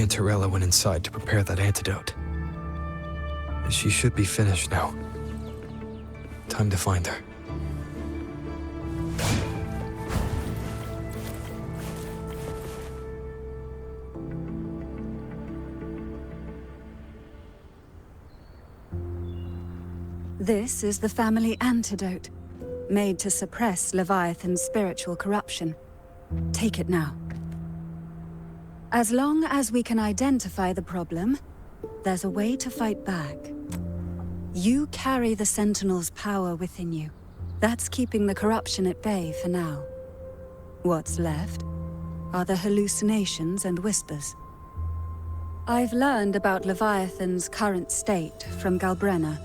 Cantarella went inside to prepare that antidote. She should be finished now. Time to find her. This is the family antidote, made to suppress Leviathan's spiritual corruption. Take it now. As long as we can identify the problem, there's a way to fight back. You carry the Sentinel's power within you. That's keeping the corruption at bay for now. What's left are the hallucinations and whispers. I've learned about Leviathan's current state from Galbrenna.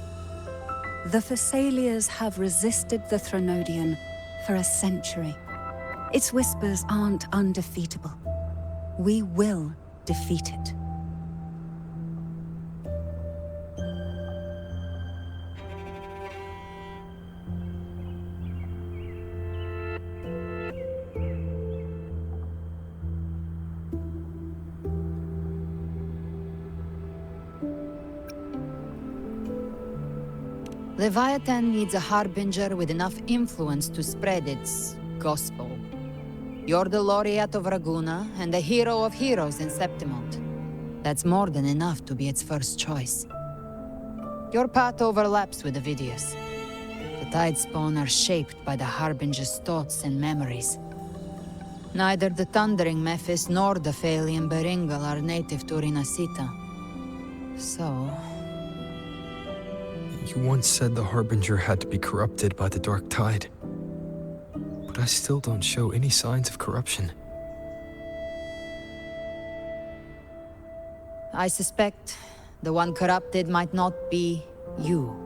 The Thessalias have resisted the Threnodian for a century. Its whispers aren't undefeatable. We will defeat it. Leviathan needs a harbinger with enough influence to spread its gospel. You're the laureate of Raguna and the hero of heroes in Septimont. That's more than enough to be its first choice. Your path overlaps with Ovidius. The Tidespawn are shaped by the harbinger's thoughts and memories. Neither the Thundering Mephis nor the Phalian Beringal are native to Rinascita. So... You once said the Harbinger had to be corrupted by the Dark Tide. But I still don't show any signs of corruption. I suspect the one corrupted might not be you.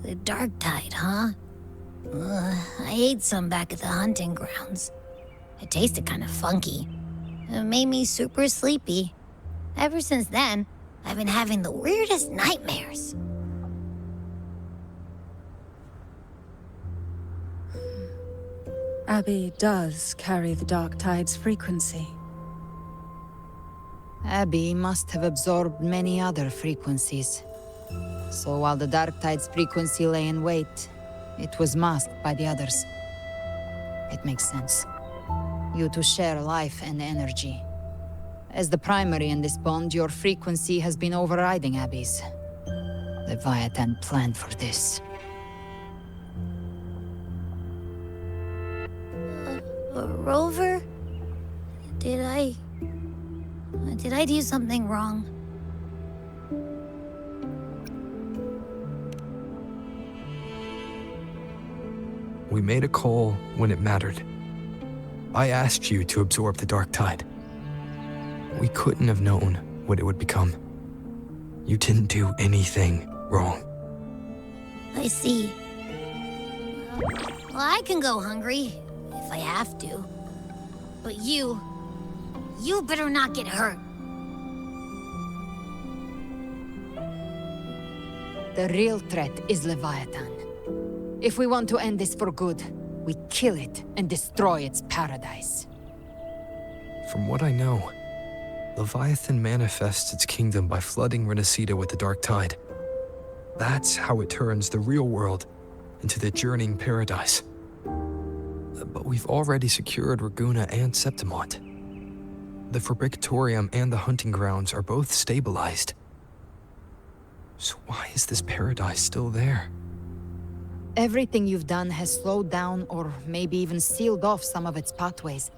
The Dark Tide, huh? I ate some back at the hunting grounds. It tasted kind of funky. It made me super sleepy. Ever since then, I've been having the weirdest nightmares. Abby does carry the Dark Tide's frequency. Abby must have absorbed many other frequencies. So while the Dark Tide's frequency lay in wait, it was masked by the others. It makes sense. You two share life and energy. As the primary in this bond, your frequency has been overriding Abby's. Leviathan planned for this. Rover? Did I do something wrong? We made a call when it mattered. I asked you to absorb the Dark Tide. We couldn't have known what it would become. You didn't do anything wrong. I see. Well, I can go hungry, if I have to. But you better not get hurt. The real threat is Leviathan. If we want to end this for good, we kill it and destroy its paradise. From what I know, Leviathan manifests its kingdom by flooding Rinascita with the Dark Tide. That's how it turns the real world into the journeying paradise. But we've already secured Raguna and Septimont. The Fabricatorium and the hunting grounds are both stabilized. So why is this paradise still there? Everything you've done has slowed down or maybe even sealed off some of its pathways.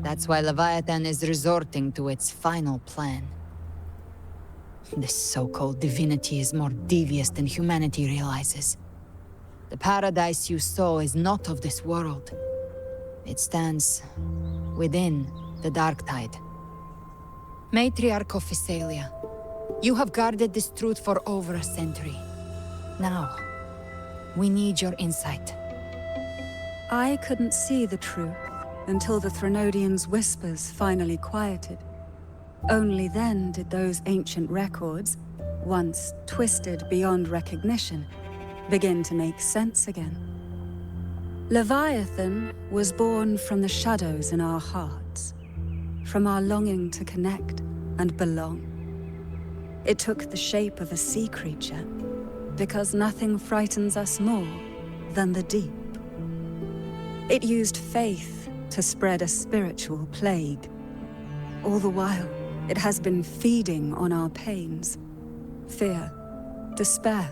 That's why Leviathan is resorting to its final plan. This so-called divinity is more devious than humanity realizes. The paradise you saw is not of this world. It stands within the Dark Tide. Matriarch of Thessalia, you have guarded this truth for over a century. Now, we need your insight. I couldn't see the truth until the Threnodian's whispers finally quieted. Only then did those ancient records, once twisted beyond recognition, begin to make sense again. Leviathan was born from the shadows in our hearts, from our longing to connect and belong. It took the shape of a sea creature, because nothing frightens us more than the deep. It used faith to spread a spiritual plague. All the while, it has been feeding on our pains, fear, despair,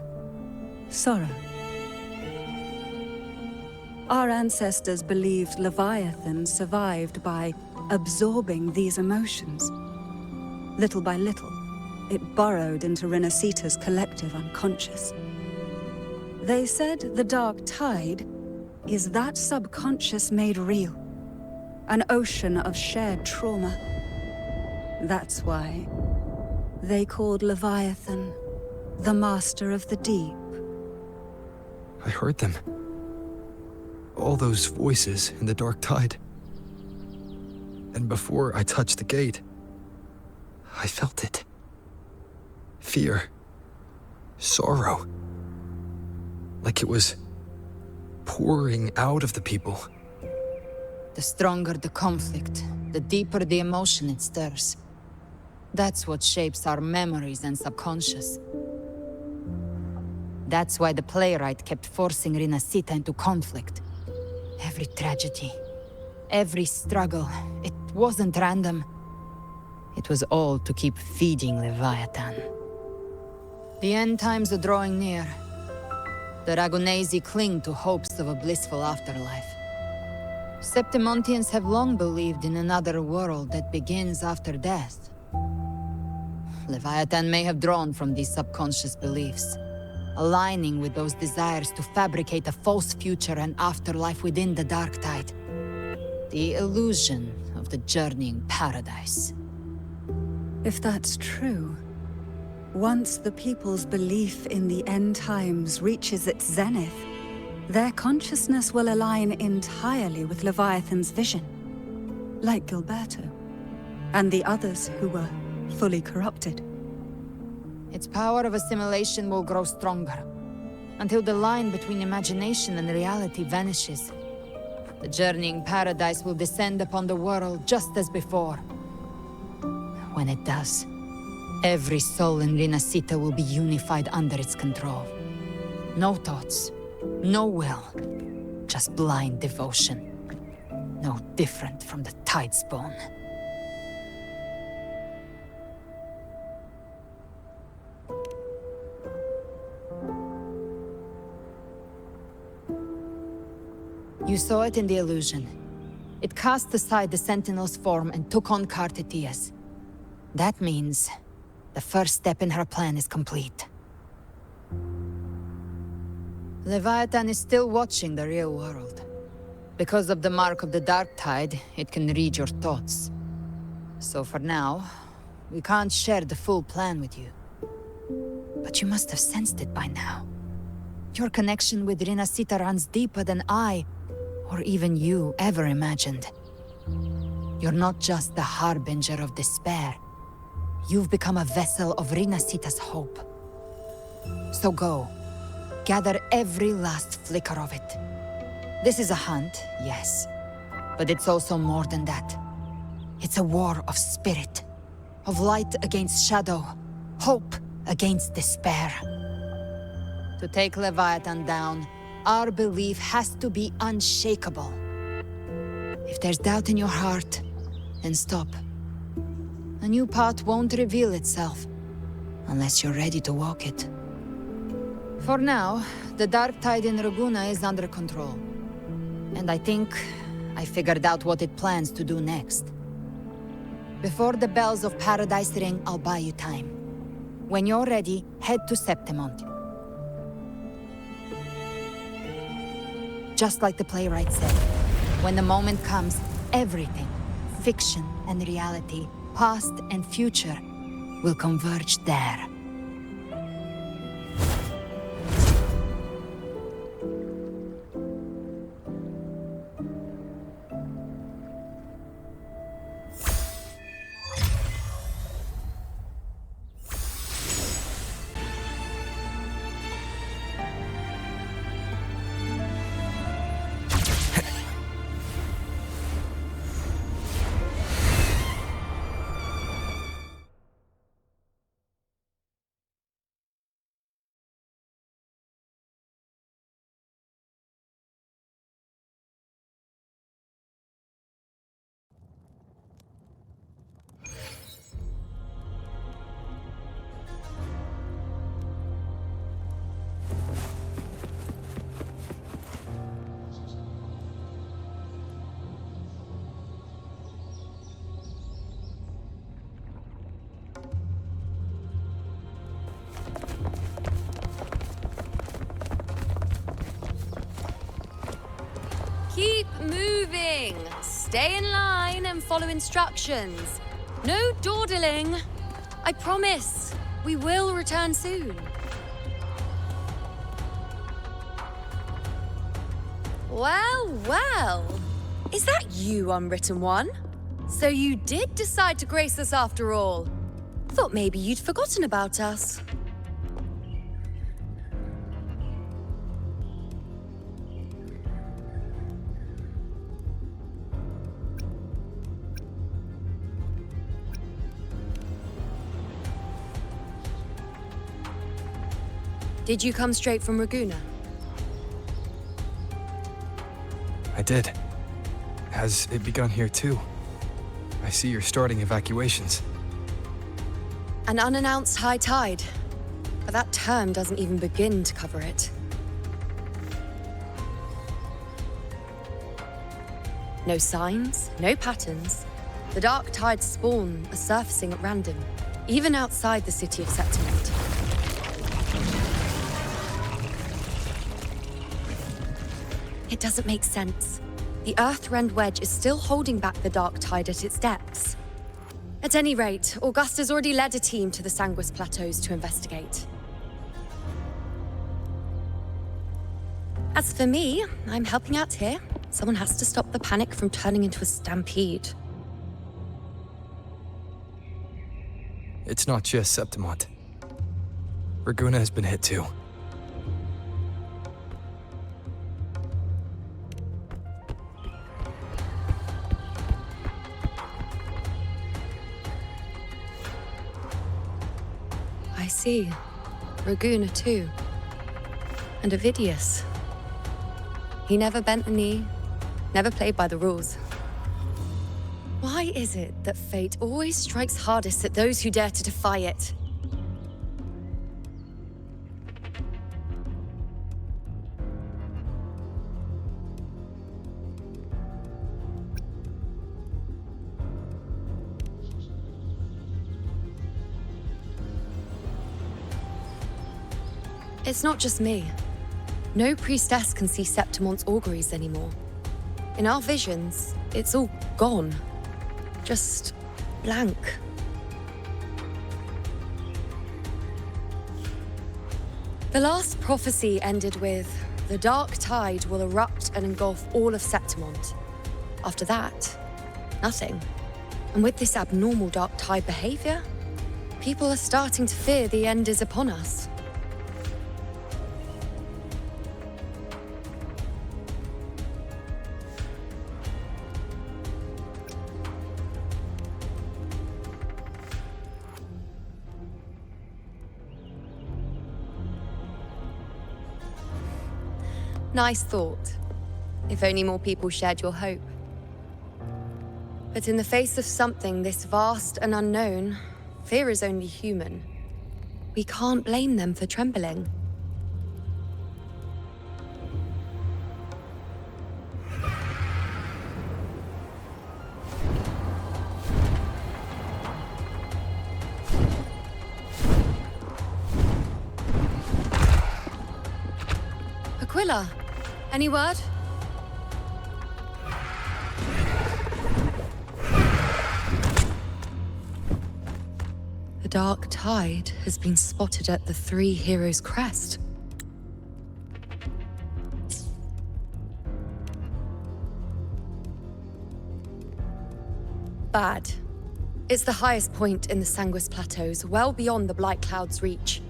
sorrow. Our ancestors believed Leviathan survived by absorbing these emotions. Little by little, it burrowed into Rinascita's collective unconscious. They said the dark tide is that subconscious made real, an ocean of shared trauma. That's why they called Leviathan the Master of the Deep. I heard them. All those voices in the dark tide. And before I touched the gate, I felt it. Fear. Sorrow. Like it was pouring out of the people. The stronger the conflict, the deeper the emotion it stirs. That's what shapes our memories and subconscious. That's why the playwright kept forcing Rinascita into conflict. Every tragedy, every struggle, it wasn't random. It was all to keep feeding Leviathan. The end times are drawing near. The Ragunesi cling to hopes of a blissful afterlife. Septimontians have long believed in another world that begins after death. Leviathan may have drawn from these subconscious beliefs, aligning with those desires to fabricate a false future and afterlife within the dark tide. The illusion of the journeying paradise. If that's true, once the people's belief in the end times reaches its zenith, their consciousness will align entirely with Leviathan's vision, like Gilberto, and the others who were fully corrupted. Its power of assimilation will grow stronger, until the line between imagination and reality vanishes. The journeying paradise will descend upon the world just as before. When it does, every soul in Rinascita will be unified under its control. No thoughts, no will, just blind devotion. No different from the Tidespawn. You saw it in the illusion. It cast aside the Sentinel's form and took on Cartitius. That means the first step in her plan is complete. Leviathan is still watching the real world. Because of the mark of the Dark Tide, it can read your thoughts. So for now, we can't share the full plan with you. But you must have sensed it by now. Your connection with Rinascita runs deeper than I, or even you, ever imagined. You're not just the harbinger of despair. You've become a vessel of Rinascita's hope. So go. Gather every last flicker of it. This is a hunt, yes. But it's also more than that. It's a war of spirit. Of light against shadow. Hope against despair. To take Leviathan down, our belief has to be unshakable. If there's doubt in your heart, then stop. A new path won't reveal itself, unless you're ready to walk it. For now, the dark tide in Raguna is under control. And I think I figured out what it plans to do next. Before the bells of Paradise ring, I'll buy you time. When you're ready, head to Septimont. Just like the playwright said, when the moment comes, everything, fiction and reality, past and future, will converge there. Keep moving. Stay in line and follow instructions. No dawdling. I promise, we will return soon. Well, well. Is that you, Unwritten One? So you did decide to grace us after all. Thought maybe you'd forgotten about us. Did you come straight from Raguna? I did. Has it begun here too? I see you're starting evacuations. An unannounced high tide. But that term doesn't even begin to cover it. No signs, no patterns. The dark tide's spawn are surfacing at random, even outside the city of Septimont. It doesn't make sense. The Earthrend Wedge is still holding back the dark tide at its depths. At any rate, Augusta's already led a team to the Sanguis Plateaus to investigate. As for me, I'm helping out here. Someone has to stop the panic from turning into a stampede. It's not just Septimont. Raguna has been hit too. I see. Raguna too. And Ovidius. He never bent a knee, never played by the rules. Why is it that fate always strikes hardest at those who dare to defy it? It's not just me. No priestess can see Septimont's auguries anymore. In our visions, it's all gone. Just blank. The last prophecy ended with, the dark tide will erupt and engulf all of Septimont. After that, nothing. And with this abnormal dark tide behavior, people are starting to fear the end is upon us. Nice thought. If only more people shared your hope. But in the face of something this vast and unknown, fear is only human. We can't blame them for trembling. Aquila, any word? The dark tide has been spotted at the Three Heroes' Crest. Bad. It's the highest point in the Sanguis Plateaus, well beyond the Blight Cloud's reach.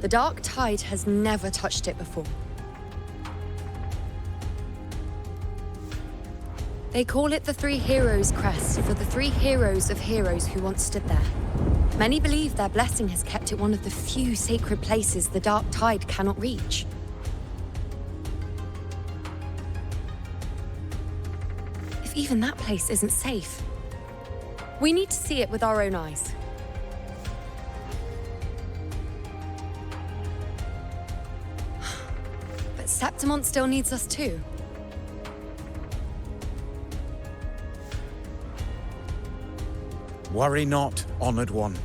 The dark tide has never touched it before. They call it the Three Heroes' Crest for the three heroes of heroes who once stood there. Many believe their blessing has kept it one of the few sacred places the dark tide cannot reach. If even that place isn't safe, we need to see it with our own eyes. But Septimont still needs us too. Worry not, Honored One.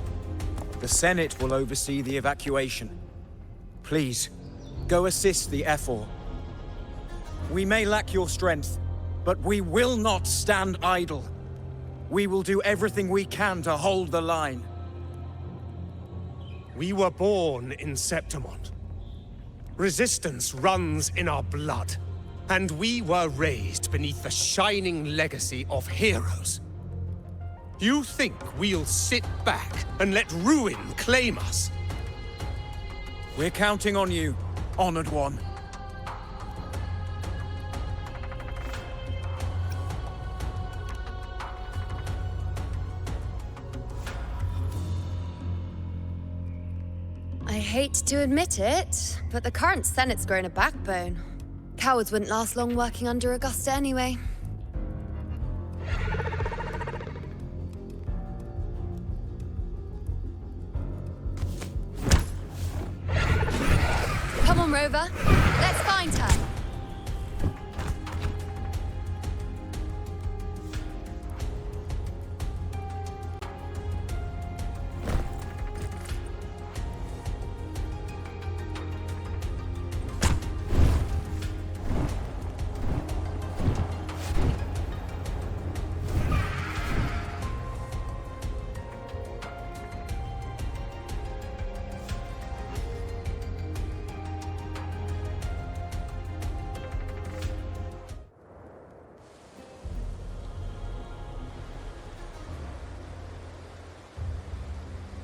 The Senate will oversee the evacuation. Please, go assist the Ephor. We may lack your strength, But we will not stand idle. We will do everything we can to hold the line. We were born in Septimont. Resistance runs in our blood. And we were raised beneath the shining legacy of heroes. You think we'll sit back and let ruin claim us? We're counting on you, Honored One. I hate to admit it, but the current Senate's grown a backbone. Cowards wouldn't last long working under Augusta anyway. Come on, Rover. Let's find her.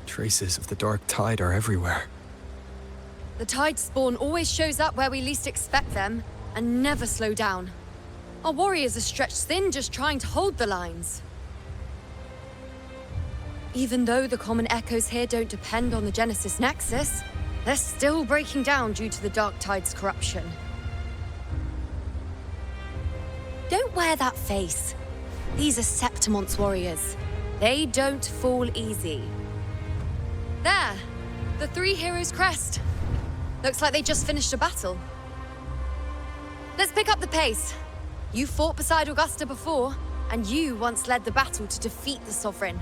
Traces of the dark tide are everywhere. The tide spawn always shows up where we least expect them, and never slow down. Our warriors are stretched thin just trying to hold the lines. Even though the common echoes here don't depend on the Genesis Nexus, they're still breaking down due to the dark tide's corruption. Don't wear that face. These are Septimont's warriors. They don't fall easy. There! The three heroes' crest. Looks like they just finished a battle. Let's pick up the pace. You fought beside Augusta before, and you once led the battle to defeat the Sovereign.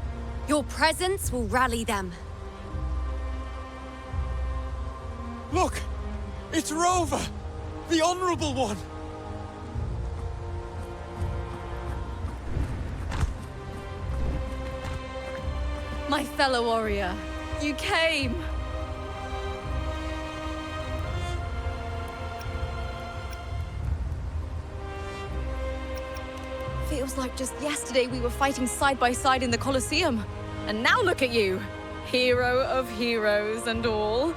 Your presence will rally them. Look! It's Rover! The Honorable One! My fellow warrior, you came! Feels like just yesterday we were fighting side by side in the Colosseum. And now look at you! Hero of heroes and all.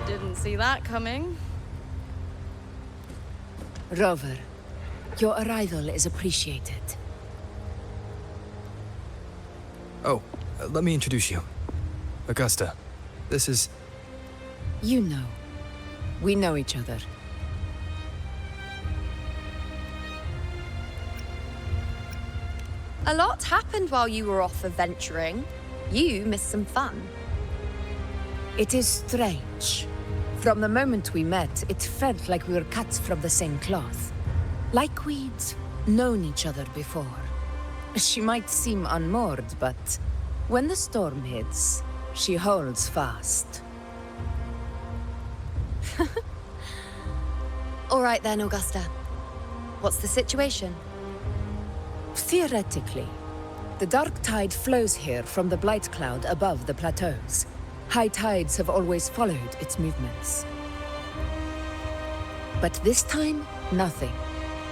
Didn't see that coming. Rover, your arrival is appreciated. Oh, let me introduce you. Augusta, this is... You know. We know each other. A lot happened while you were off adventuring. You missed some fun. It is strange. From the moment we met, it felt like we were cut from the same cloth. Like we'd known each other before. She might seem unmoored, but when the storm hits, she holds fast. All right then, Augusta. What's the situation? Theoretically, the dark tide flows here from the blight cloud above the plateaus. High tides have always followed its movements. But this time, nothing.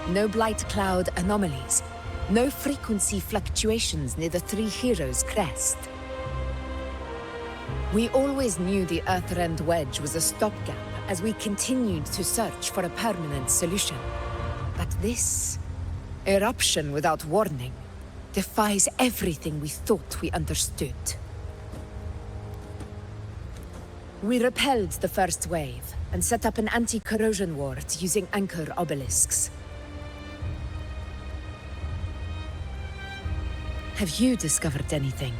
No blight cloud anomalies. No frequency fluctuations near the Three Heroes' crest. We always knew the Earthrend Wedge was a stopgap as we continued to search for a permanent solution. But this eruption without warning defies everything we thought we understood. We repelled the first wave and set up an anti-corrosion ward using anchor obelisks. Have you discovered anything?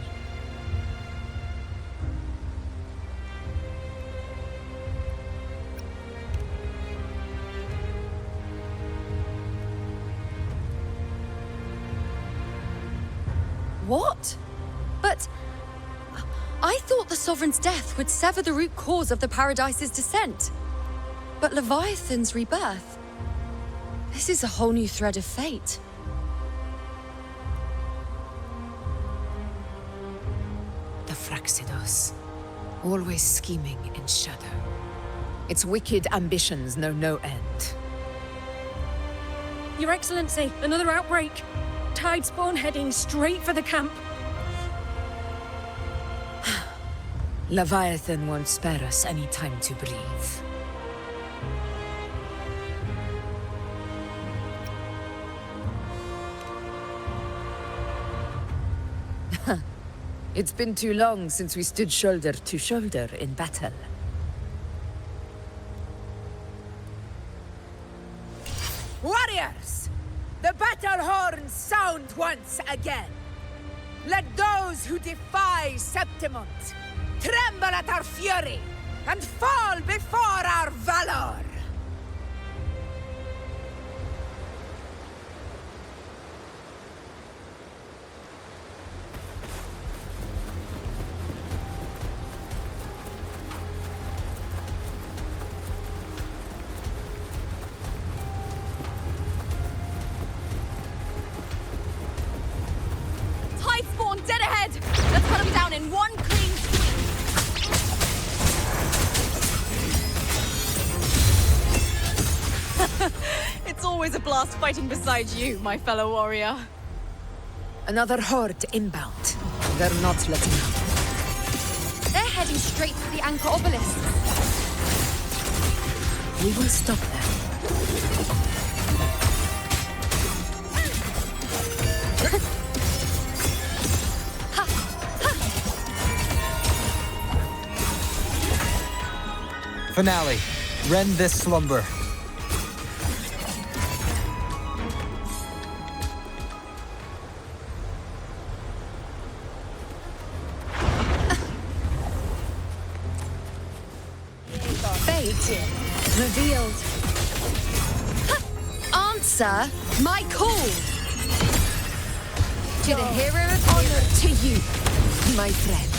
What? But... I thought the Sovereign's death would sever the root cause of the Paradise's descent. But Leviathan's rebirth... This is a whole new thread of fate. dangerous. Always scheming in shadow. Its wicked ambitions know no end. Your Excellency, another outbreak. Tide spawn heading straight for the camp. Leviathan won't spare us any time to breathe. It's been too long since we stood shoulder to shoulder in battle. Warriors! The battle horns sound once again! Let those who defy Septimont tremble at our fury and fall before our valor! Tide spawn dead ahead! Let's cut them down in one clean sweep! It's always a blast fighting beside you, my fellow warrior. Another horde inbound. They're not letting up. They're heading straight for the anchor obelisk. We will stop them. Finale. Rend this slumber. Fate revealed. Answer my call. To the hero of Honor to you, my friend.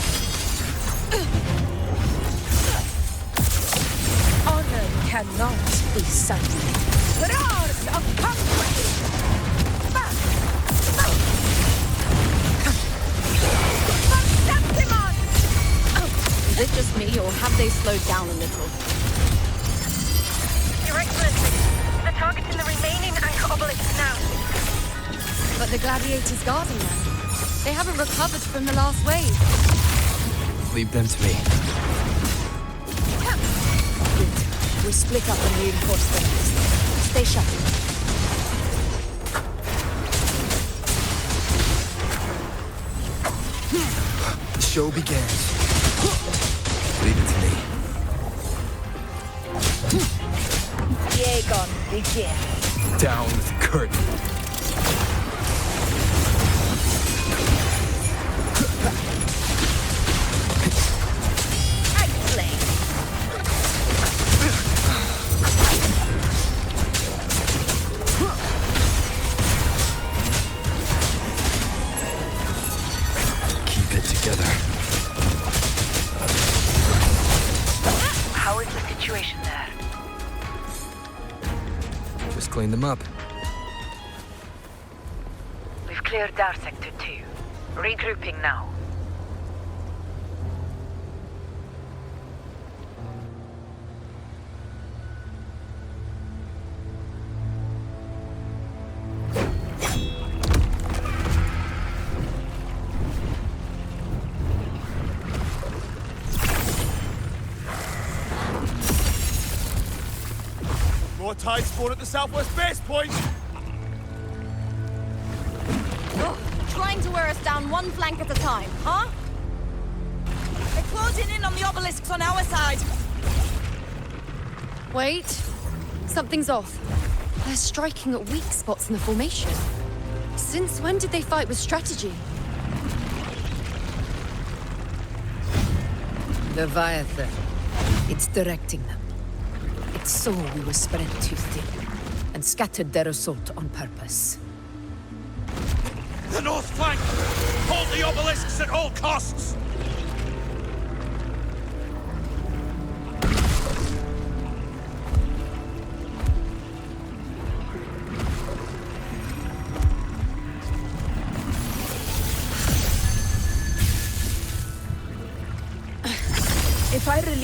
Honor cannot be sundered. Roars of conquest! Is it just me, or have they slowed down a little? Your Excellency, they're targeting the remaining anchor obelisks now. But the gladiators guarding them. They haven't recovered from the last wave. Leave them to me. We split up and reinforce the nest. Stay sharp. The show begins. Leave it to me. Jaegon, begin. Down with the curtain. Keep it together. How is the situation there? Just clean them up. We've cleared our sector too. Regrouping now. More tide spawn at the southwest base point! Trying to wear us down one flank at a time, huh? They're closing in on the obelisks on our side. Wait. Something's off. They're striking at weak spots in the formation. Since when did they fight with strategy? Leviathan. It's directing them. It saw we were spread too thin, and scattered their assault on purpose. The north flank! Hold the obelisks at all costs!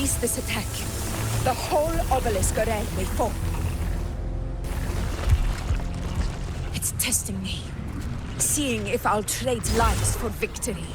miss this attack, the whole obelisk array may fall. It's testing me, seeing if I'll trade lives for victory.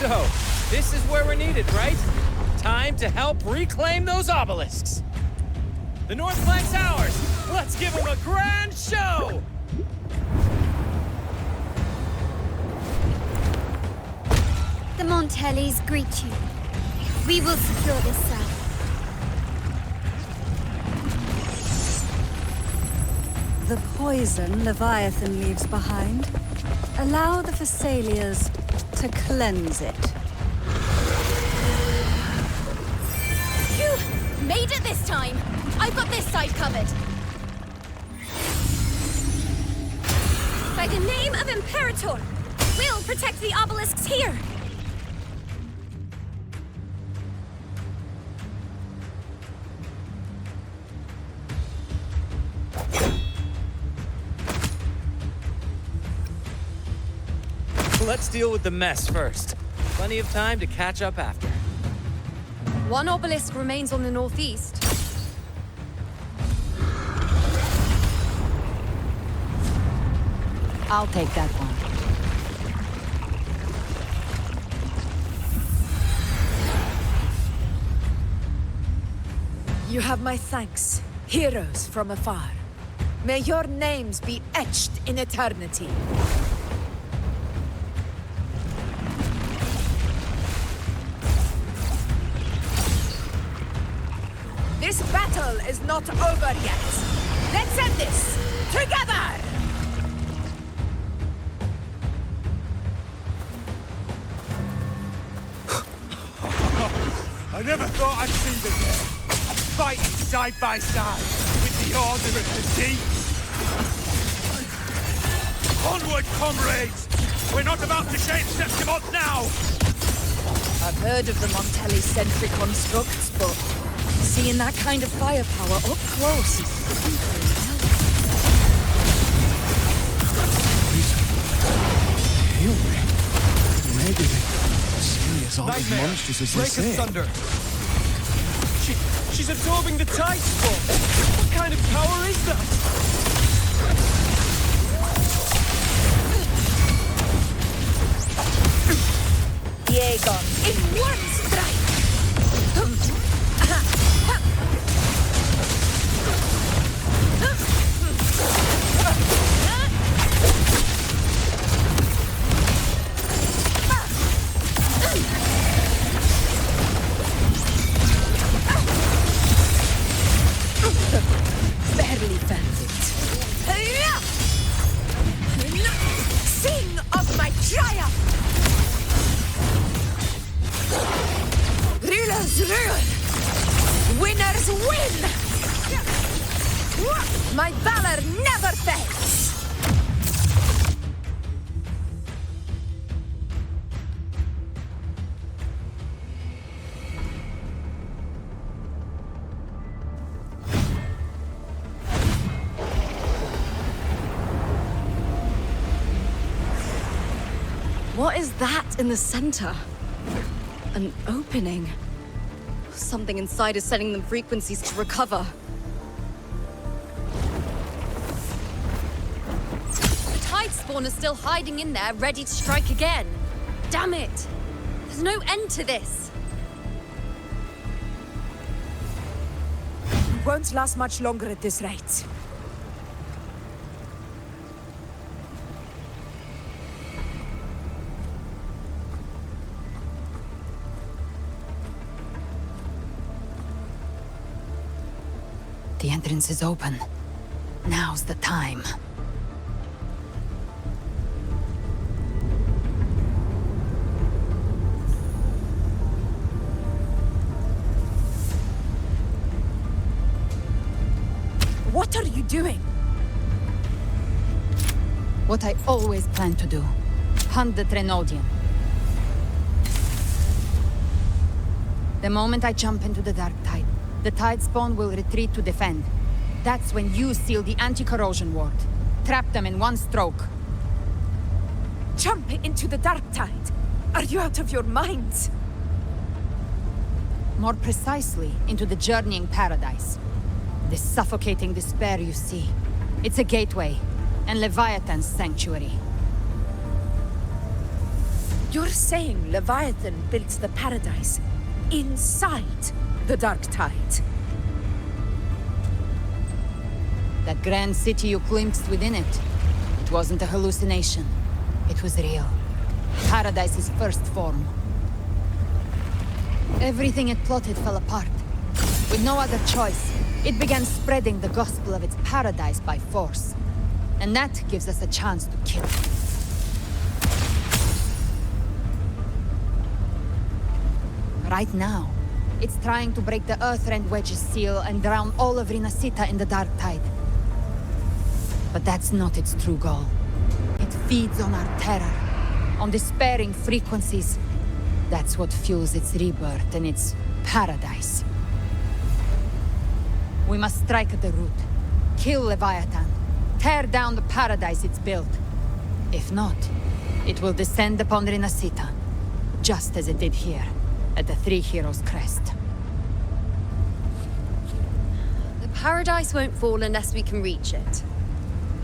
So, this is where we're needed, right? Time to help reclaim those obelisks. The North Flank's ours! Let's give them a grand show! The Montellis greet you. We will secure this cell. The poison Leviathan leaves behind, allow the Thessalians to cleanse it. Phew! Made it this time! I've got this side covered. By the name of Imperator, we'll protect the obelisks here. Let's deal with the mess first. Plenty of time to catch up after. One obelisk remains on the northeast. I'll take that one. You have my thanks, heroes from afar. May your names be etched in eternity. This battle is not over yet. Let's end this together! I never thought I'd see them there, fighting side by side with the Order of the Deep. Onward, comrades! We're not about to shape Septimont now! I've heard of the Montelli-centric constructs, but seeing that kind of firepower up close is Maybe they see as all as monstrous as they say. Thunder! She's absorbing the tide storm! What kind of power is that? Aegon in one strike! Barely found it. Sing of my triumph! Rulers rule! Winners win! My valor never fails! What is that in the center? An opening. Something inside is sending them frequencies to recover. The tide spawn is still hiding in there, ready to strike again. Damn it! There's no end to this. It won't last much longer at this rate. The entrance is open. Now's the time. What are you doing? What I always planned to do. Hunt the Trenodian. The moment I jump into the dark tide, the tide spawn will retreat to defend. That's when you seal the anti-corrosion ward. Trap them in one stroke. Jump into the dark tide? Are you out of your minds? More precisely, into the journeying paradise. This suffocating despair you see. It's a gateway, and Leviathan's sanctuary. You're saying Leviathan built the paradise inside the dark tide? That grand city you glimpsed within it, it wasn't a hallucination. It was real. Paradise's first form. Everything it plotted fell apart. With no other choice, it began spreading the gospel of its paradise by force. And that gives us a chance to kill it. Right now, it's trying to break the Earthrend Wedge's seal and drown all of Rinascita in the dark tide. But that's not its true goal. It feeds on our terror, on despairing frequencies. That's what fuels its rebirth and its paradise. We must strike at the root. Kill Leviathan. Tear down the paradise it's built. If not, it will descend upon Rinascita, just as it did here, at the Three Heroes' Crest. The paradise won't fall unless we can reach it.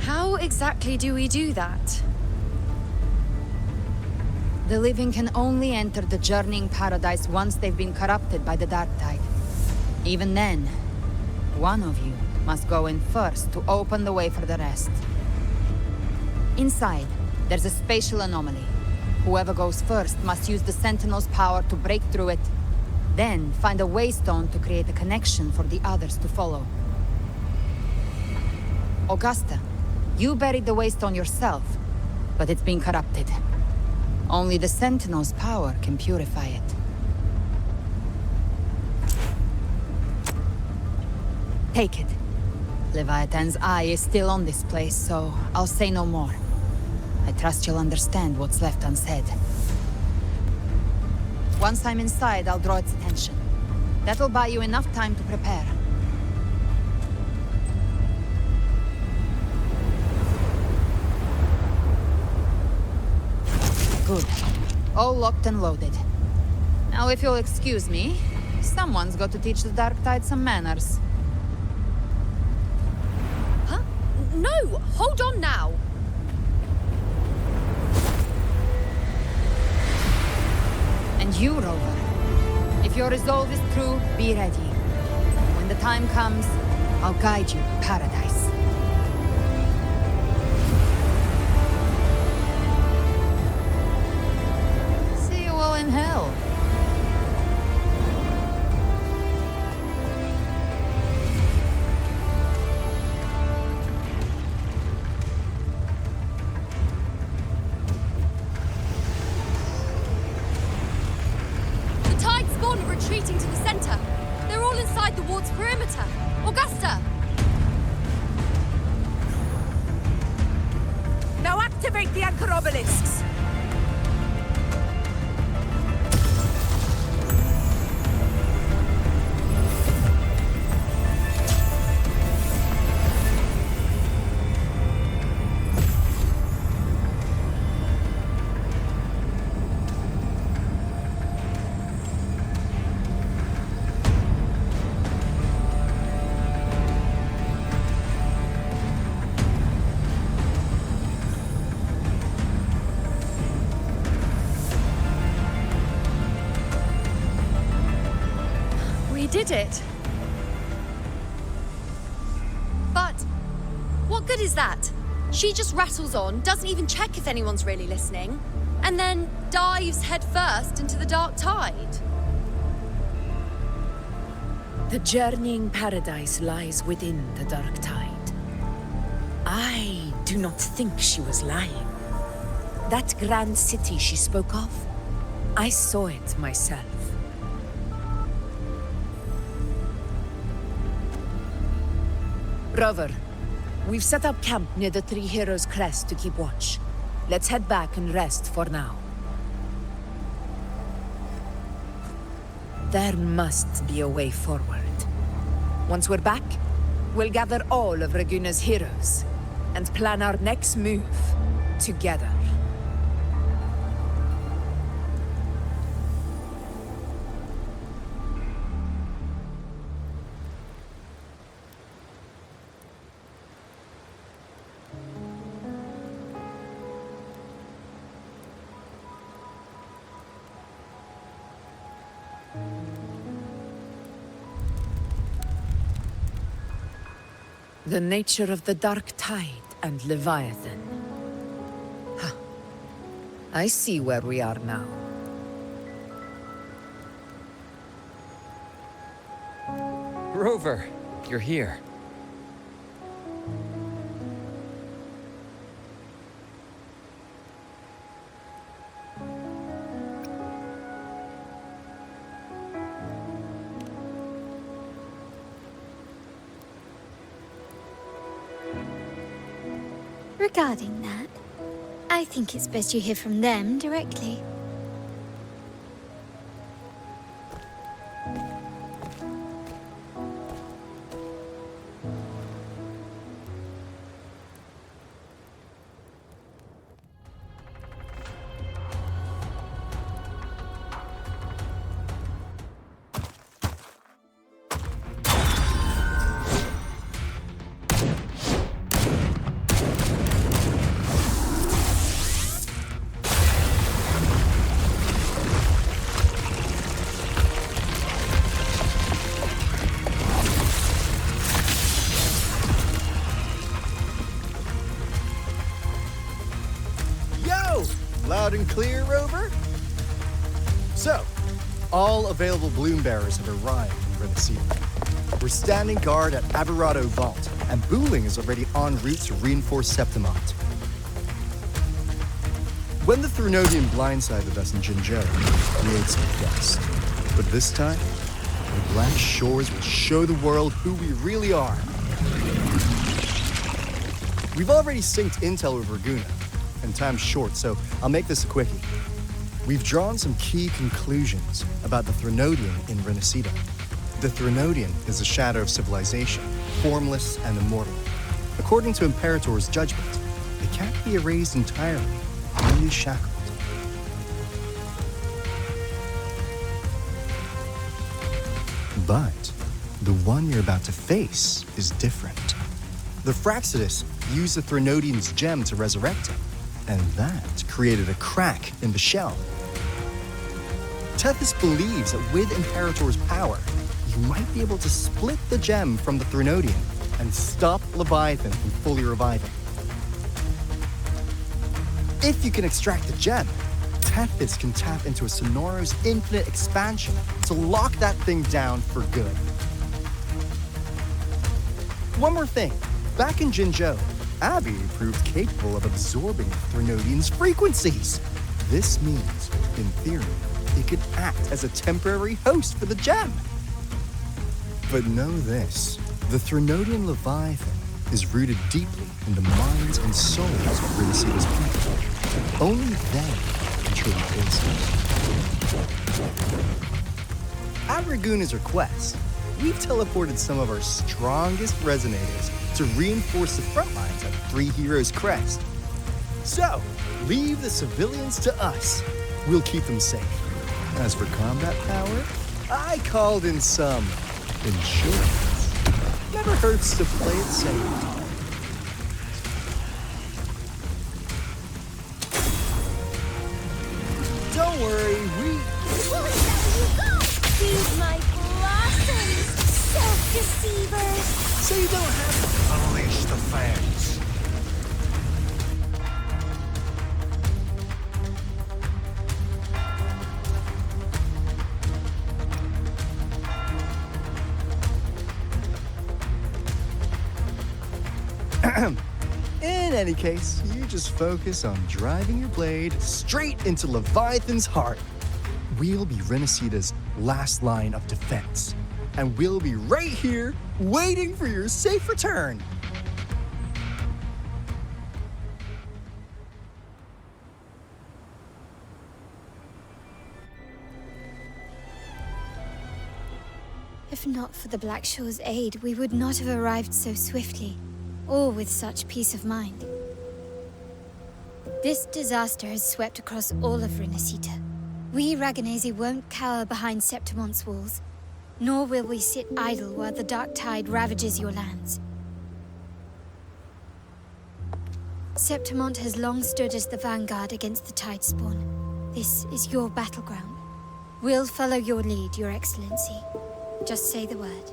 How exactly do we do that? The living can only enter the journeying paradise once they've been corrupted by the dark tide. Even then, one of you must go in first to open the way for the rest. Inside, there's a spatial anomaly. Whoever goes first must use the Sentinel's power to break through it, then find a waystone to create a connection for the others to follow. Augusta, you buried the waystone yourself, but it's been corrupted. Only the Sentinel's power can purify it. Take it. Leviathan's eye is still on this place, so I'll say no more. I trust you'll understand what's left unsaid. Once I'm inside, I'll draw its attention. That'll buy you enough time to prepare. Good. All locked and loaded. Now, if you'll excuse me, someone's got to teach the Dark Tide some manners. Huh? No! Hold on now! And you, Rover. If your resolve is true, be ready. When the time comes, I'll guide you to paradise. See you all in hell. Retreating to the center. They're all inside the ward's perimeter. Augusta! Now activate the anchor obelisks! We did it. But what good is that? She just rattles on, doesn't even check if anyone's really listening, and then dives headfirst into the dark tide. The journeying paradise lies within the dark tide. I do not think she was lying. That grand city she spoke of, I saw it myself. Rover, we've set up camp near the Three Heroes Crest to keep watch. Let's head back and rest for now. There must be a way forward. Once we're back, we'll gather all of Raguna's heroes and plan our next move together. The nature of the Dark Tide and Leviathan. Huh. I see where we are now. Rover, you're here. Regarding that, I think it's best you hear from them directly. Loud and clear, Rover? So, all available bloom bearers have arrived in Rinascita. We're standing guard at Averado Vault, and Booling is already en route to reinforce Septimont. When the Threnodian blindsided us in Jinzhou, we ate some dust. But this time, the Black Shores will show the world who we really are. We've already synced intel with Raguna, and time's short, so I'll make this a quickie. We've drawn some key conclusions about the Threnodian in Rinascita. The Threnodian is a shadow of civilization, formless and immortal. According to Imperator's judgment, it can't be erased entirely, only shackled. But the one you're about to face is different. The Fraxidus used the Threnodian's gem to resurrect him, and that created a crack in the shell. Tethys believes that with Imperator's power, you might be able to split the gem from the Threnodian and stop Leviathan from fully reviving. If you can extract the gem, Tethys can tap into a Sonoro's infinite expansion to lock that thing down for good. One more thing. Back in Jinzhou, Abby proved capable of absorbing the Threnodian's frequencies. This means, in theory, it could act as a temporary host for the gem. But know this, the Threnodian Leviathan is rooted deeply in the minds and souls of Rinascita's people. Only they can truly face it. At Raguna's request, we've teleported some of our strongest resonators to reinforce the front lines at Three Heroes Crest. So, leave the civilians to us. We'll keep them safe. As for combat power, I called in some insurance. Never hurts to play it safe. Don't worry, we... Feed my blossoms, self-deceivers! So you don't have to unleash the fangs. In any case, you just focus on driving your blade straight into Leviathan's heart. We'll be Rinascita's last line of defense, and we'll be right here waiting for your safe return. If not for the Black Shore's aid, we would not have arrived so swiftly, or with such peace of mind. This disaster has swept across all of Rinascita. We Ragganese won't cower behind Septimon's walls, nor will we sit idle while the dark tide ravages your lands. Septimont has long stood as the vanguard against the Tidespawn. This is your battleground. We'll follow your lead, Your Excellency. Just say the word.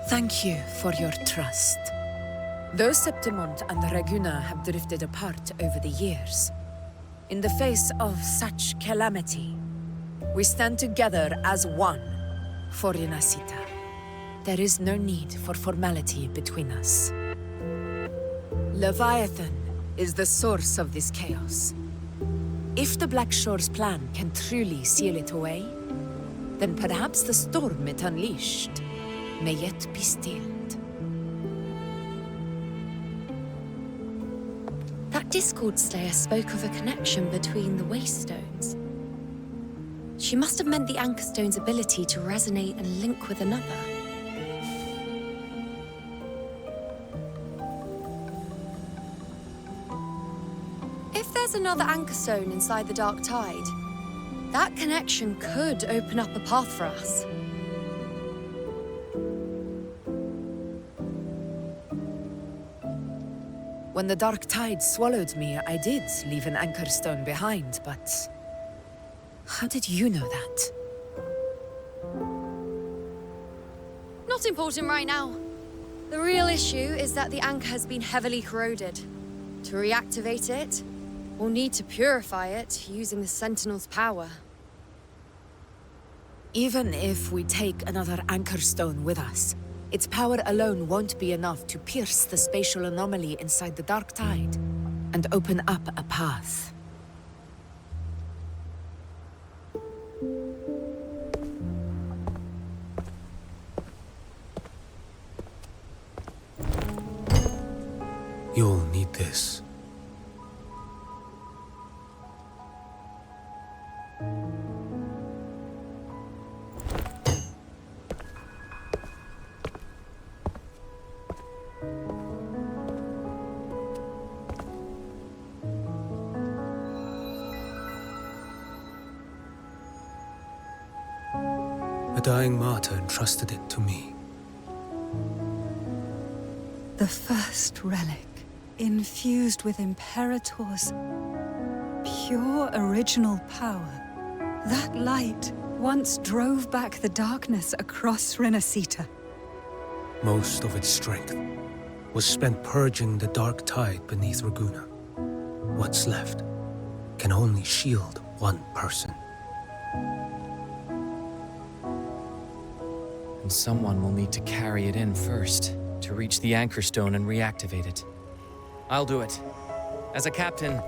Thank you for your trust. Though Septimont and Raguna have drifted apart over the years, in the face of such calamity, we stand together as one for Rinascita. There is no need for formality between us. Leviathan is the source of this chaos. If the Black Shore's plan can truly seal it away, then perhaps the storm it unleashed may yet be stilled. That Discord Slayer spoke of a connection between the Waystones. She must have meant the Anchorstone's ability to resonate and link with another. If there's another Anchorstone inside the Dark Tide, that connection could open up a path for us. When the dark tide swallowed me, I did leave an Anchorstone behind, but... how did you know that? Not important right now. The real issue is that the anchor has been heavily corroded. To reactivate it, we'll need to purify it using the Sentinel's power. Even if we take another Anchorstone with us, its power alone won't be enough to pierce the spatial anomaly inside the Dark Tide and open up a path. You'll need this. A dying martyr entrusted it to me. The first relic, infused with Imperator's pure original power. That light once drove back the darkness across Rinascita. Most of its strength was spent purging the dark tide beneath Raguna. What's left can only shield one person. And someone will need to carry it in first, to reach the Anchorstone and reactivate it. I'll do it. As a captain,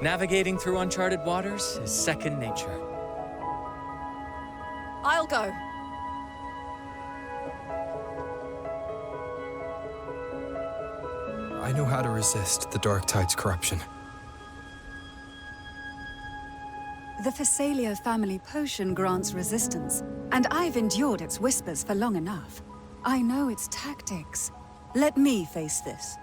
navigating through uncharted waters is second nature. I'll go. I know how to resist the Dark Tide's corruption. The Thessalia family potion grants resistance, and I've endured its whispers for long enough. I know its tactics. Let me face this.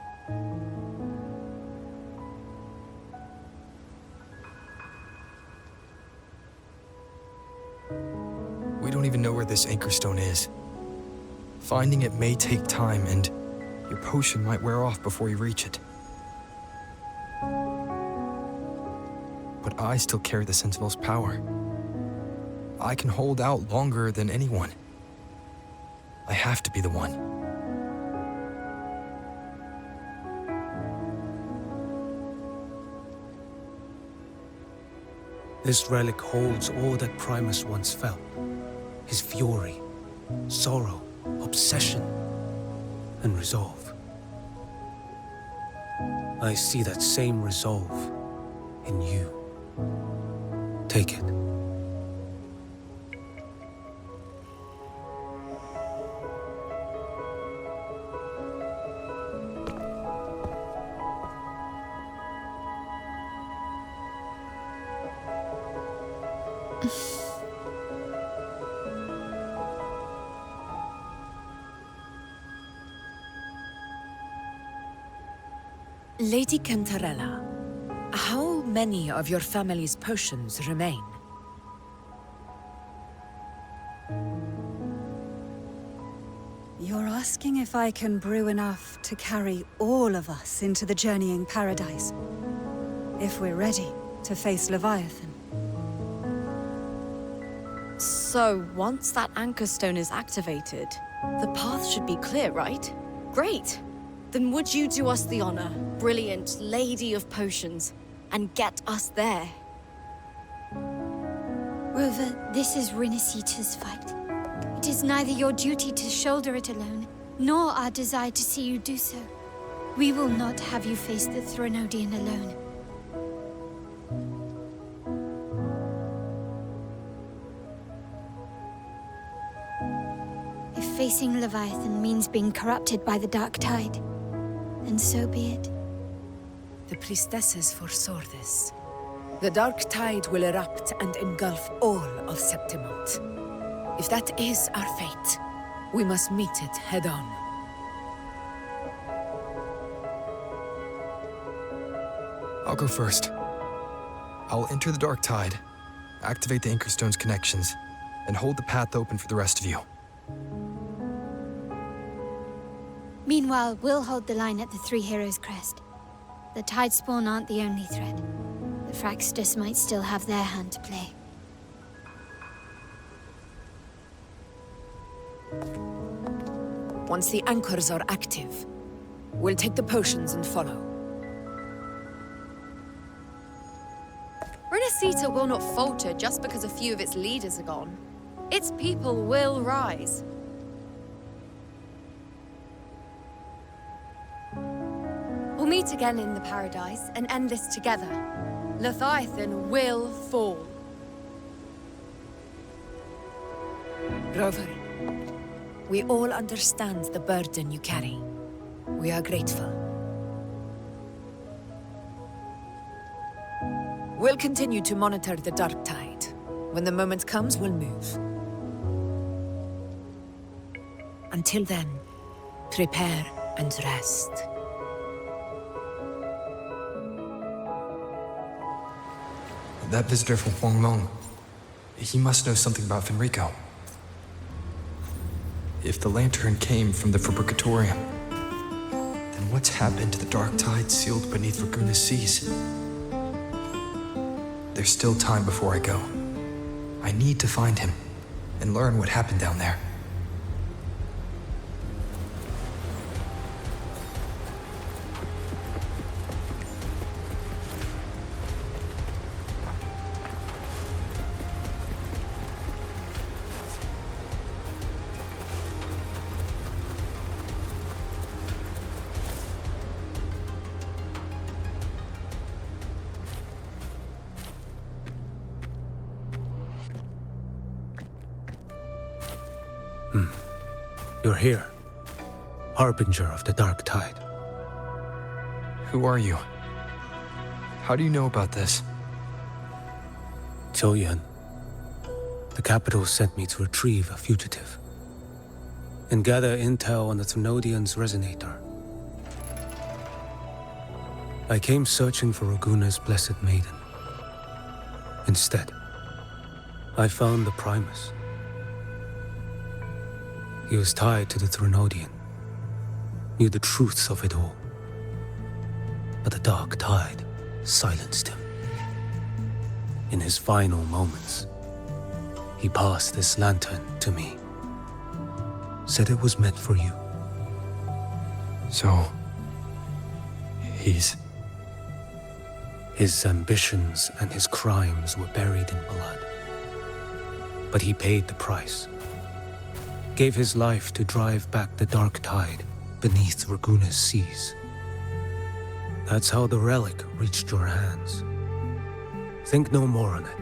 We don't even know where this Anchorstone is. Finding it may take time, and your potion might wear off before you reach it. But I still carry the Sentinel's power. I can hold out longer than anyone. I have to be the one. This relic holds all that Primus once felt. His fury, sorrow, obsession, and resolve. I see that same resolve in you. Take it. Lady Cantarella, how many of your family's potions remain? You're asking if I can brew enough to carry all of us into the journeying paradise. If we're ready to face Leviathan. So, once that anchor stone is activated, the path should be clear, right? Great! Then would you do us the honor, brilliant Lady of Potions, and get us there? Rover, this is Rinascita's fight. It is neither your duty to shoulder it alone, nor our desire to see you do so. We will not have you face the Threnodian alone. If facing Leviathan means being corrupted by the Dark Tide, then so be it. The priestesses foresaw this. The Dark Tide will erupt and engulf all of Septimont. If that is our fate, we must meet it head-on. I'll go first. I'll enter the Dark Tide, activate the Anchorstone's connections, and hold the path open for the rest of you. Meanwhile, we'll hold the line at the Three Heroes Crest. The Tidespawn aren't the only threat. The Fraxtus might still have their hand to play. Once the anchors are active, we'll take the potions and follow. Rinascita will not falter just because a few of its leaders are gone. Its people will rise. We'll meet again in the paradise and end this together. Leviathan will fall. Rover, we all understand the burden you carry. We are grateful. We'll continue to monitor the Dark Tide. When the moment comes, we'll move. Until then, prepare and rest. That visitor from Huangmeng, he must know something about Fenrico. If the lantern came from the Fabricatorium, then what's happened to the Dark Tide sealed beneath Raguna's seas? There's still time before I go. I need to find him and learn what happened down there. You're here, harbinger of the Dark Tide. Who are you? How do you know about this? Choyan. The capital sent me to retrieve a fugitive and gather intel on the Threnodian's resonator. I came searching for Raguna's Blessed Maiden. Instead, I found the Primus. He was tied to the Threnodian, knew the truths of it all. But the Dark Tide silenced him. In his final moments, he passed this lantern to me. Said it was meant for you. So, he's... His ambitions and his crimes were buried in blood. But he paid the price. Gave his life to drive back the Dark Tide beneath Raguna's seas. That's how the relic reached your hands. Think no more on it.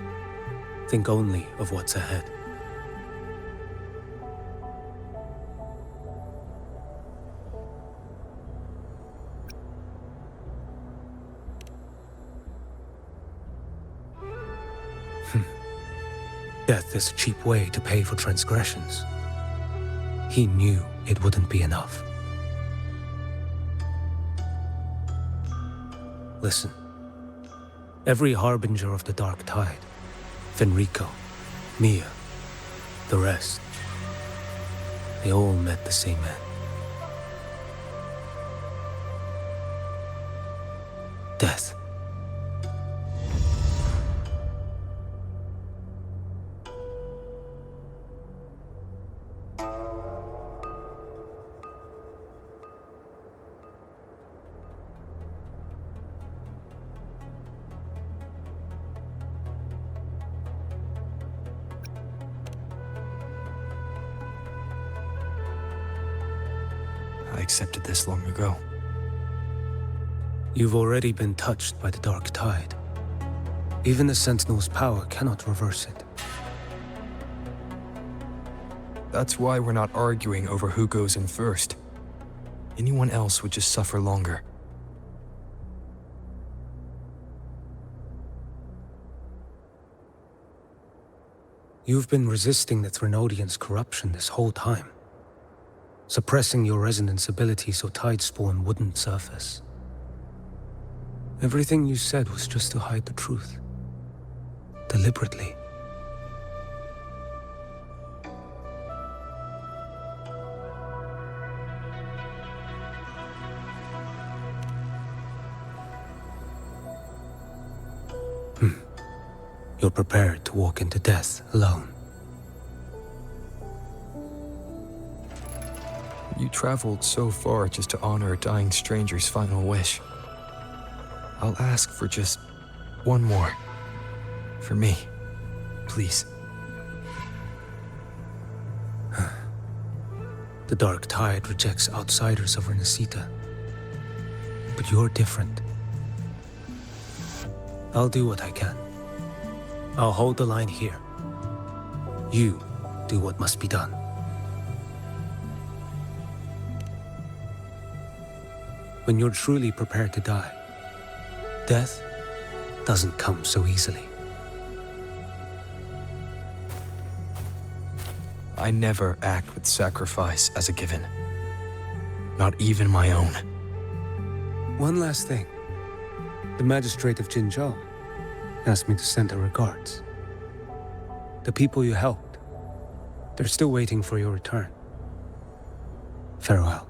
Think only of what's ahead. Death is a cheap way to pay for transgressions. He knew it wouldn't be enough. Listen. Every harbinger of the Dark Tide, Fenrico, Mia, the rest, they all met the same end. Death. I accepted this long ago. You've already been touched by the Dark Tide. Even the Sentinel's power cannot reverse it. That's why we're not arguing over who goes in first. Anyone else would just suffer longer. You've been resisting the Threnodians' corruption this whole time. Suppressing your resonance ability so Tidespawn wouldn't surface. Everything you said was just to hide the truth. Deliberately. You're prepared to walk into death alone. You traveled so far just to honor a dying stranger's final wish. I'll ask for just one more. For me. Please. The Dark Tide rejects outsiders of Rinascita. But you're different. I'll do what I can. I'll hold the line here. You do what must be done. When you're truly prepared to die, death doesn't come so easily. I never act with sacrifice as a given. Not even my own. One last thing. The magistrate of Jinzhou asked me to send her regards. The people you helped, they're still waiting for your return. Farewell.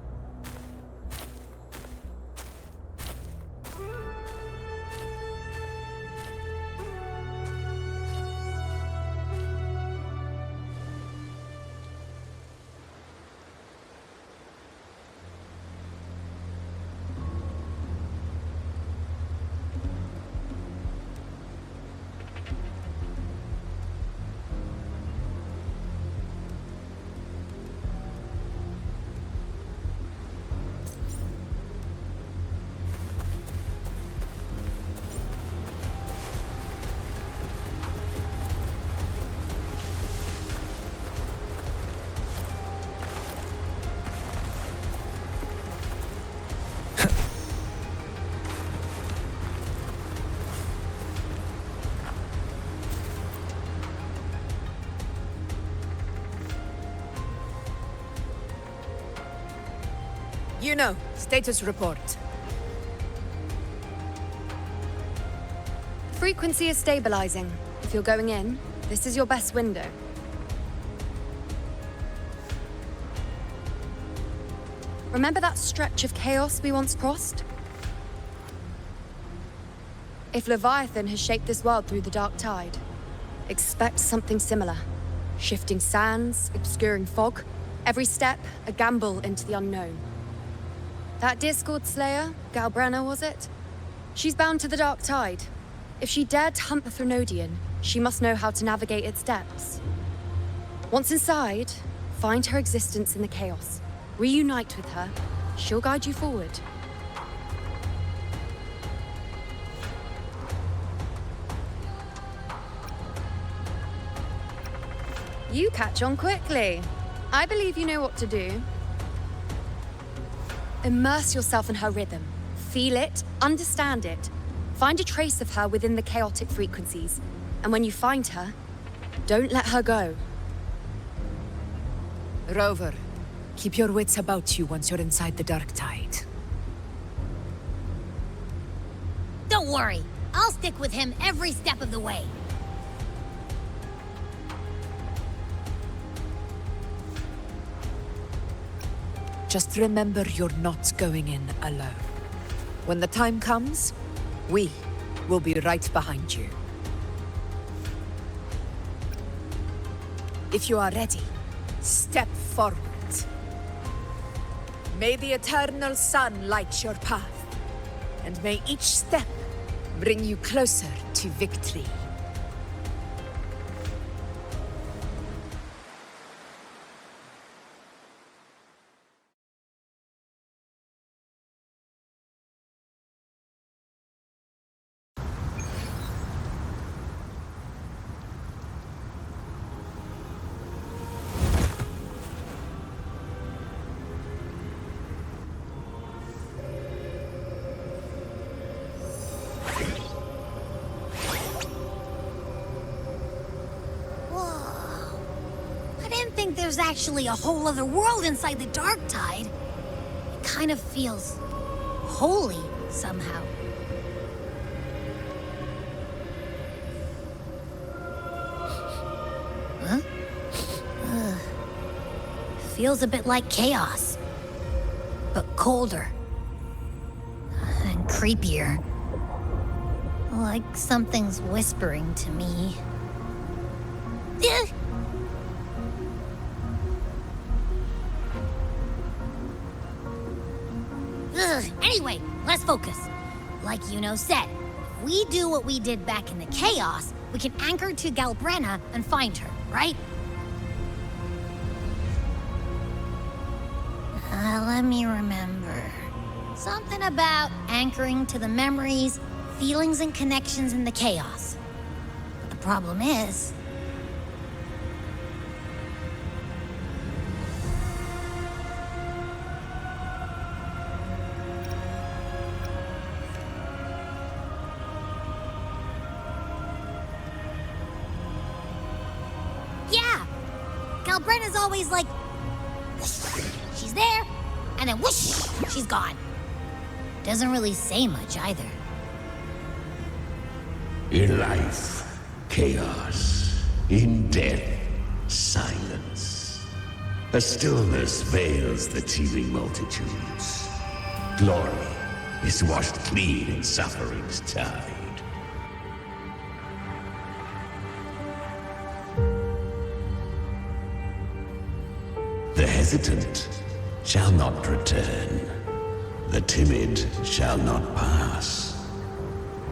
You know, status report. Frequency is stabilizing. If you're going in, this is your best window. Remember that stretch of chaos we once crossed? If Leviathan has shaped this world through the Dark Tide, expect something similar. Shifting sands, obscuring fog, every step a gamble into the unknown. That Discord Slayer, Galbrenna was it? She's bound to the Dark Tide. If she dared to hunt the Threnodian, she must know how to navigate its depths. Once inside, find her existence in the chaos. Reunite with her, She'll guide you forward. You catch on quickly. I believe you know what to do. Immerse yourself in her rhythm. Feel it, understand it. Find a trace of her within the chaotic frequencies. And when you find her, don't let her go. Rover, keep your wits about you once you're inside the Dark Tide. Don't worry. I'll stick with him every step of the way. Just remember you're not going in alone. When the time comes, we will be right behind you. If you are ready, step forward. May the eternal sun light your path, and may each step bring you closer to victory. There's actually a whole other world inside the Dark Tide. It kind of feels holy somehow. Huh? Feels a bit like chaos, but colder and creepier. Like something's whispering to me. Anyway, let's focus. Like Yuno said, if we do what we did back in the Chaos, we can anchor to Galbrenna and find her, right? Let me remember. Something about anchoring to the memories, feelings, and connections in the Chaos. But the problem is... Galbrenna's always like, whoosh, she's there, and then whoosh, she's gone. Doesn't really say much either. In life, chaos. In death, silence. A stillness veils the teeming multitudes. Glory is washed clean in suffering's tide. The hesitant shall not return. The timid shall not pass.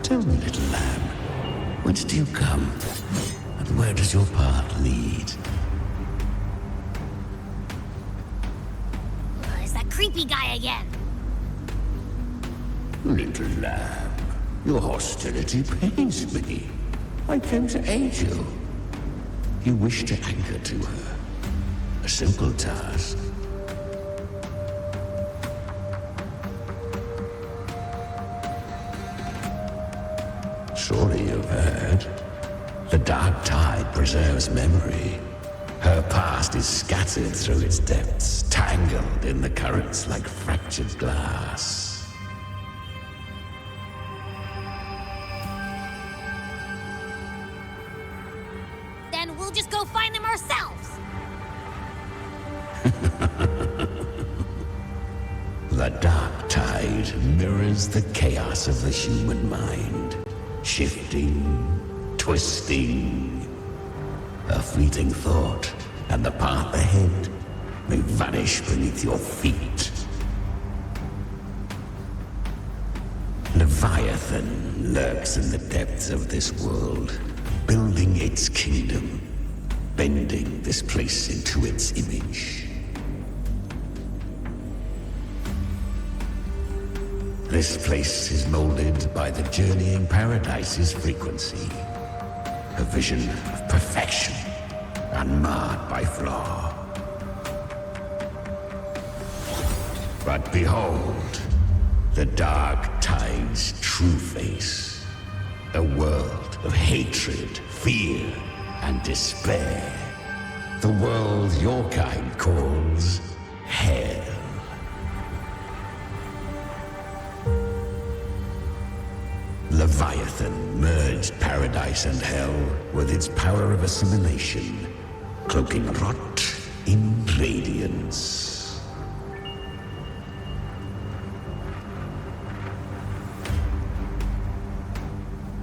Tell me, little lamb, whence do you come? And where does your path lead? It's that creepy guy again. Little lamb, your hostility pains me. I came to aid you. You wish to anchor to her. A simple task. Surely you've heard. The Dark Tide preserves memory. Her past is scattered through its depths, tangled in the currents like fractured glass. Then we'll just go find them ourselves. The Dark Tide mirrors the chaos of the human mind. Shifting, twisting. A fleeting thought, and the path ahead may vanish beneath your feet. Leviathan lurks in the depths of this world, building its kingdom, bending this place into its image. This place is molded by the journeying paradise's frequency. A vision of perfection, unmarred by flaw. But behold, the dark tide's true face. A world of hatred, fear, and despair. The world your kind calls hell. Leviathan merged paradise and hell with its power of assimilation, cloaking rot in radiance.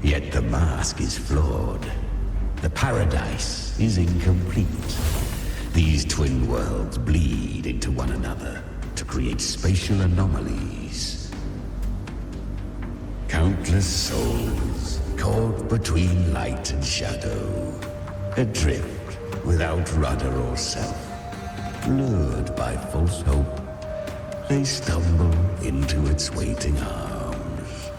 Yet the mask is flawed. The paradise is incomplete. These twin worlds bleed into one another to create spatial anomalies. Countless souls caught between light and shadow, adrift without rudder or self. Lured by false hope, they stumble into its waiting arms.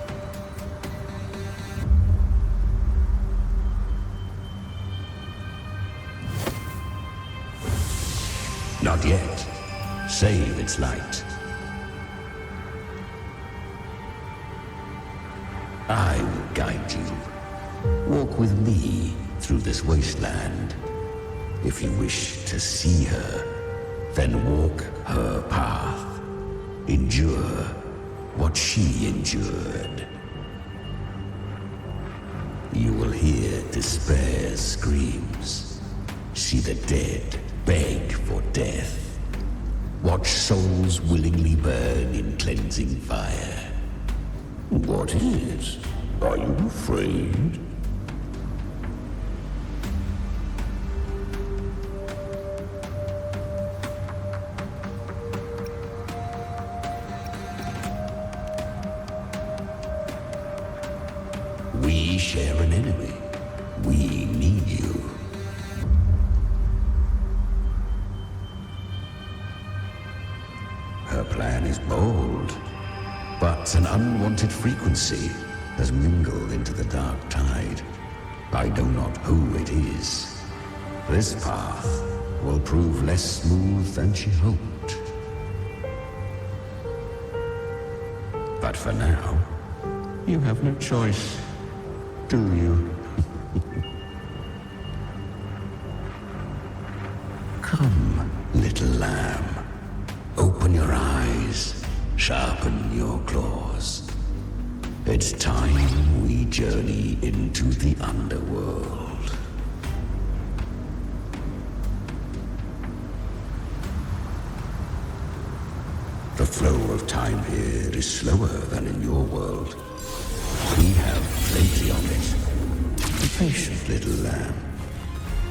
Not yet. Save its light. I will guide you. Walk with me through this wasteland. If you wish to see her, then walk her path. Endure what she endured. You will hear despair's screams. See the dead beg for death. Watch souls willingly burn in cleansing fire. What is it? Are you afraid? We share an enemy. We need you. Her plan is bold, but an unwanted frequency has mingled into the dark tide. I know not who it is. This path will prove less smooth than she hoped. But for now, you have no choice, do you? Come, little lamb. Open your eyes, sharpen your claws. It's time we journey into the underworld. The flow of time here is slower than in your world. We have plenty of it. Be patient, little lamb.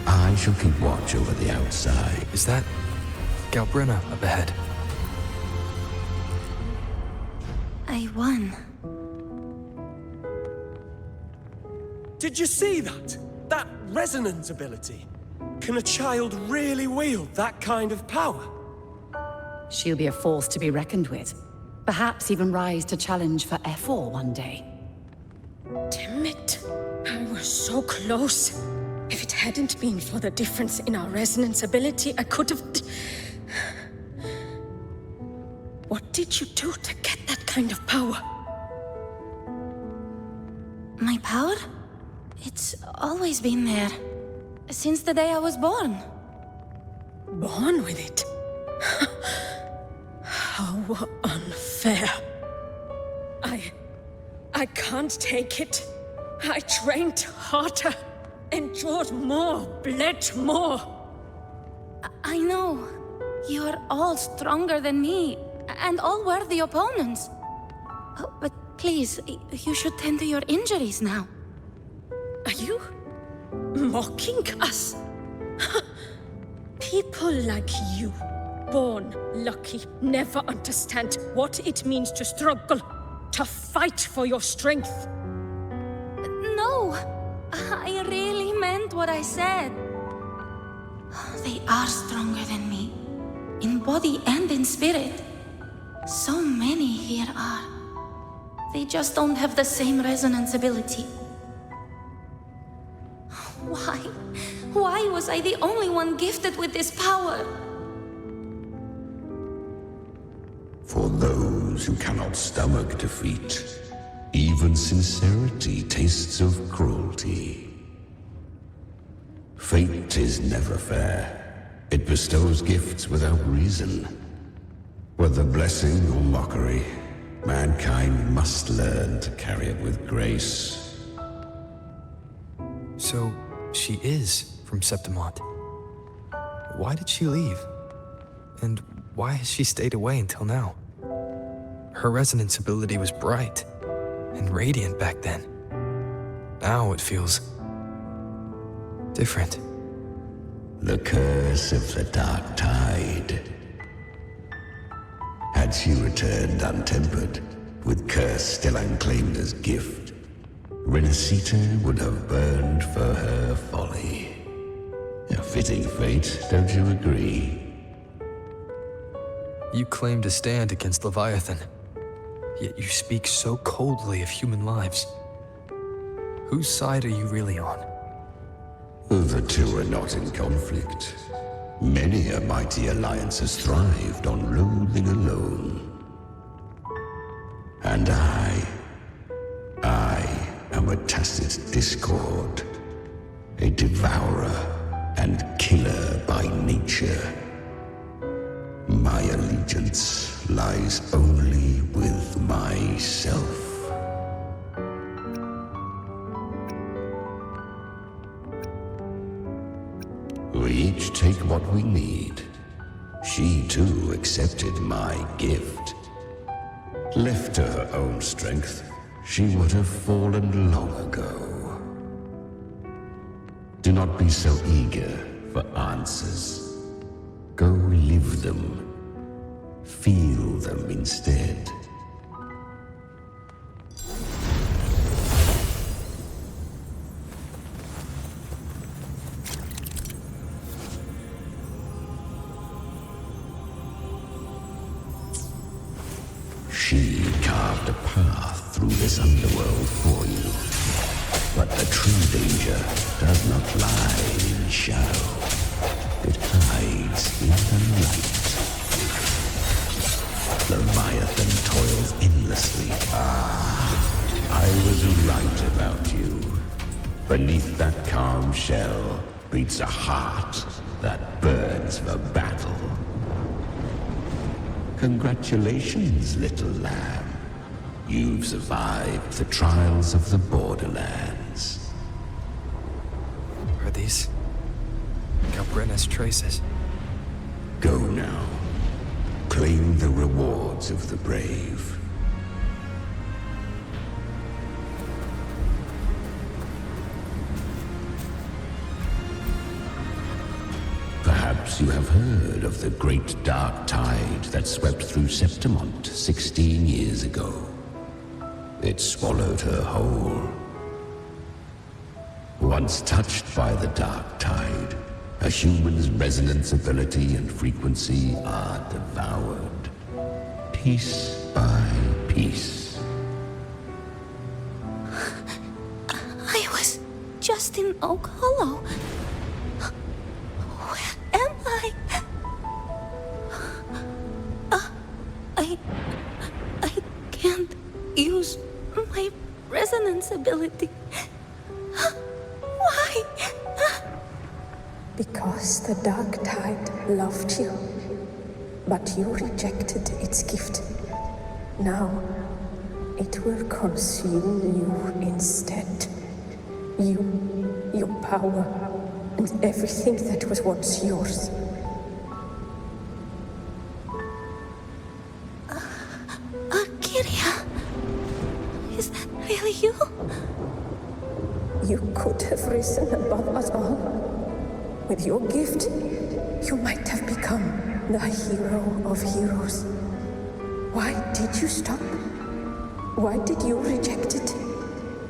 I shall keep watch over the outside. Is that Galbrenna up ahead? I won. Did you see that? That resonance ability? Can a child really wield that kind of power? She'll be a force to be reckoned with. Perhaps even rise to challenge for F4 one day. Damn it. I was so close. If it hadn't been for the difference in our resonance ability, I could have... What did you do to get that kind of power? My power? It's always been there. Since the day I was born. Born with it? How unfair. I can't take it. I trained harder, endured more, bled more. I know. You're all stronger than me, and all worthy opponents. Oh, but please, you should tend to your injuries now. Are you mocking us? People like you, born lucky, never understand what it means to struggle, to fight for your strength. No, I really meant what I said. They are stronger than me, in body and in spirit. So many here are. They just don't have the same resonance ability. Why? Why was I the only one gifted with this power? For those who cannot stomach defeat, even sincerity tastes of cruelty. Fate is never fair. It bestows gifts without reason. Whether blessing or mockery, mankind must learn to carry it with grace. So, she is from Septimont. Why did she leave? And why has she stayed away until now? Her resonance ability was bright and radiant back then. Now it feels different. The curse of the Dark Tide. Had she returned untempered, with curse still unclaimed as gift, Rinascita would have burned for her folly. A fitting fate, don't you agree? You claim to stand against Leviathan, yet you speak so coldly of human lives. Whose side are you really on? The two are not in conflict. Many a mighty alliance has thrived on loathing alone. And I am a tacit discord, a devourer and killer by nature. My allegiance lies only with myself. We each take what we need. She too accepted my gift. Left to her own strength, she would have fallen long ago. Do not be so eager for answers. Go live them. Feel them instead. She carved a path through this underworld for you. But the true danger does not lie in shadow. It hides in the light. Leviathan toils endlessly. I was right about you. Beneath that calm shell beats a heart that burns for battle. Congratulations, little lamb. You've survived the trials of the borderlands. Are these Galbrena's traces? Go now. Claim the rewards of the brave. Perhaps you have heard of the great dark tide that swept through Septimont 16 years ago. It swallowed her whole. Once touched by the dark tide, a human's resonance ability and frequency are devoured, piece by piece. I was just in Oak Hollow. Where am I? I can't use my resonance ability. Why? Because the Dark Tide loved you, but you rejected its gift. Now, it will consume you instead. You, your power, and everything that was once yours. Kyria, is that really you? You could have risen above us all. With your gift, you might have become the hero of heroes. Why did you stop? Why did you reject it?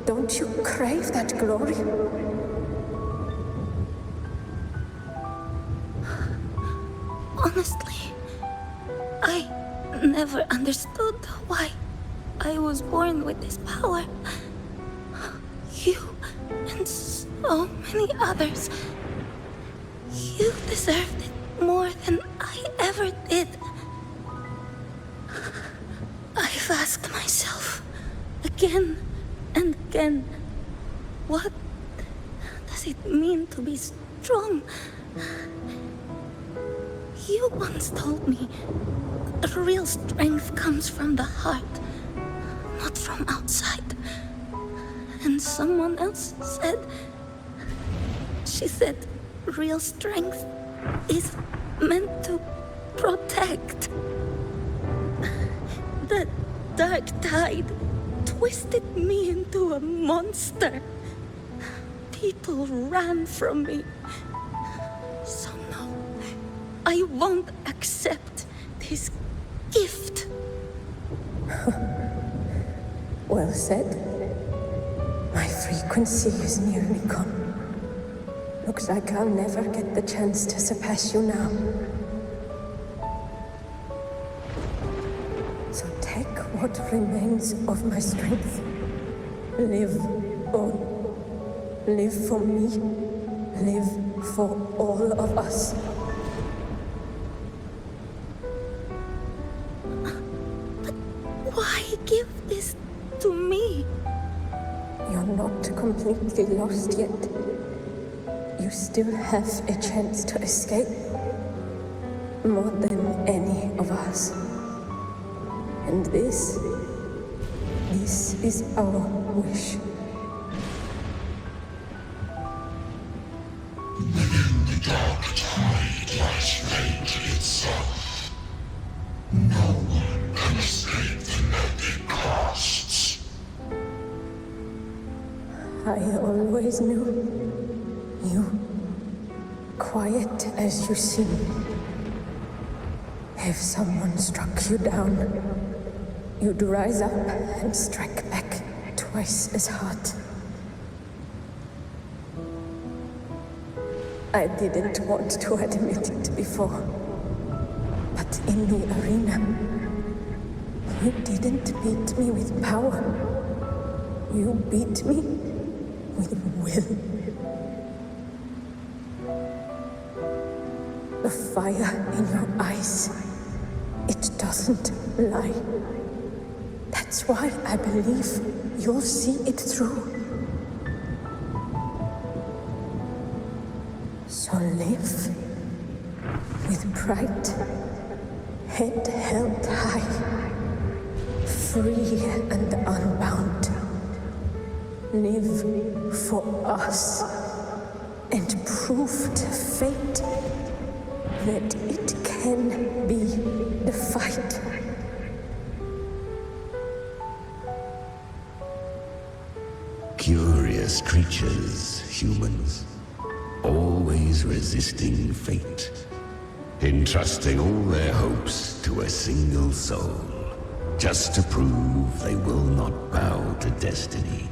Don't you crave that glory? Honestly, I never understood why I was born with this power. You and so many others. You deserved it more than I ever did. I've asked myself again and again, what does it mean to be strong? You once told me real strength comes from the heart, not from outside. And someone else said, she said, real strength is meant to protect. That dark tide twisted me into a monster. People ran from me. So no, I won't accept this gift. Well said. My frequency is nearly gone. Looks like I'll never get the chance to surpass you now. So take what remains of my strength. Live on. Live for me. Live for all of us. But why give this to me? You're not completely lost yet. You still have a chance to escape. More than any of us. And this is our wish. Within the dark tide lies fate itself. No one can escape the net it casts. I always knew you, quiet as you seem. If someone struck you down, you'd rise up and strike back twice as hard. I didn't want to admit it before, but in the arena, you didn't beat me with power. You beat me with will. The fire in your eyes, it doesn't lie. That's why I believe you'll see it through. So live with pride, head held high, free and unbound. Live for us and prove to fate that it can be defied. Curious creatures, humans, always resisting fate, entrusting all their hopes to a single soul, just to prove they will not bow to destiny.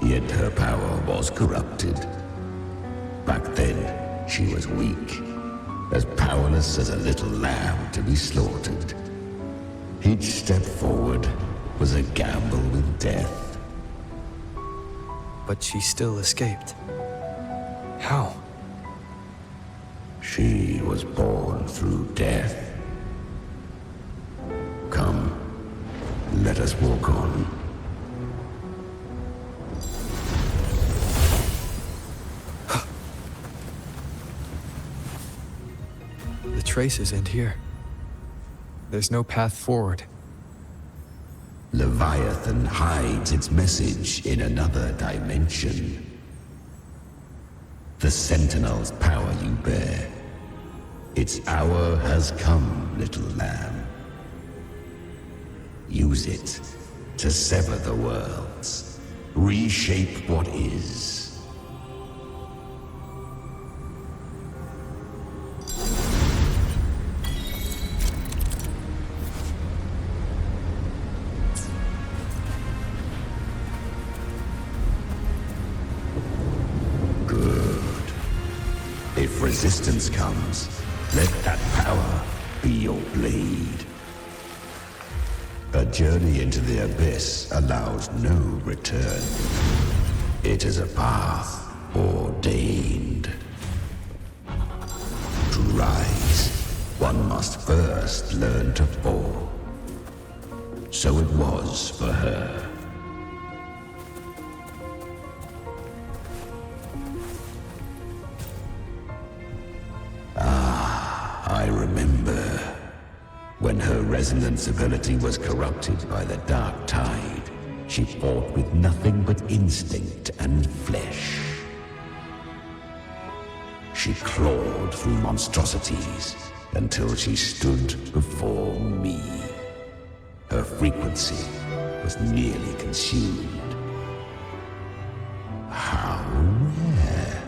Yet her power was corrupted. Back then, she was weak, as powerless as a little lamb to be slaughtered. Each step forward was a gamble with death. But she still escaped. How? She was born through death. Come, let us walk on. The traces end here. There's no path forward. Leviathan hides its message in another dimension. The Sentinel's power you bear. Its hour has come, little lamb. Use it to sever the worlds, reshape what is. If resistance comes, let that power be your blade. A journey into the abyss allows no return. It is a path ordained. To rise, one must first learn to fall. So it was for her. I remember when her resonance ability was corrupted by the dark tide. She fought with nothing but instinct and flesh. She clawed through monstrosities until she stood before me. Her frequency was nearly consumed. How rare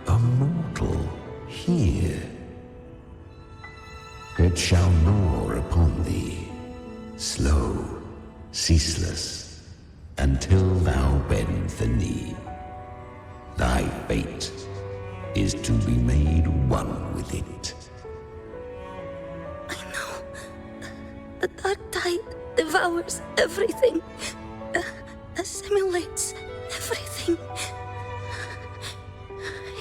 a mortal here. It shall gnaw upon thee, slow, ceaseless, until thou bend the knee. Thy fate is to be made one with it. I know. The dark tide devours everything, assimilates everything.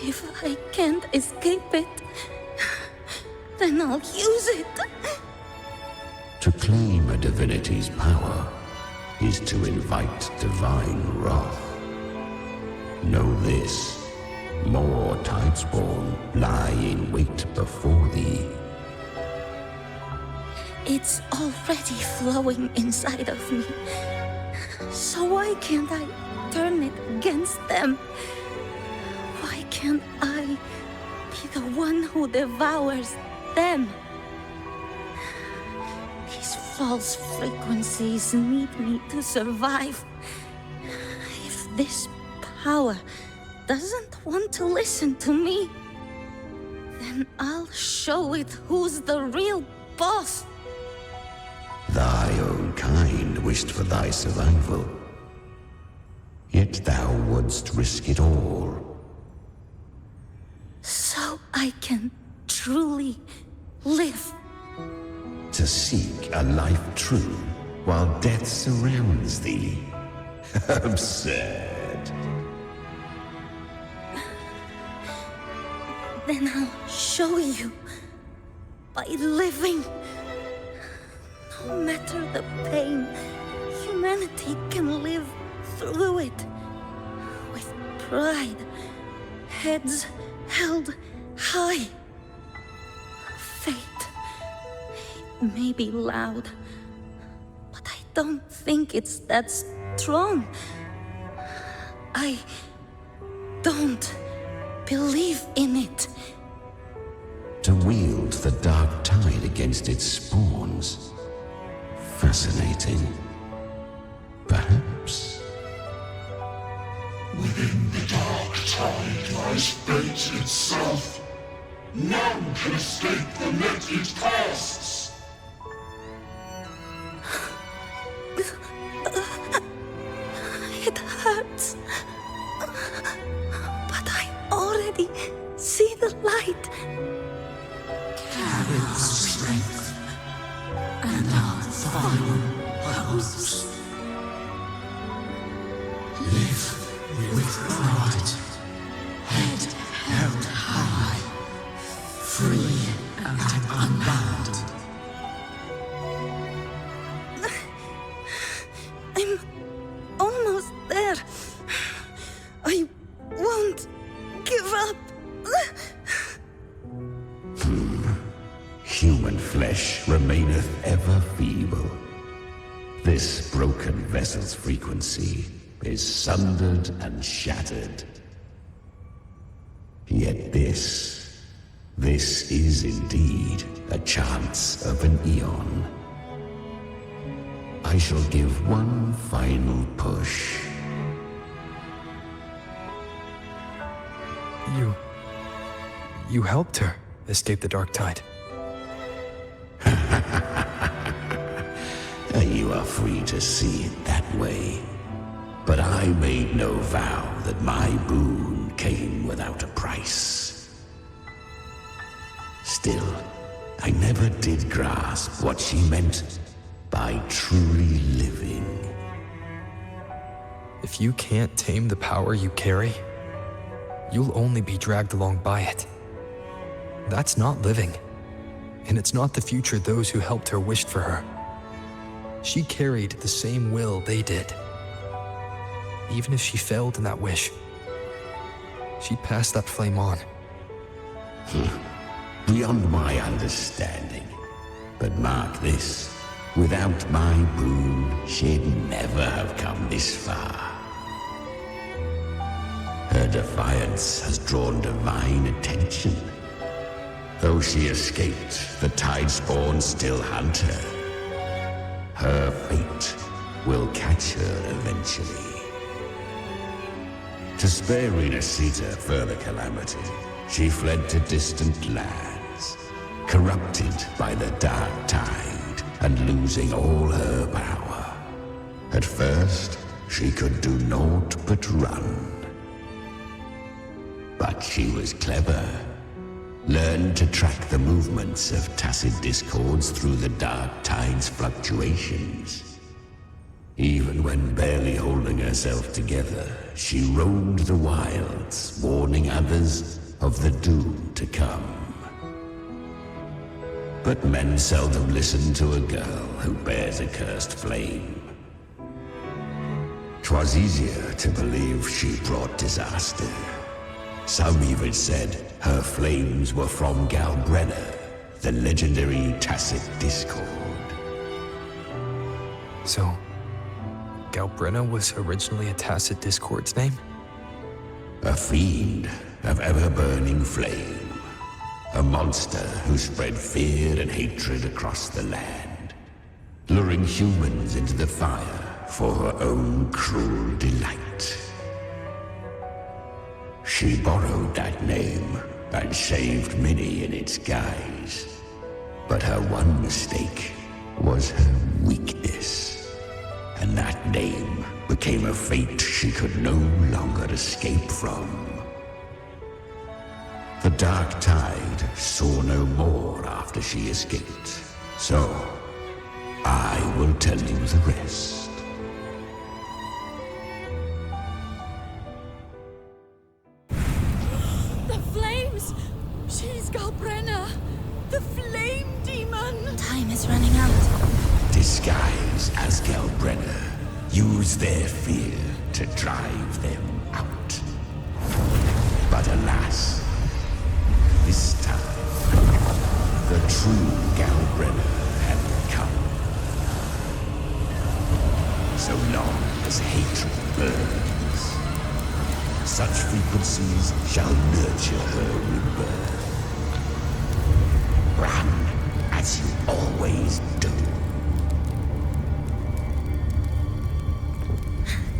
If I can't escape it, then I'll use it. To claim a divinity's power is to invite divine wrath. Know this, more Tidespawn lie in wait before thee. It's already flowing inside of me. So why can't I turn it against them? Why can't I be the one who devours them? These false frequencies need me to survive. If this power doesn't want to listen to me, then I'll show it who's the real boss. Thy own kind wished for thy survival. Yet thou wouldst risk it all. So I can truly live. To seek a life true while death surrounds thee. Absurd. Then I'll show you by living. No matter the pain, humanity can live through it with pride, heads held high. Fate, it may be loud, but I don't think it's that strong. I don't believe in it. To wield the dark tide against its spawns. Fascinating. Perhaps. Within the dark tide lies fate itself. None can escape the net it casts. It hurts. But I already see the light. Carry the strength and our final hopes. Live with pride, head held high, free and unbound. I'm almost there. I won't give up. Human flesh remaineth ever feeble. This broken vessel's frequency is sundered and shattered. Yet this is indeed a chance of an eon. I shall give one final push. You helped her escape the dark tide. You are free to see it that way. But I made no vow that my boon came without a price. Still, I never did grasp what she meant. by truly living. If you can't tame the power you carry, you'll only be dragged along by it. That's not living, and it's not the future those who helped her wished for her. She carried the same will they did. Even if she failed in that wish, she'd pass that flame on. Beyond my understanding. But mark this, without my boon, she'd never have come this far. Her defiance has drawn divine attention. Though she escaped, the Tidespawn still hunt her. Her fate will catch her eventually. To spare Rinascita further calamity, she fled to distant lands, corrupted by the dark tide and losing all her power. At first, she could do naught but run. But she was clever, learned to track the movements of tacit discords through the dark tide's fluctuations. Even when barely holding herself together, she roamed the wilds, warning others of the doom to come. But men seldom listen to a girl who bears a cursed flame. 'Twas easier to believe she brought disaster. Some even said her flames were from Galbrenna, the legendary tacit discord. So, Galbrenna was originally a tacit discord's name? A fiend of ever-burning flame. A monster who spread fear and hatred across the land, luring humans into the fire for her own cruel delight. She borrowed that name and saved many in its guise. But her one mistake was her weakness. And that name became a fate she could no longer escape from. The dark tide saw no more after she escaped. So, I will tell you the rest. The flames! She's Galbrenna! The flame demon! Time is running out. Disguised as Galbrenna, use their fear to drive them out. But alas, this time, the true Galbrenna had come. So long as hatred burns, such frequencies shall nurture her rebirth. Run as you always do.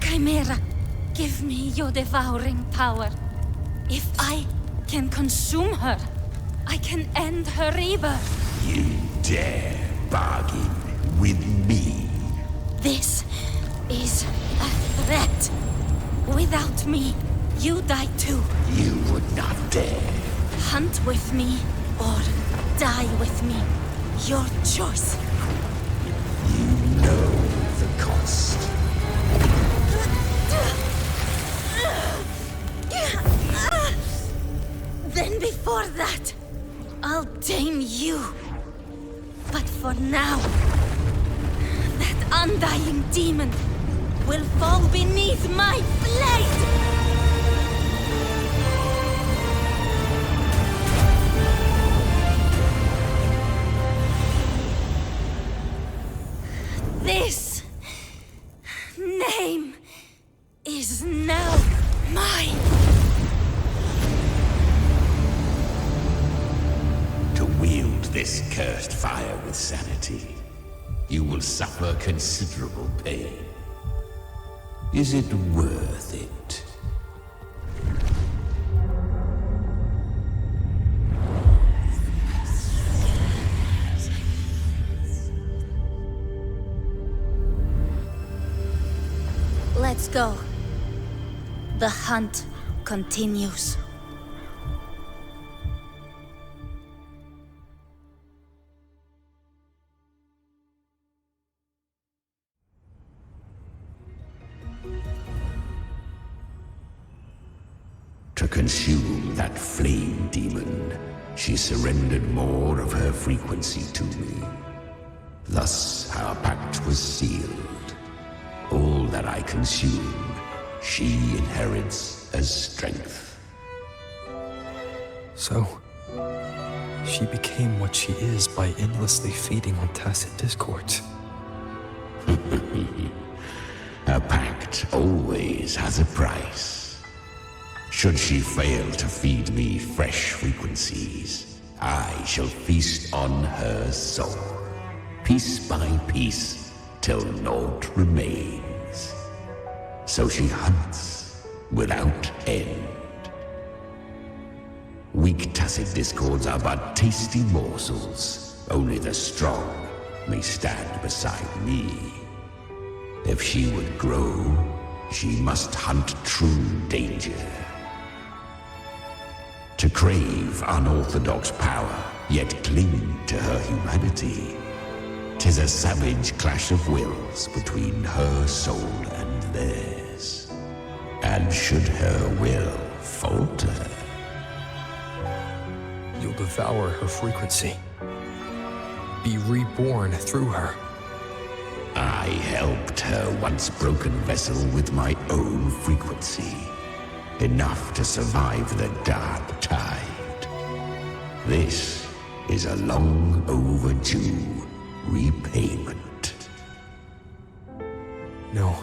Chimera, give me your devouring power. If I can consume her, I can end her rebirth. You dare bargain with me? This is a threat. Without me, you die too. You would not dare. Hunt with me or die with me. Your choice. You know the cost. Then before that, I'll tame you. But for now, that undying demon will fall beneath my blade! This name is now mine. To wield this cursed fire with sanity, you will suffer considerable pain. Is it worth it? Let's go. The hunt continues. To consume that flame demon, she surrendered more of her frequency to me. Thus, our pact was sealed. All that I consume, she inherits as strength. So, she became what she is by endlessly feeding on tacit discords. A pact always has a price. Should she fail to feed me fresh frequencies, I shall feast on her soul, piece by piece, till naught remains. So she hunts without end. Weak tacit discords are but tasty morsels. Only the strong may stand beside me. If she would grow, she must hunt true danger. To crave unorthodox power, yet cling to her humanity, 'tis a savage clash of wills between her soul and theirs. And should her will falter, you'll devour her frequency. Be reborn through her. I helped her once broken vessel with my own frequency. Enough to survive the dark tide. This is a long overdue repayment. No.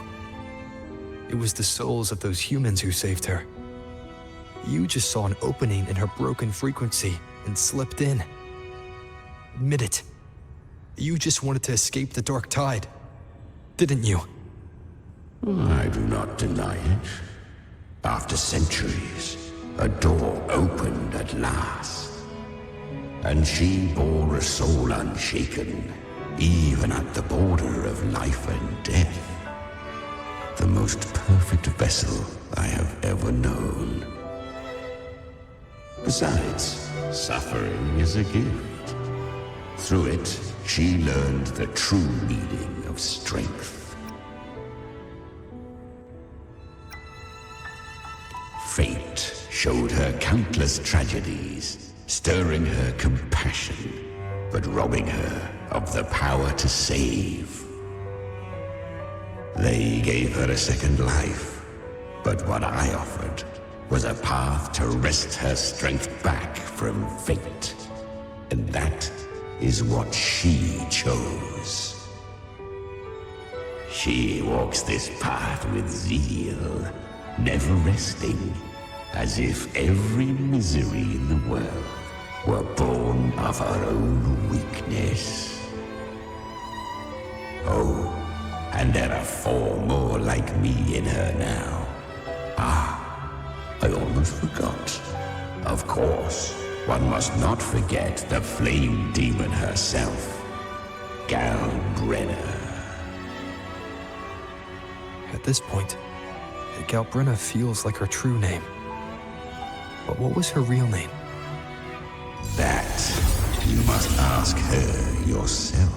It was the souls of those humans who saved her. You just saw an opening in her broken frequency and slipped in. Admit it. You just wanted to escape the dark tide, didn't you? I do not deny it. After centuries, a door opened at last. And she bore a soul unshaken, even at the border of life and death. The most perfect vessel I have ever known. Besides, suffering is a gift. Through it, she learned the true meaning of strength. Fate showed her countless tragedies, stirring her compassion, but robbing her of the power to save. They gave her a second life, but what I offered was a path to wrest her strength back from fate. And that is what she chose. She walks this path with zeal, never resting, as if every misery in the world were born of her own weakness. Oh, and there are 4 more like me in her now. I almost forgot. Of course, one must not forget the flame demon herself, Galbrenna. At this point, Galbrenna feels like her true name. But what was her real name? That you must ask her yourself.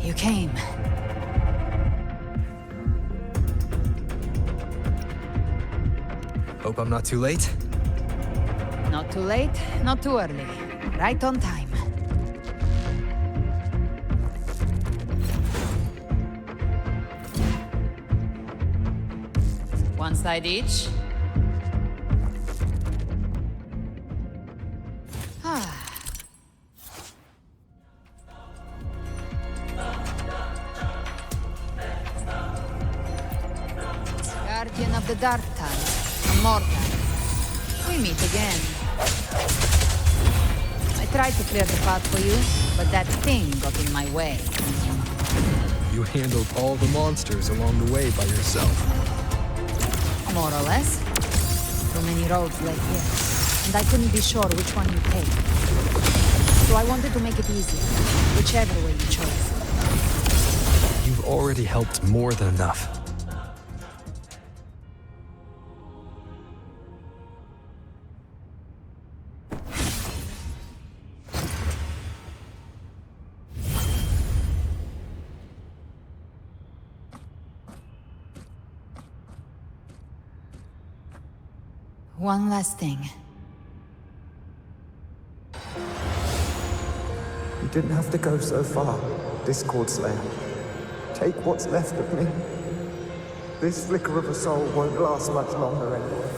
You came. Hope I'm not too late? Not too late, not too early. Right on time. One side each. Guardian of the Dark Tide, Immortal. We meet again. I tried to clear the path for you, but that thing got in my way. You handled all the monsters along the way by yourself. More or less. So many roads led here, and I couldn't be sure which one you'd take. So I wanted to make it easy, whichever way you chose. You've already helped more than enough. One last thing. You didn't have to go so far, Discord Slayer. Take what's left of me. This flicker of a soul won't last much longer anyway.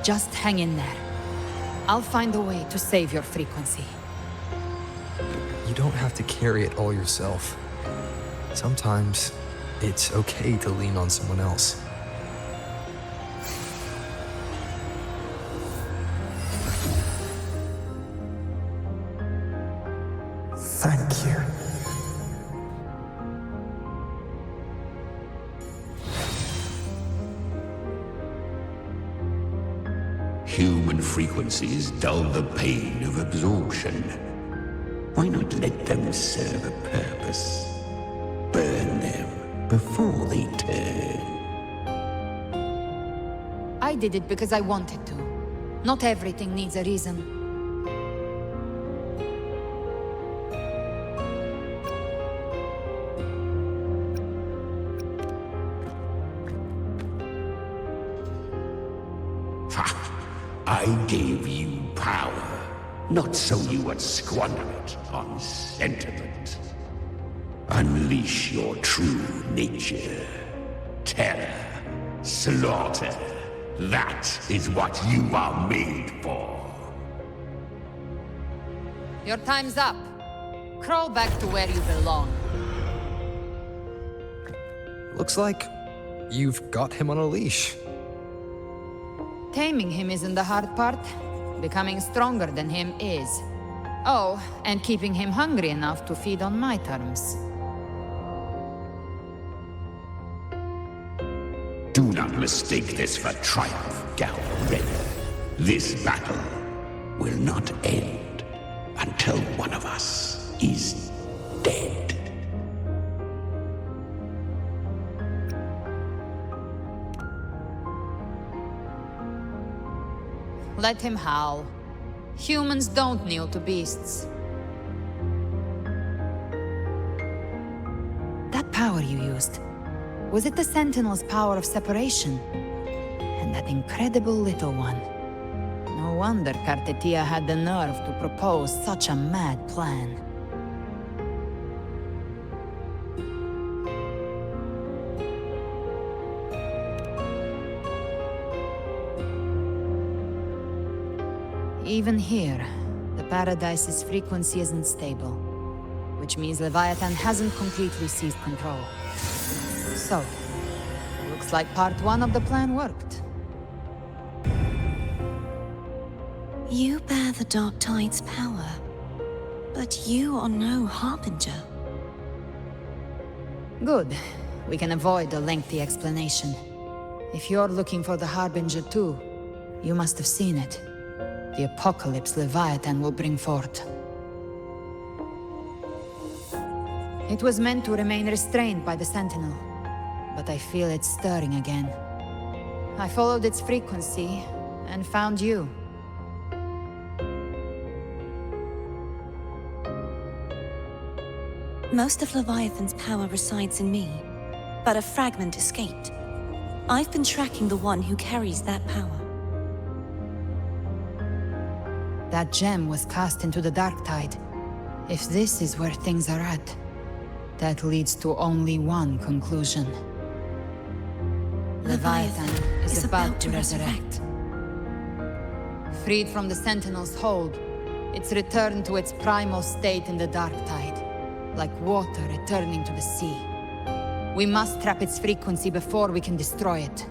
Just hang in there. I'll find a way to save your frequency. You don't have to carry it all yourself. Sometimes it's okay to lean on someone else. Thank you. Human frequencies dull the pain of absorption. Why not let them serve a purpose? Burn them before they turn. I did it because I wanted to. Not everything needs a reason. I gave you power, not so you would squander it on sentiment. Unleash your true nature. Terror, slaughter. That is what you are made for. Your time's up. Crawl back to where you belong. Looks like you've got him on a leash. Taming him isn't the hard part. Becoming stronger than him is. Oh, and keeping him hungry enough to feed on my terms. Do not mistake this for triumph, Gal Red. This battle will not end until one of us is dead. Let him howl. Humans don't kneel to beasts. That power you used, was it the Sentinel's power of separation? And that incredible little one. No wonder Kartetia had the nerve to propose such a mad plan. Even here, the Paradise's frequency isn't stable, which means Leviathan hasn't completely seized control. So, looks like part one of the plan worked. You bear the Dark Tide's power, but you are no Harbinger. Good. We can avoid a lengthy explanation. If you're looking for the Harbinger too, you must have seen it. The apocalypse Leviathan will bring forth. It was meant to remain restrained by the Sentinel, but I feel it stirring again. I followed its frequency, and found you. Most of Leviathan's power resides in me, but a fragment escaped. I've been tracking the one who carries that power. That gem was cast into the Dark Tide. If this is where things are at, that leads to only one conclusion. Leviathan is about to resurrect. Freed from the Sentinel's hold, it's returned to its primal state in the Dark Tide, like water returning to the sea. We must trap its frequency before we can destroy it.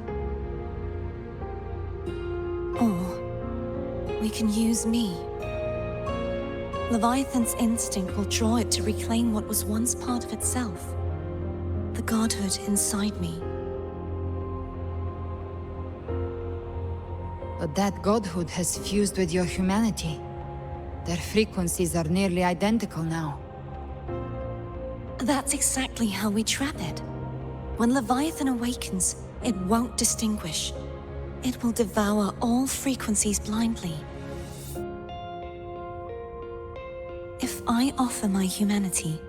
Or we can use me. Leviathan's instinct will draw it to reclaim what was once part of itself. the godhood inside me. But that godhood has fused with your humanity. Their frequencies are nearly identical now. That's exactly how we trap it. When Leviathan awakens, it won't distinguish. It will devour all frequencies blindly. If I offer my humanity,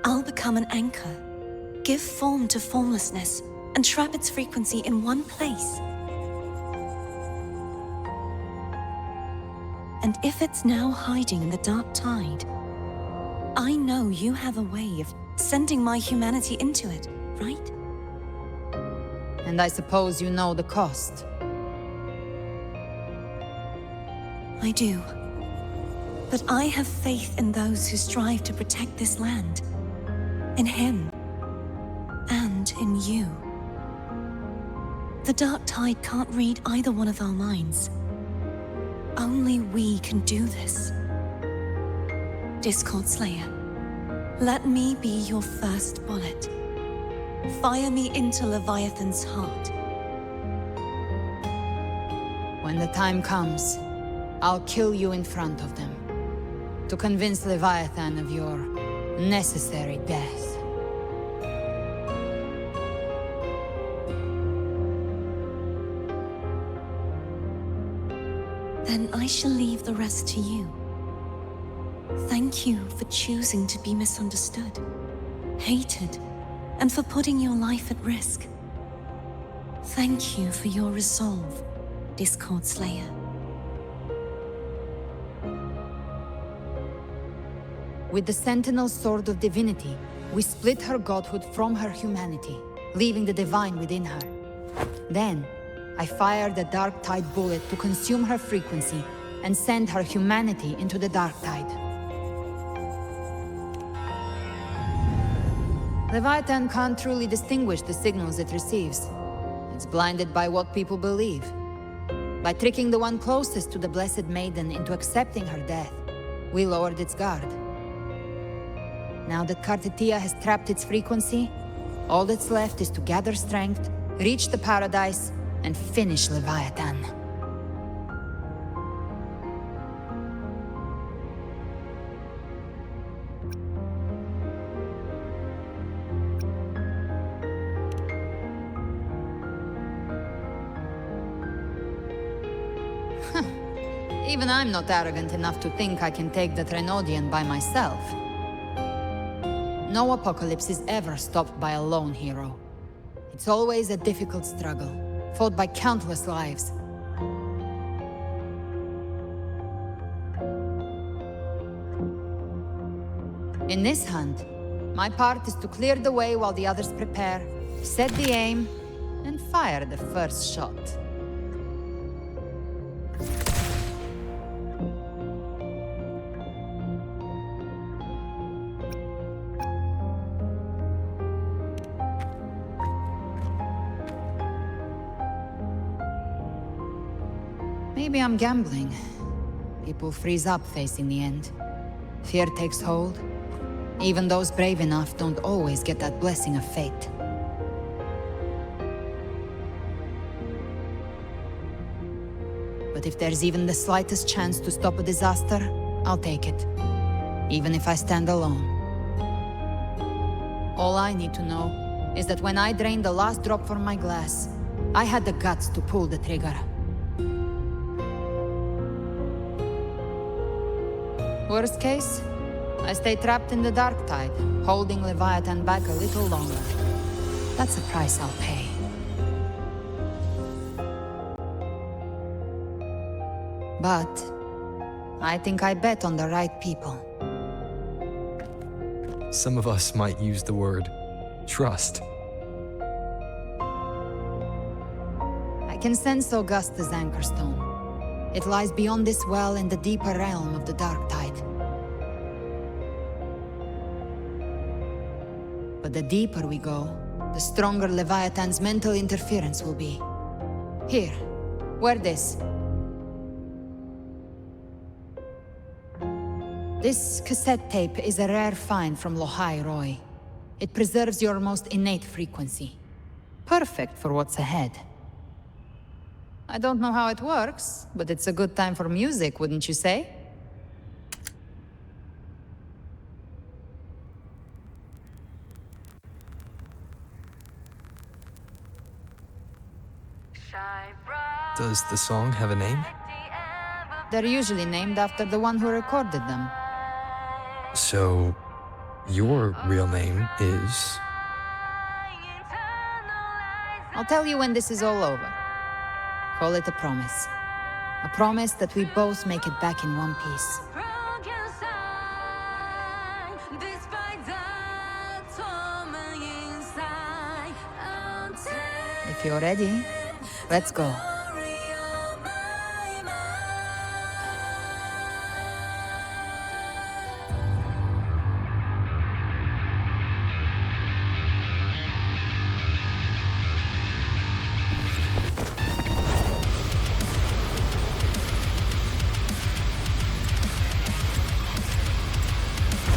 I'll become an anchor, give form to formlessness, and trap its frequency in one place. And if it's now hiding in the dark tide, I know you have a way of sending my humanity into it, right? And I suppose you know the cost. I do. But I have faith in those who strive to protect this land. In him. And in you. The dark tide can't read either one of our minds. Only we can do this. Discord Slayer, let me be your first bullet. Fire me into Leviathan's heart. When the time comes, I'll kill you in front of them. To convince Leviathan of your necessary death. Then I shall leave the rest to you. Thank you for choosing to be misunderstood, hated, and for putting your life at risk. Thank you for your resolve, Discord Slayer. With the Sentinel Sword of Divinity, we split her godhood from her humanity, leaving the divine within her. Then, I fired a Dark Tide bullet to consume her frequency and send her humanity into the Dark Tide. Leviathan can't truly distinguish the signals it receives. It's blinded by what people believe. By tricking the one closest to the Blessed Maiden into accepting her death, we lowered its guard. Now that Kartetia has trapped its frequency, all that's left is to gather strength, reach the Paradise, and finish Leviathan. Even I'm not arrogant enough to think I can take the Trinodian by myself. No apocalypse is ever stopped by a lone hero. It's always a difficult struggle, fought by countless lives. In this hunt, my part is to clear the way while the others prepare, set the aim, and fire the first shot. Maybe I'm gambling. People freeze up facing the end. Fear takes hold. Even those brave enough don't always get that blessing of fate. But if there's even the slightest chance to stop a disaster, I'll take it. Even if I stand alone. All I need to know is that when I drained the last drop from my glass, I had the guts to pull the trigger. Worst case, I stay trapped in the Dark Tide, holding Leviathan back a little longer. That's a price I'll pay. But I think I bet on the right people. Some of us might use the word trust. I can sense Augusta's Anchorstone. It lies beyond this well in the deeper realm of the Dark Tide. But the deeper we go, the stronger Leviathan's mental interference will be. Here, wear this. This cassette tape is a rare find from Lohai Roy. It preserves your most innate frequency. Perfect for what's ahead. I don't know how it works, but it's a good time for music, wouldn't you say? Does the song have a name? They're usually named after the one who recorded them. So, your real name is... I'll tell you when this is all over. Call it a promise. A promise that we both make it back in one piece. If you're ready, let's go.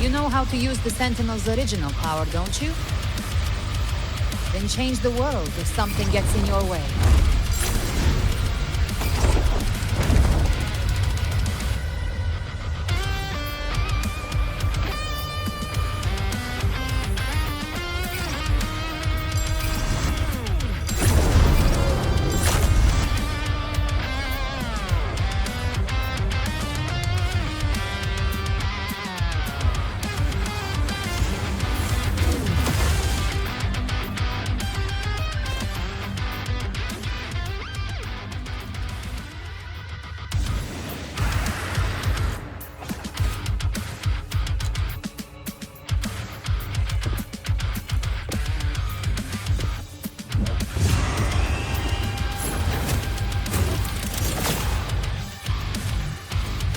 You know how to use the Sentinel's original power, don't you? Then change the world if something gets in your way.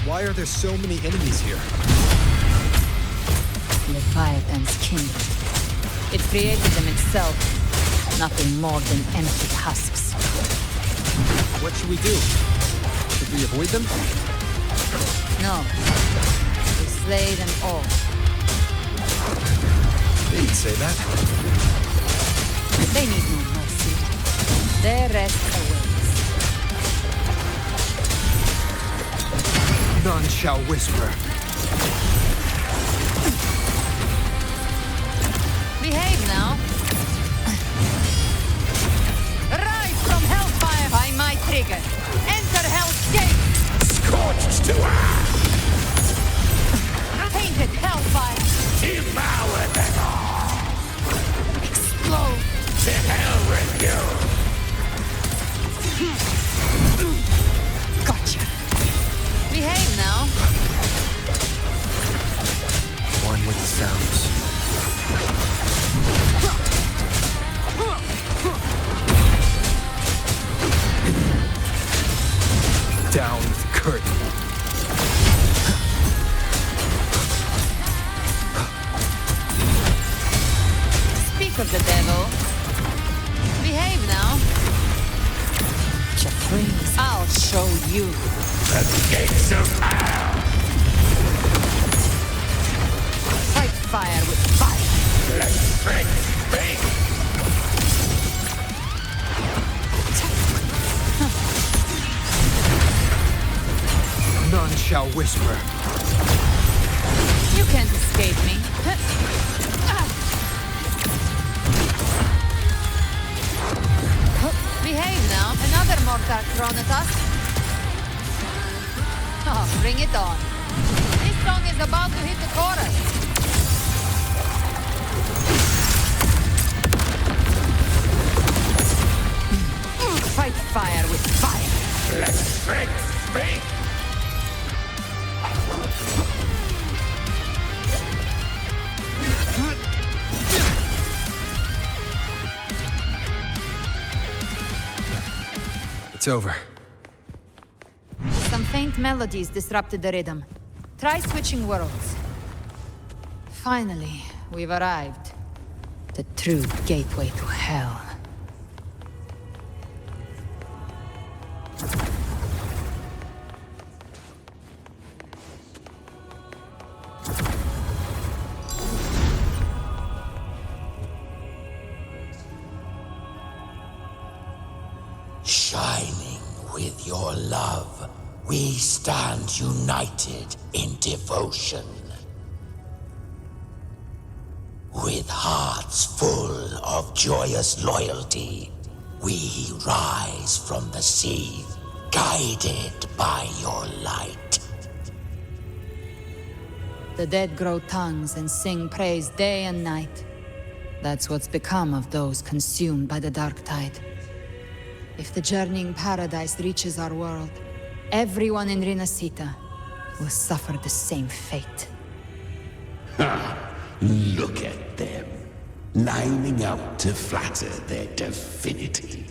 Why are there so many enemies here? Leviathan's kingdom. It created them itself. Nothing more than empty husks. What should we do? Should we avoid them? No. We slay them all. They'd say that. They need no mercy. Their rest awaits. None shall whisper. Behave now. Rise from hellfire by my trigger. Enter Hell's Gate. Scorched to ash. Tainted hellfire. Devour them all. Explode. To hell with you. Gotcha. Behave now. One with the sounds. Down with the curtain. Speak of the devil. Behave now. Please, I'll show you. The gates of hell! Fight fire with fire! Let strength speak! None shall whisper. You can't escape me. Behave now. Another mortar thrown at us. Oh, bring it on. This song is about to hit the chorus. Fight fire with fire. Let strength speak! It's over. Some faint melodies disrupted the rhythm. Try switching worlds. Finally, we've arrived. The true gateway to hell. We stand united in devotion. With hearts full of joyous loyalty, we rise from the sea, guided by your light. The dead grow tongues and sing praise day and night. That's what's become of those consumed by the dark tide. If the journeying paradise reaches our world, everyone in Rinascita will suffer the same fate. Ha! Look at them, lining up to flatter their divinity,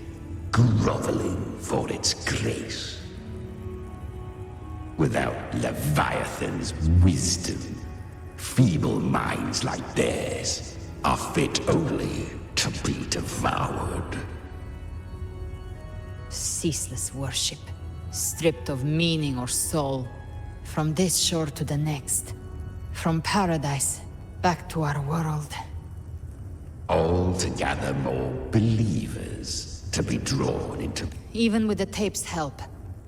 groveling for its grace. Without Leviathan's wisdom, feeble minds like theirs are fit only to be devoured. Ceaseless worship, stripped of meaning or soul, from this shore to the next, from paradise back to our world. All to gather more believers to be drawn into... Even with the tape's help,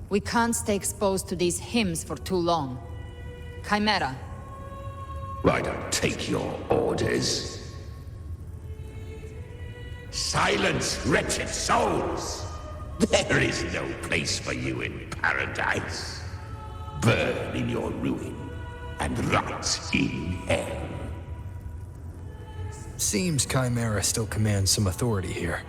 we can't stay exposed to these hymns for too long. Chimera. I don't take your orders. Silence, wretched souls! There is no place for you in paradise. Burn in your ruin and rot in hell. Seems Chimera still commands some authority here.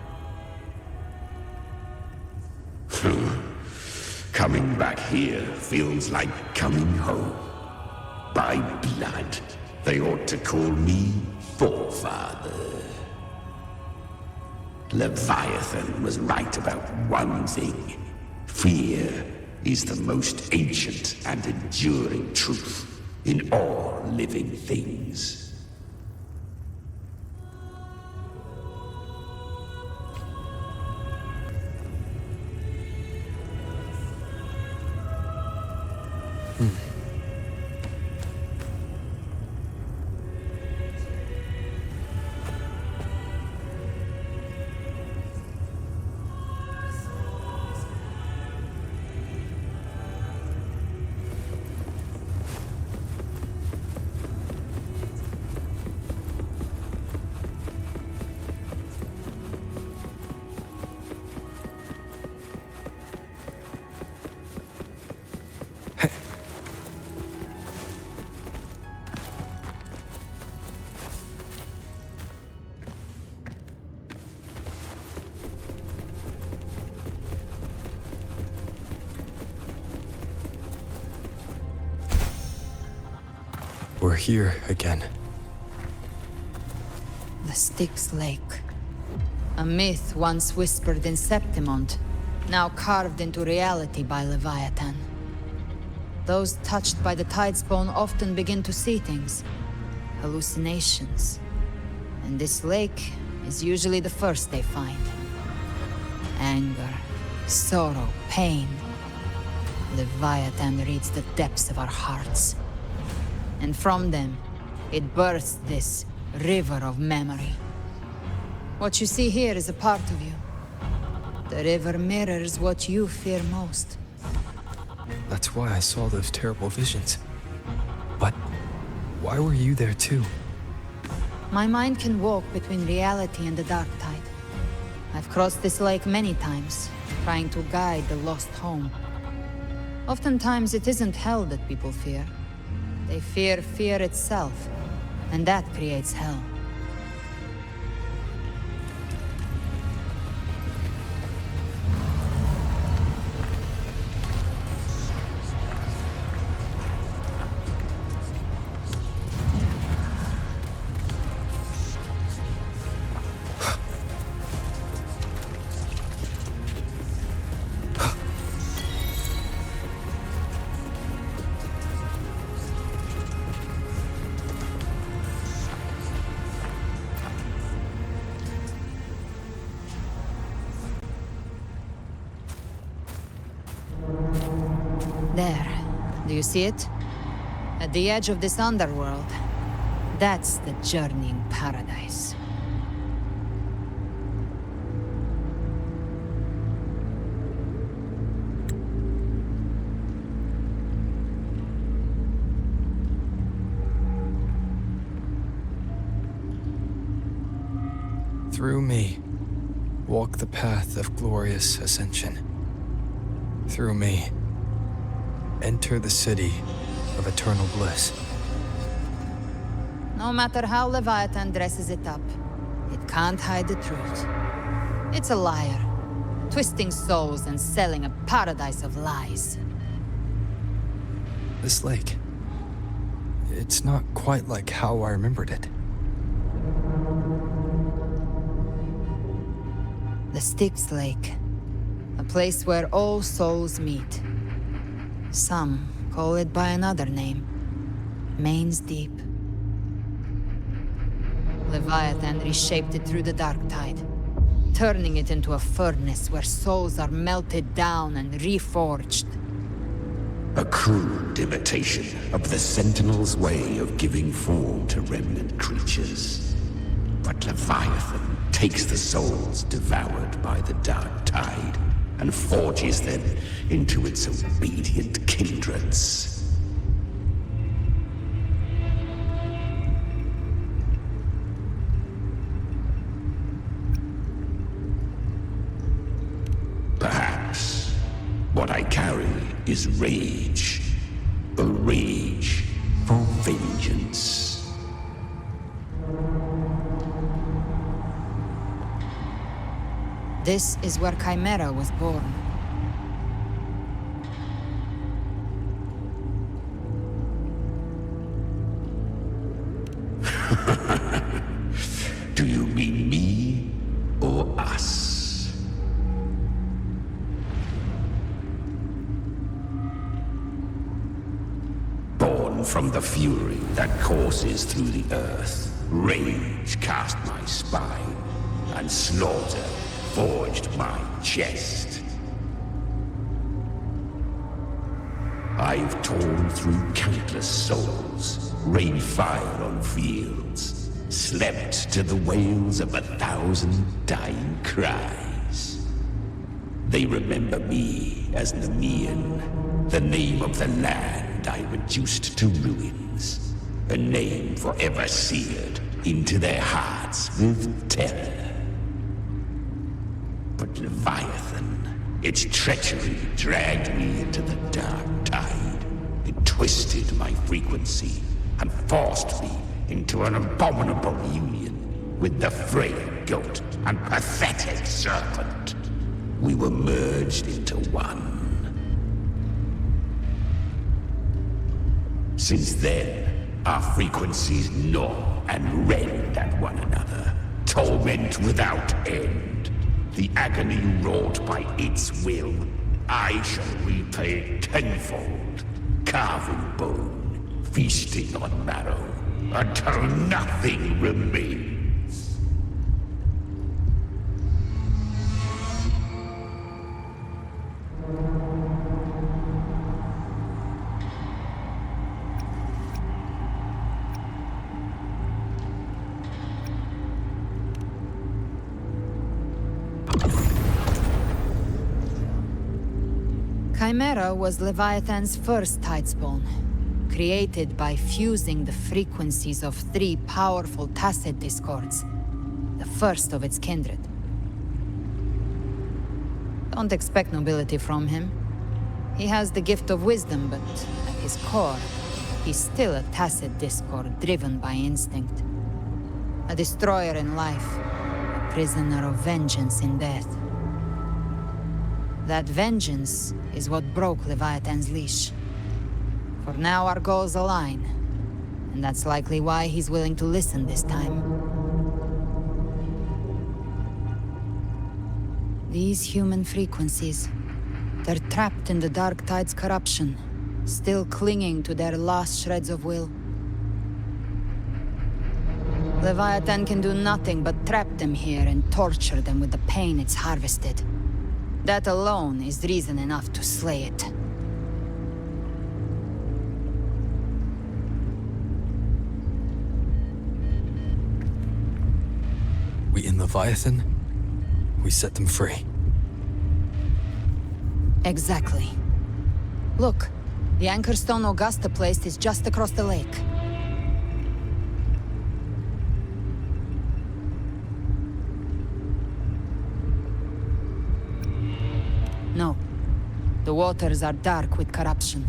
Coming back here feels like coming home. By blood, they ought to call me Forefather. Leviathan was right about one thing. Fear is the most ancient and enduring truth in all living things. We're here again. The Styx Lake. A myth once whispered in Septimont, now carved into reality by Leviathan. Those touched by the Tidespawn often begin to see things. Hallucinations. And this lake is usually the first they find. Anger, sorrow, pain. Leviathan reads the depths of our hearts. And from them, it births this river of memory. What you see here is a part of you. The river mirrors what you fear most. That's why I saw those terrible visions. But why were you there too? My mind can walk between reality and the dark tide. I've crossed this lake many times, trying to guide the lost home. Oftentimes it isn't hell that people fear. They fear fear itself, and that creates hell. There. Do you see it? At the edge of this underworld. That's the journeying paradise. Through me, walk the path of glorious ascension. Through me, enter the city of eternal bliss. No matter how Leviathan dresses it up, it can't hide the truth. It's a liar, twisting souls and selling a paradise of lies. This lake, it's not quite like how I remembered it. The Styx Lake, a place where all souls meet. Some call it by another name, Main's Deep. Leviathan reshaped it through the dark tide, turning it into a furnace where souls are melted down and reforged. A crude imitation of the Sentinel's way of giving form to remnant creatures. But Leviathan takes the souls devoured by the dark tide and forges them into its obedient kindreds. Perhaps what I carry is rage. A rage for vengeance. This is where Chimera was born. Do you mean me or us? Born from the fury that courses through the earth, rage cast my spine, and slaughter forged my chest. I've torn through countless souls, rained fire on fields, slept to the wails of 1,000 dying cries. They remember me as Nemean, the name of the land I reduced to ruins, a name forever seared into their hearts with terror. But Leviathan, its treachery dragged me into the dark tide. It twisted my frequency and forced me into an abominable union with the frail goat and pathetic serpent. We were merged into one. Since then, our frequencies gnaw and rend at one another, torment without end. The agony wrought by its will, I shall repay tenfold, carving bone, feasting on marrow, until nothing remains. Chimera was Leviathan's first tidespawn, created by fusing the frequencies of 3 powerful tacit discords, the first of its kindred. Don't expect nobility from him. He has the gift of wisdom, but at his core, he's still a tacit discord driven by instinct. A destroyer in life, a prisoner of vengeance in death. That vengeance is what broke Leviathan's leash. For now our goals align, and that's likely why he's willing to listen this time. These human frequencies, they're trapped in the Dark Tide's corruption, still clinging to their last shreds of will. Leviathan can do nothing but trap them here and torture them with the pain it's harvested. That alone is reason enough to slay it. We in Leviathan, we set them free. Exactly. Look, the Anchorstone Augusta placed is just across the lake. waters are dark with corruption.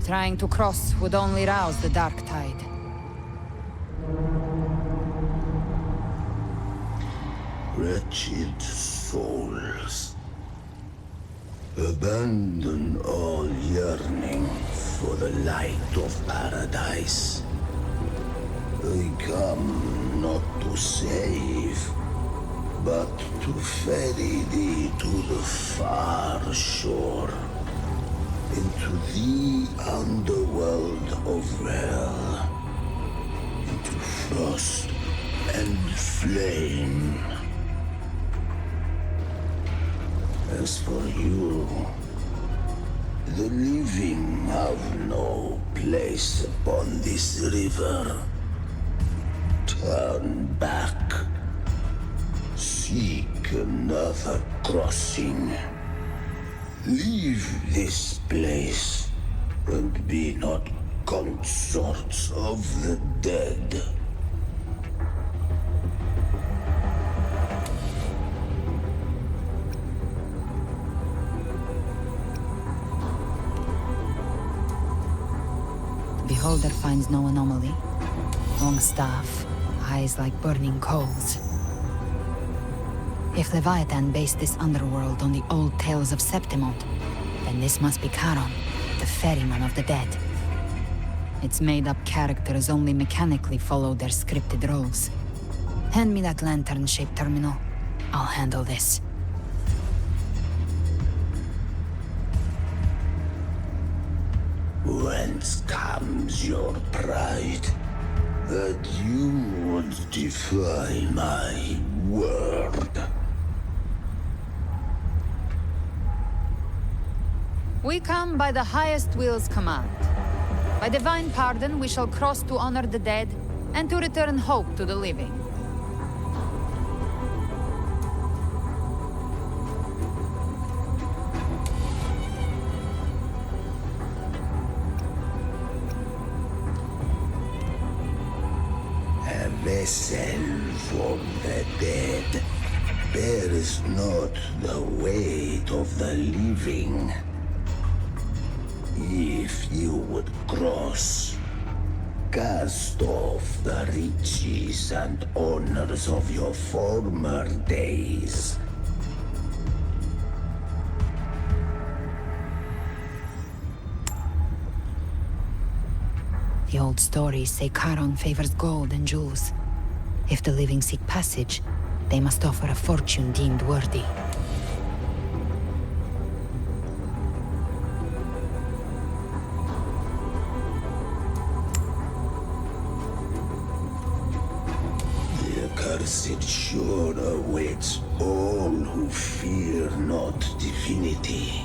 Trying to cross would only rouse the dark tide. Wretched souls. Abandon all yearning for the light of paradise. I come not to save, but to ferry thee to the far shore, into the underworld of hell, into frost and flame. As for you, the living have no place upon this river. Turn back. Seek another crossing. Leave this place, and be not consorts of the dead. Beholder finds no anomaly. Long staff, eyes like burning coals. If Leviathan based this underworld on the old tales of Septimont, then this must be Charon, the ferryman of the dead. Its made-up characters only mechanically follow their scripted roles. Hand me that lantern-shaped terminal. I'll handle this. Whence comes your pride? That you would defy my word? We come by the highest will's command. By divine pardon, we shall cross to honor the dead, and to return hope to the living. A vessel for the dead bears not the weight of the living. If you would cross, cast off the riches and honors of your former days. The old stories say Charon favors gold and jewels. If the living seek passage, they must offer a fortune deemed worthy. The accursed shore awaits all who fear not divinity.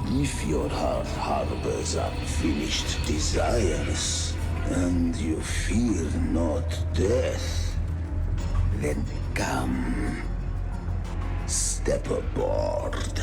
If your heart harbors unfinished desires, and you fear not death, then come, step aboard.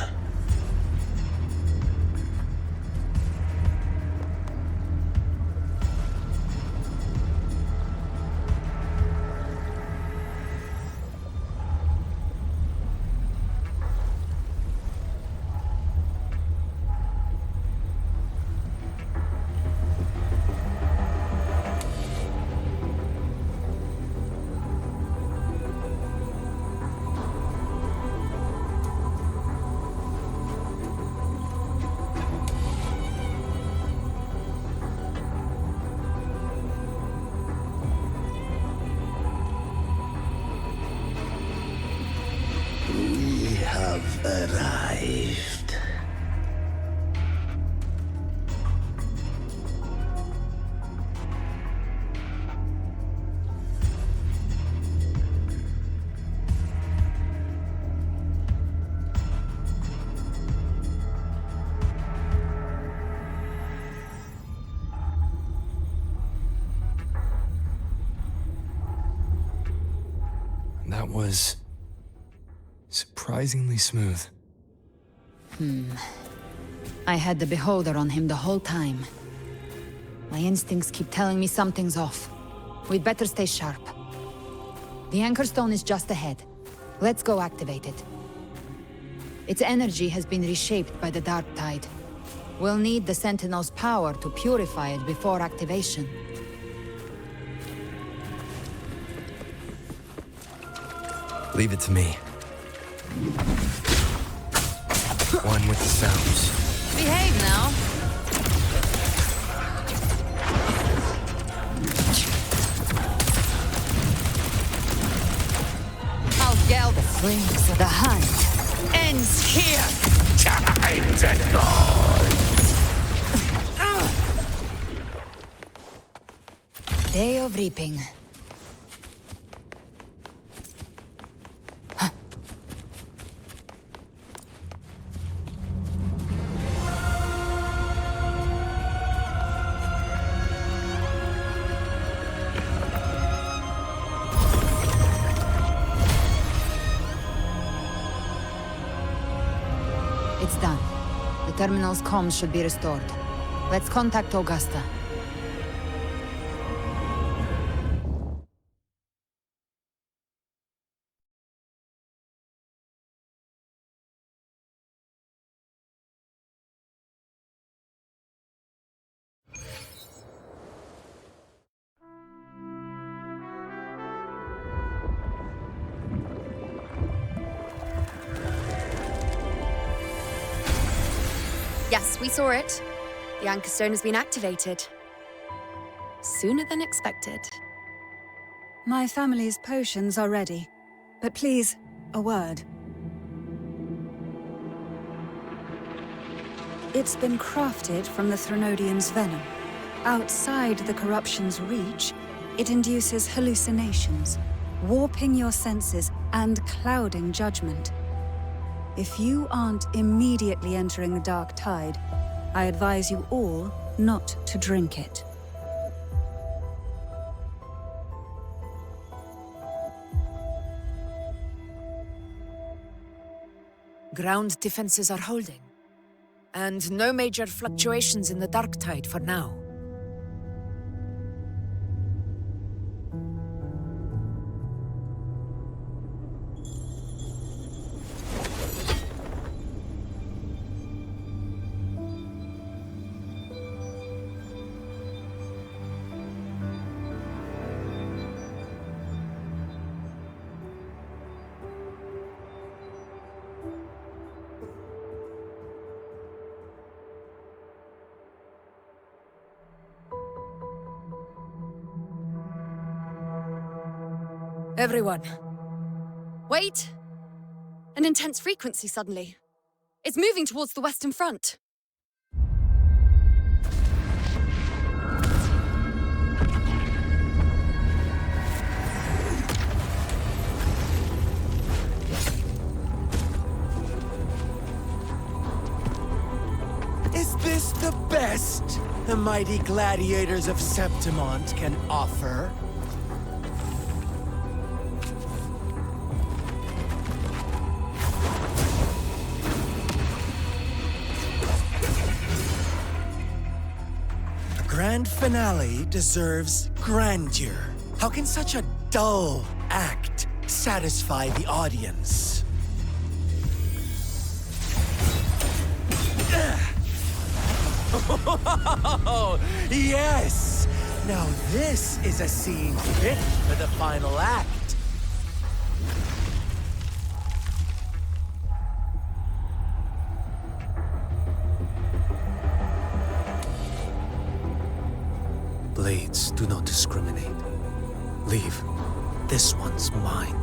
We have arrived. That was surprisingly smooth. I had the Beholder on him the whole time. My instincts keep telling me something's off. We'd better stay sharp. The Anchor Stone is just ahead. Let's go activate it. Its energy has been reshaped by the Dark Tide. We'll need the Sentinel's power to purify it before activation. Leave it to me. One with the sounds. Behave now. I'll gall the flames of the hunt. Ends here. Time to go. Day of reaping. It's done. The terminal's comms should be restored. Let's contact Augusta. Yes, we saw it. The Anchor Stone has been activated. Sooner than expected. My family's potions are ready. But please, a word. It's been crafted from the Threnodian's venom. Outside the corruption's reach, it induces hallucinations, warping your senses and clouding judgment. If you aren't immediately entering the Dark Tide, I advise you all not to drink it. Ground defenses are holding. And no major fluctuations in the Dark Tide for now. Everyone. Wait! An intense frequency suddenly. It's moving towards the Western Front. Is this the best the mighty gladiators of Septimont can offer? Grand finale deserves grandeur. How can such a dull act satisfy the audience? Oh, yes! Now this is a scene fit for the final act. Blades do not discriminate. Leave. This one's mine.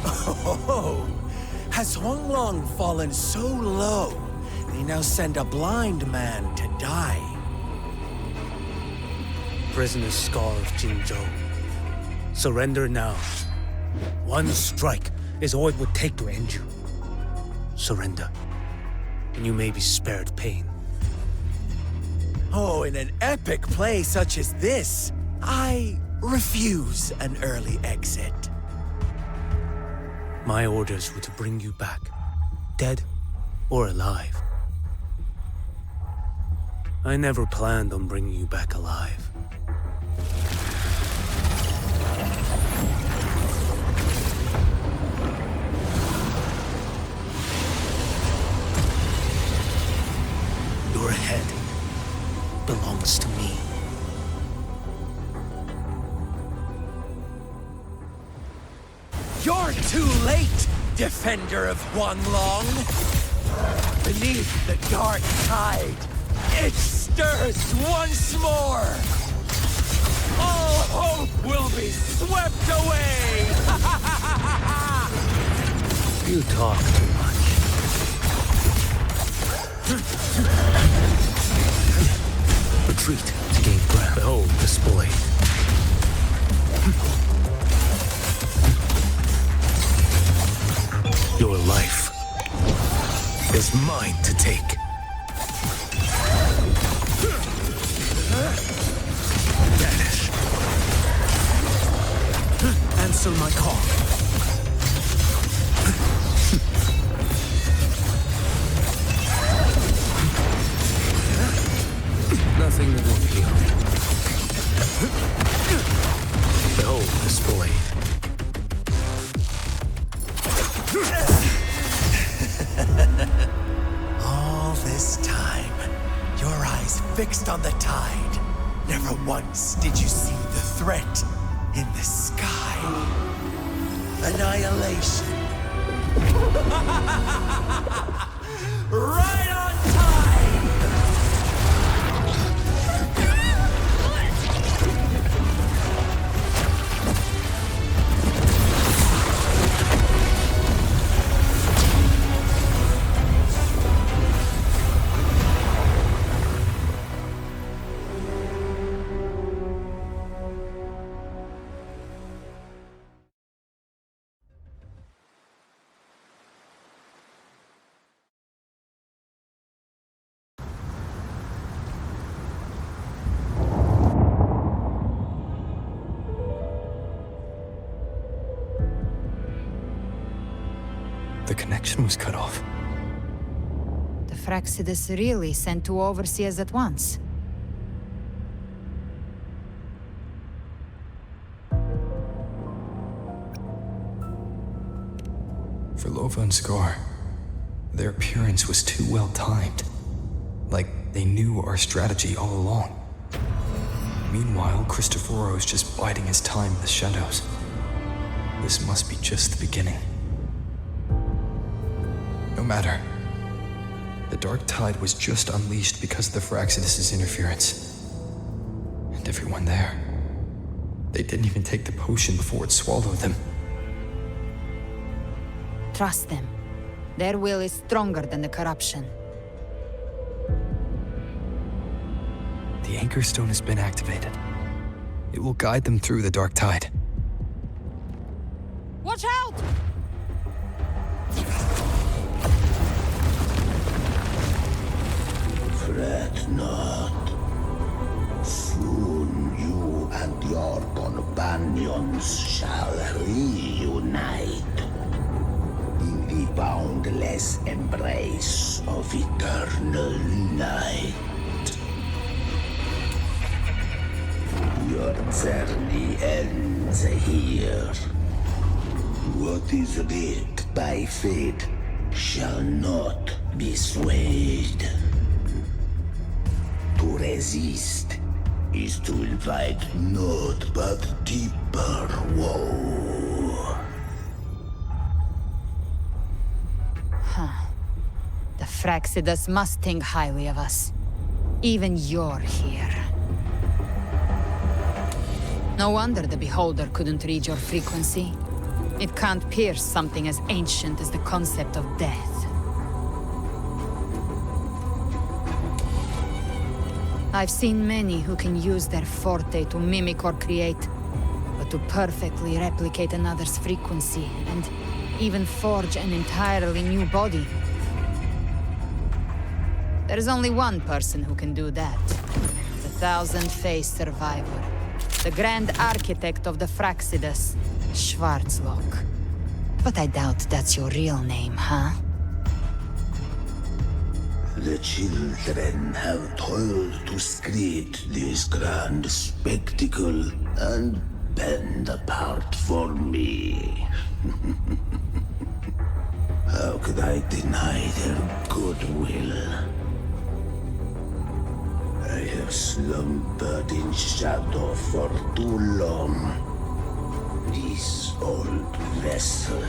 Oh, has Huanglong fallen so low, they now send a blind man to die? Prisoner Scar of Jinzhou. Surrender now. One strike is all it would take to end you. Surrender, and you may be spared pain. Oh, in an epic play such as this, I refuse an early exit. My orders were to bring you back, dead or alive. I never planned on bringing you back alive. Your head belongs to me. You're too late, defender of Huanglong! Beneath the dark tide, it stirs once more! All hope will be swept away! You talk too much. Retreat to gain ground. Behold this blade. Your life is mine to take. Vanish. Answer my call. Nothing that won't heal. Behold this blade. All this time, your eyes fixed on the tide. Never once did you see the threat in the sky. Annihilation. Right on time! The connection was cut off. The Fraxidus really sent two overseers at once. For Lova and Scar, their appearance was too well timed. Like they knew our strategy all along. Meanwhile, Cristoforo's just biding his time in the shadows. This must be just the beginning. No matter. The dark tide was just unleashed because of the Fraxidus' interference. And everyone there, they didn't even take the potion before it swallowed them. Trust them. Their will is stronger than the corruption. The Anchor Stone has been activated. It will guide them through the dark tide. Watch out! Fret not. Soon you and your companions shall reunite in the boundless embrace of eternal night. Your journey ends here. What is writ by fate shall not be swayed. To resist is to invite naught but deeper woe. Huh. The Fraxidus must think highly of us. Even you're here. No wonder the Beholder couldn't read your frequency. It can't pierce something as ancient as the concept of death. I've seen many who can use their forte to mimic or create, but to perfectly replicate another's frequency and even forge an entirely new body. There's only one person who can do that. The thousand-faced survivor. The grand architect of the Fraxidus, Schwarzlock. But I doubt that's your real name, huh? The children have toiled to create this grand spectacle and bend apart for me. How could I deny their goodwill? I have slumbered in shadow for too long. This old vessel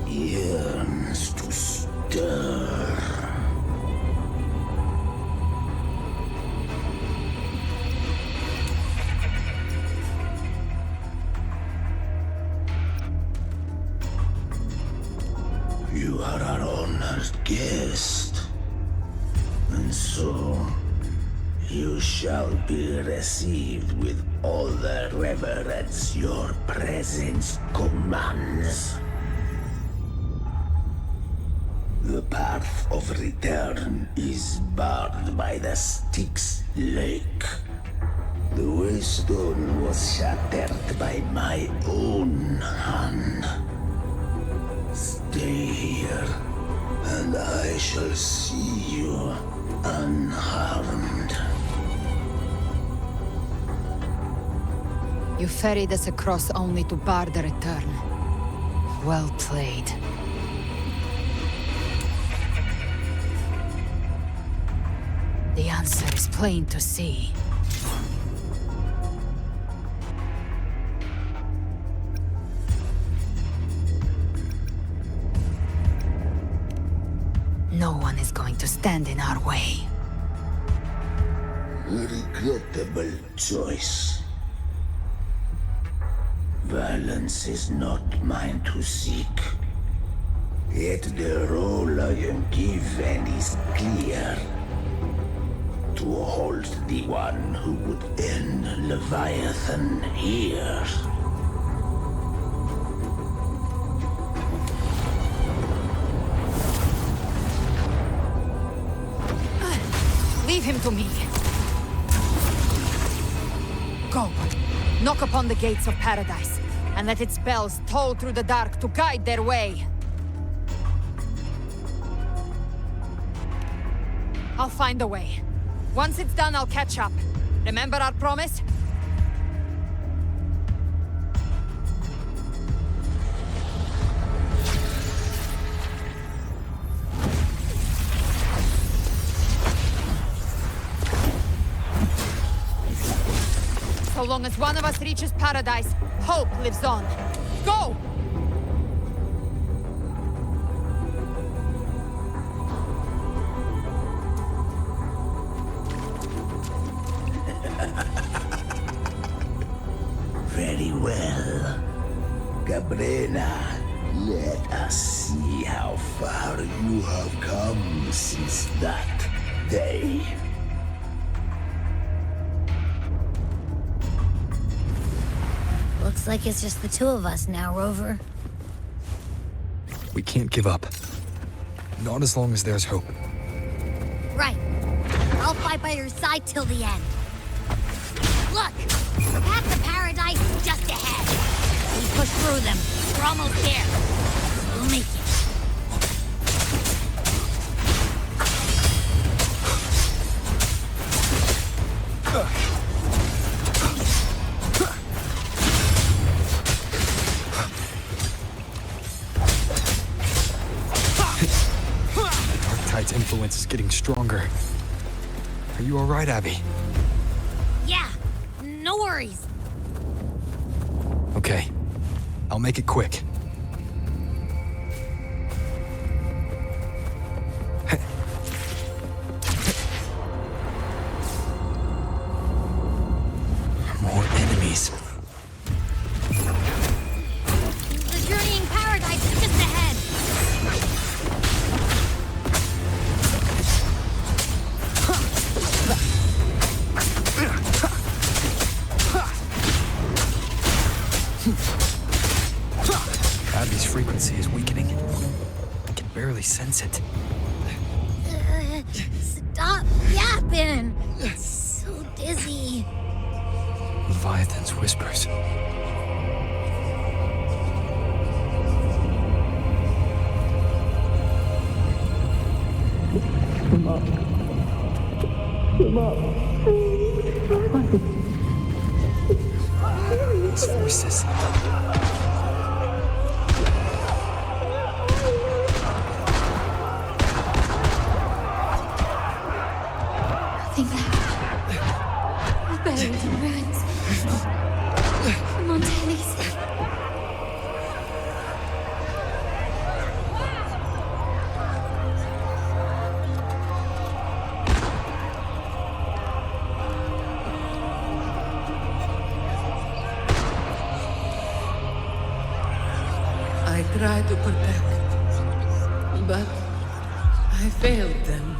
yearns to stir. You are our honored guest, and so you shall be received with all the reverence your presence commands. The path of return is barred by the Styx Lake. The waystone was shattered by my own hand. Stay here, and I shall see you unharmed. You ferried us across only to bar the return. Well played. The answer is plain to see. No one is going to stand in our way. Regrettable choice. Violence is not mine to seek. Yet the role I am given is clear. To hold the one who would end Leviathan here. Leave him to me. Go. Knock upon the gates of paradise, and let its bells toll through the dark to guide their way. I'll find a way. Once it's done, I'll catch up. Remember our promise? So long as one of us reaches paradise, hope lives on. Go! Very well. Cabrera, let us see how far you have come since that day. Looks like it's just the two of us now, Rover. We can't give up. Not as long as there's hope. Right. I'll fight by your side till the end. Look! The path to paradise is just ahead. We push through them. We're almost there. We'll make it. Darktide's influence is getting stronger. Are you all right, Abby? Yeah, no worries. Okay. I'll make it quick. More enemies. The journeying paradise is just ahead. Abby's frequency is weakening. I can barely sense it. Stop yapping. It's so dizzy. Leviathan's whispers. Come up. Come up. These voices. Nothing buried in ruins. The Montellis. I tried to protect, but I failed them.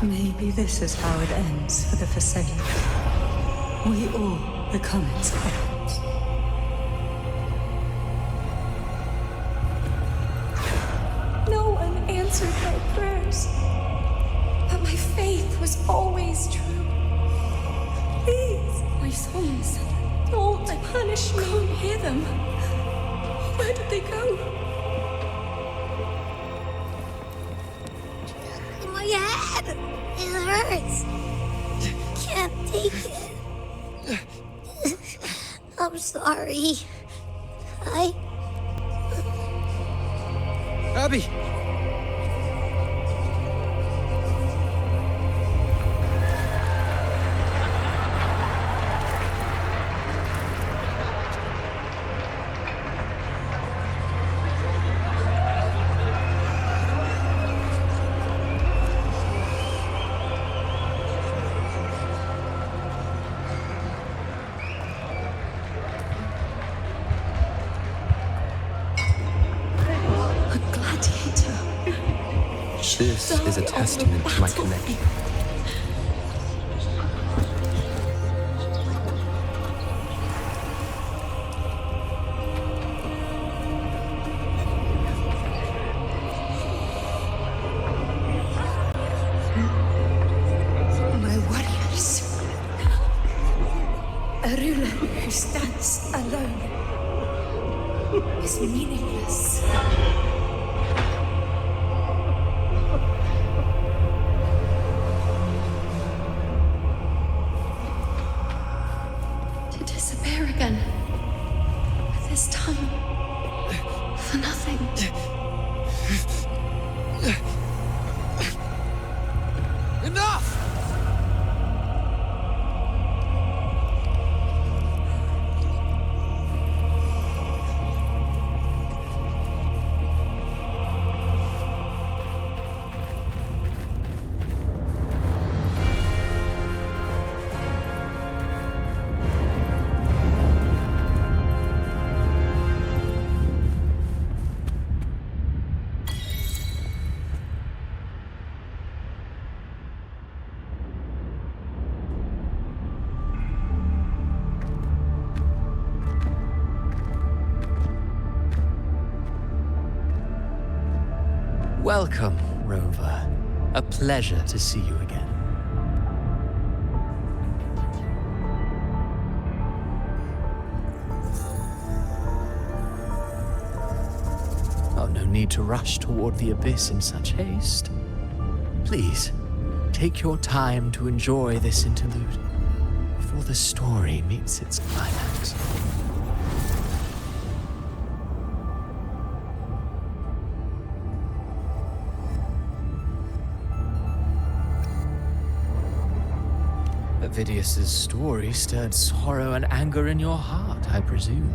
Maybe this is how it ends for the Forsaken. We all become its puppets. No one answered my prayers, but my faith was always true. Please, My souls. don't punish me. Can't hear them. Where did they go? My head! It hurts! Can't take it. I'm sorry. Abby! This is a testament to my connection. My warriors. A ruler who stands alone is meaningless. To disappear again. This time, for nothing. Enough! Welcome, Rover. A pleasure to see you again. Oh, no need to rush toward the abyss in such haste. Please, take your time to enjoy this interlude before the story meets its climax. Avidius's story stirred sorrow and anger in your heart, I presume.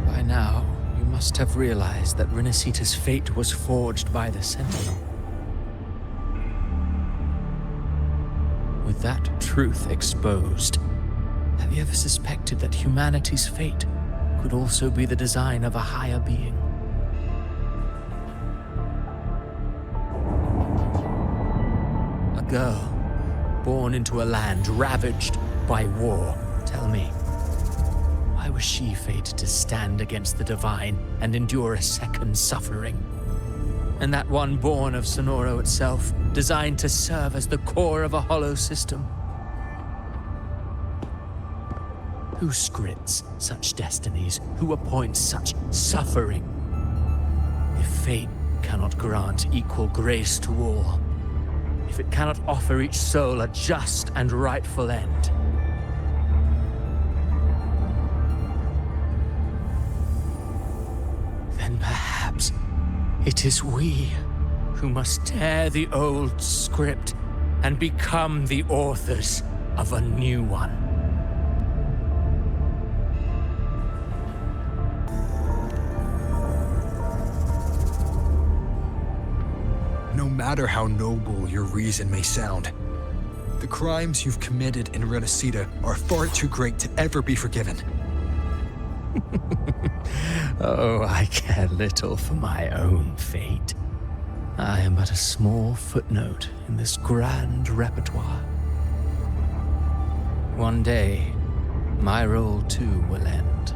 By now, you must have realized that Rinascita's fate was forged by the Sentinel. With that truth exposed, have you ever suspected that humanity's fate could also be the design of a higher being? A girl born into a land ravaged by war. Tell me, why was she fated to stand against the divine and endure a second suffering? And that one born of Sonoro itself, designed to serve as the core of a hollow system? Who scripts such destinies? Who appoints such suffering? If fate cannot grant equal grace to all, if it cannot offer each soul a just and rightful end, Then perhaps it is we who must tear the old script and become the authors of a new one. No matter how noble your reason may sound, the crimes you've committed in Rinascita are far too great to ever be forgiven. Oh, I care little for my own fate. I am but a small footnote in this grand repertoire. One day, my role too will end.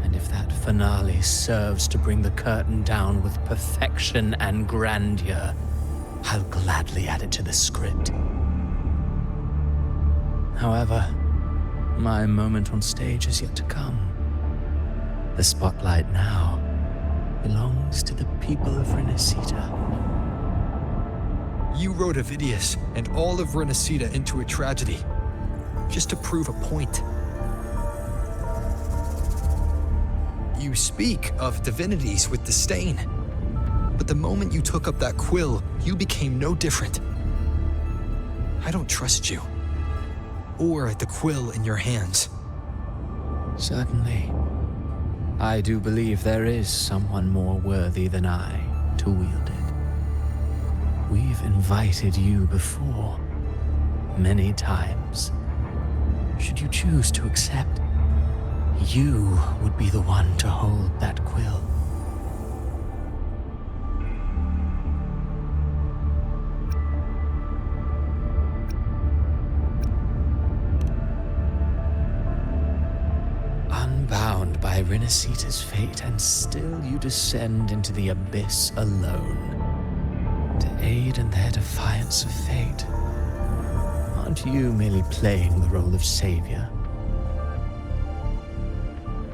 And if that finale serves to bring the curtain down with perfection and grandeur, I'll gladly add it to the script. However, my moment on stage is yet to come. The spotlight now belongs to the people of Rinascita. You wrote Avidius and all of Rinascita into a tragedy, just to prove a point. You speak of divinities with disdain, but the moment you took up that quill, you became no different. I don't trust you, or the quill in your hands. Certainly. I do believe there is someone more worthy than I to wield it. We've invited you before, many times. Should you choose to accept, you would be the one to hold that quill. Unbound by Rinascita's fate, and still you descend into the abyss alone, to aid in their defiance of fate. Aren't you merely playing the role of savior?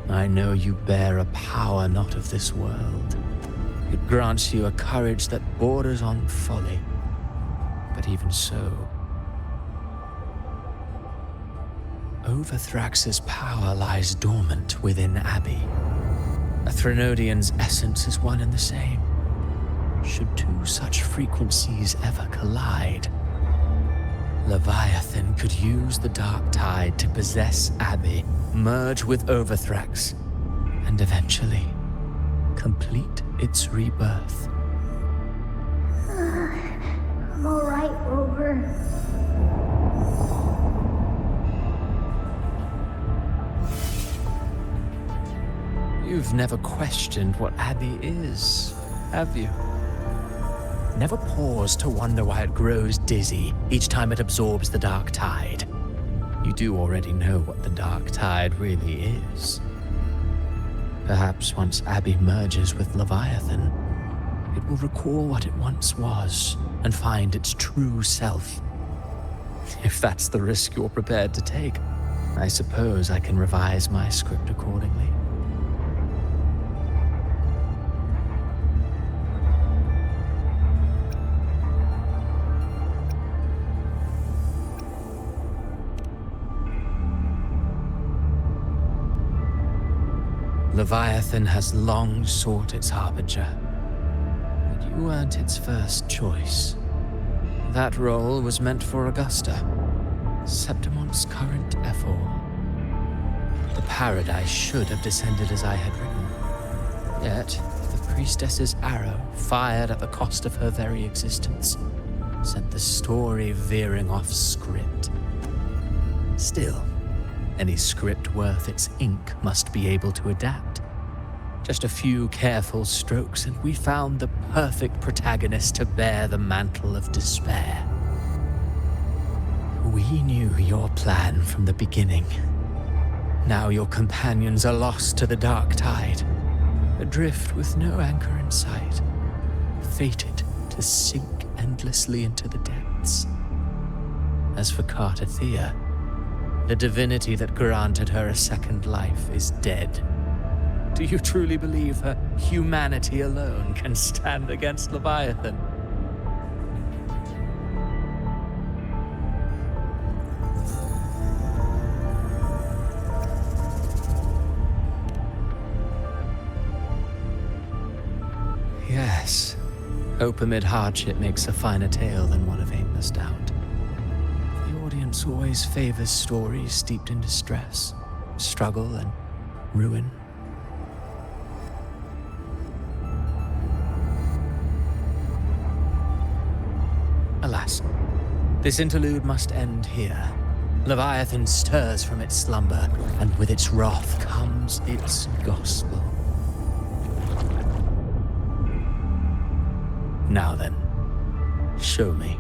I know you bear a power not of this world. It grants you a courage that borders on folly. But even so, Overthrax's power lies dormant within Abbey. A Threnodian's essence is one and the same. Should two such frequencies ever collide, Leviathan could use the dark tide to possess Abbey, merge with Overthrax, and eventually complete its rebirth. I'm alright, Rover. You've never questioned what Abbey is, have you? Never paused to wonder why it grows dizzy each time it absorbs the dark tide. You do already know what the dark tide really is. Perhaps once Abbey merges with Leviathan, it will recall what it once was and find its true self. If that's the risk you're prepared to take, I suppose I can revise my script accordingly. Leviathan has long sought its harbinger, but you weren't its first choice. That role was meant for Augusta, Septimon's current Ephor. The paradise should have descended as I had written. Yet, the priestess's arrow, fired at the cost of her very existence, sent the story veering off script. Still, any script worth its ink must be able to adapt. Just a few careful strokes, and we found the perfect protagonist to bear the mantle of despair. We knew your plan from the beginning. Now your companions are lost to the dark tide, adrift with no anchor in sight, fated to sink endlessly into the depths. As for Cartathea, the divinity that granted her a second life is dead. Do you truly believe her humanity alone can stand against Leviathan? Hope amid hardship makes a finer tale than one of aimless doubt. The audience always favors stories steeped in distress, struggle, and ruin. Alas, this interlude must end here. Leviathan stirs from its slumber, and with its wrath comes its gospel. Now then, show me.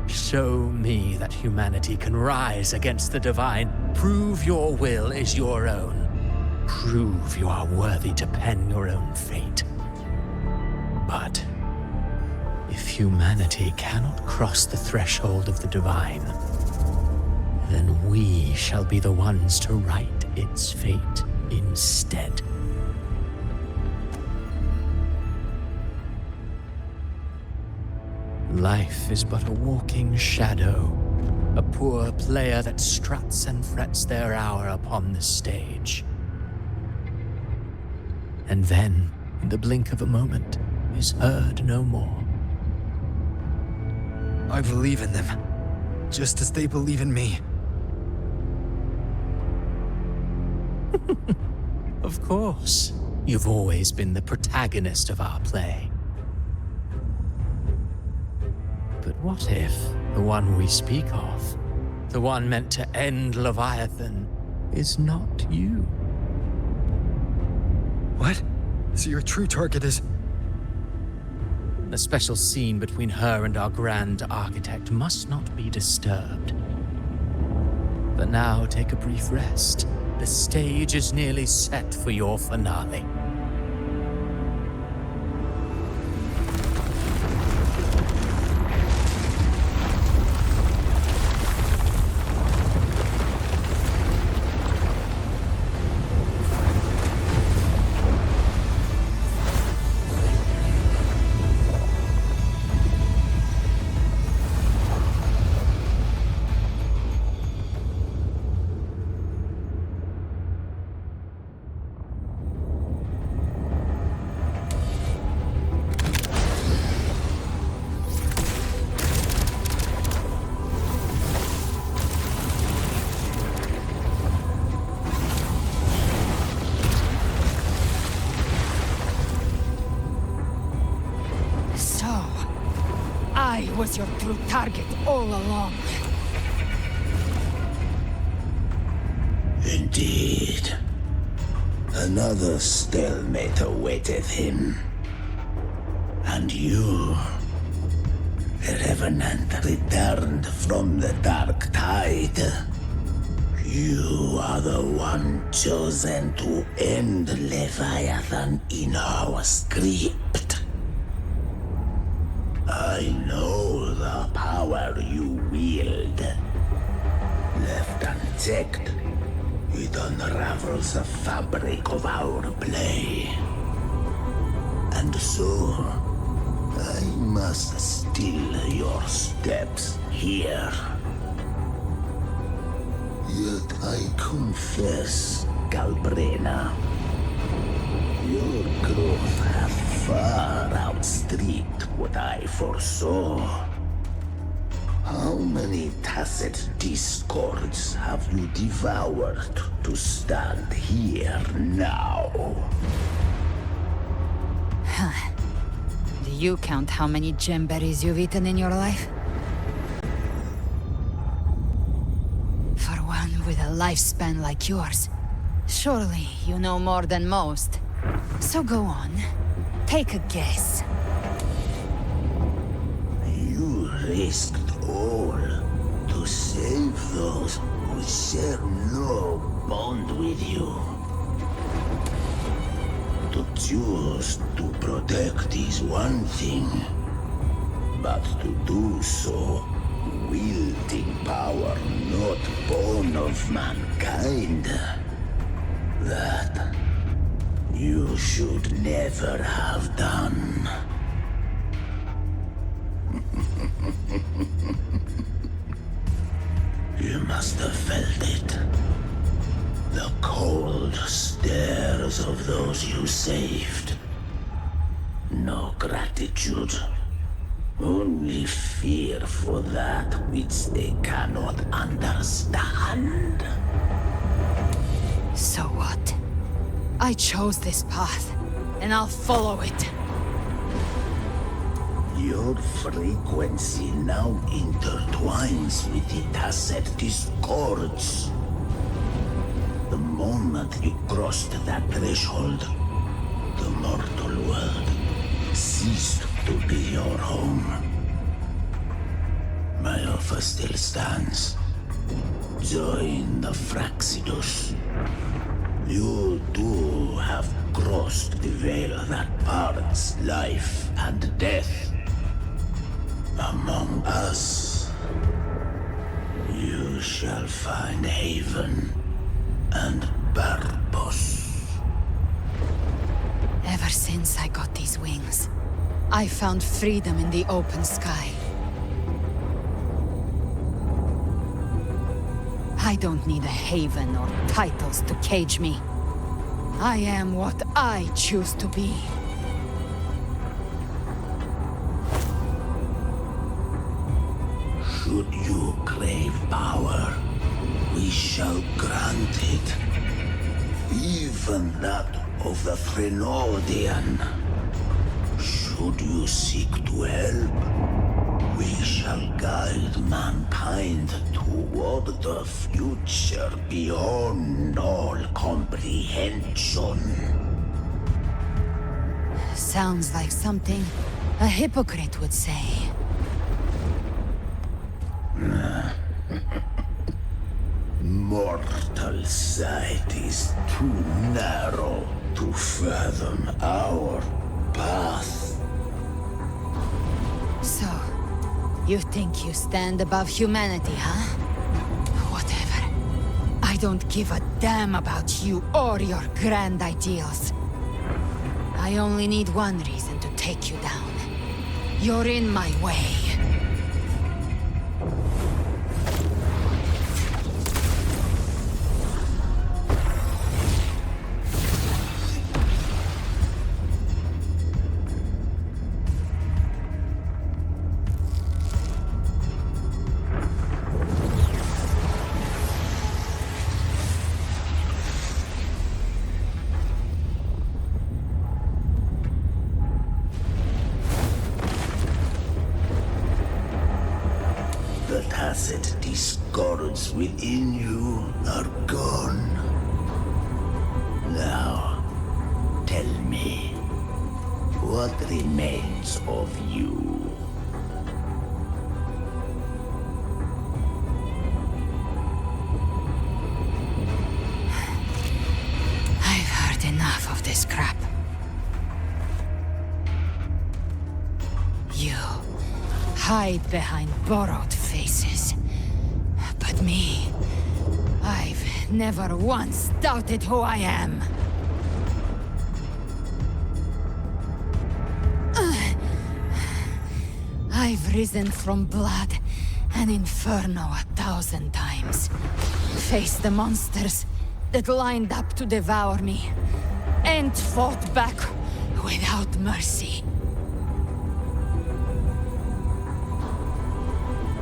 Show me that humanity can rise against the divine. Prove your will is your own. Prove you are worthy to pen your own fate. But if humanity cannot cross the threshold of the divine, then we shall be the ones to write its fate instead. Life is but a walking shadow, a poor player that struts and frets their hour upon the stage. And then, in the blink of a moment, is heard no more. I believe in them, just as they believe in me. Of course, you've always been the protagonist of our play. But what if the one we speak of, the one meant to end Leviathan, is not you? What? So your true target is... The special scene between her and our grand architect must not be disturbed. But now take a brief rest. The stage is nearly set for your finale. I was your true target all along. Indeed. Another stalemate awaiteth him. And you, the Revenant returned from the dark tide. You are the one chosen to end Leviathan in our script. I know the power you wield. Left unchecked, it unravels the fabric of our play. And so, I must still your steps here. Yet I confess, Galbrena, your growth hath far outstripped what I foresaw. How many tacit discords have you devoured to stand here now? Huh. Do you count how many gemberries you've eaten in your life? For one with a lifespan like yours, surely you know more than most. So go on, take a guess. You risked all to save those who share no bond with you. To choose to protect is one thing, but to do so wielding power not born of mankind, that you should never have done. You must have felt it. The cold stares of those you saved. no gratitude. Only fear for that which they cannot understand. So what? I chose this path, and I'll follow it. Your frequency now intertwines with the tacet discords. The moment you crossed that threshold, the mortal world ceased to be your home. My offer still stands. Join the Fraxidus. You too have crossed the veil that parts life and death. Among us, you shall find haven and purpose. Ever since I got these wings, I found freedom in the open sky. I don't need a haven or titles to cage me. I am what I choose to be. Should you crave power, we shall grant it. Even that of the Threnodian. Should you seek to help, we shall guide mankind toward the future beyond all comprehension. Sounds like something a hypocrite would say. Mortal sight is too narrow to fathom our path. So, you think you stand above humanity, huh? Whatever. I don't give a damn about you or your grand ideals. I only need one reason to take you down. You're in my way. The tacit discords within you are gone. Now, tell me, what remains of you? I've heard enough of this crap. You hide behind borrowed faces. But me, I've never once doubted who I am. I've risen from blood and inferno 1,000 times. Faced the monsters that lined up to devour me, and fought back without mercy.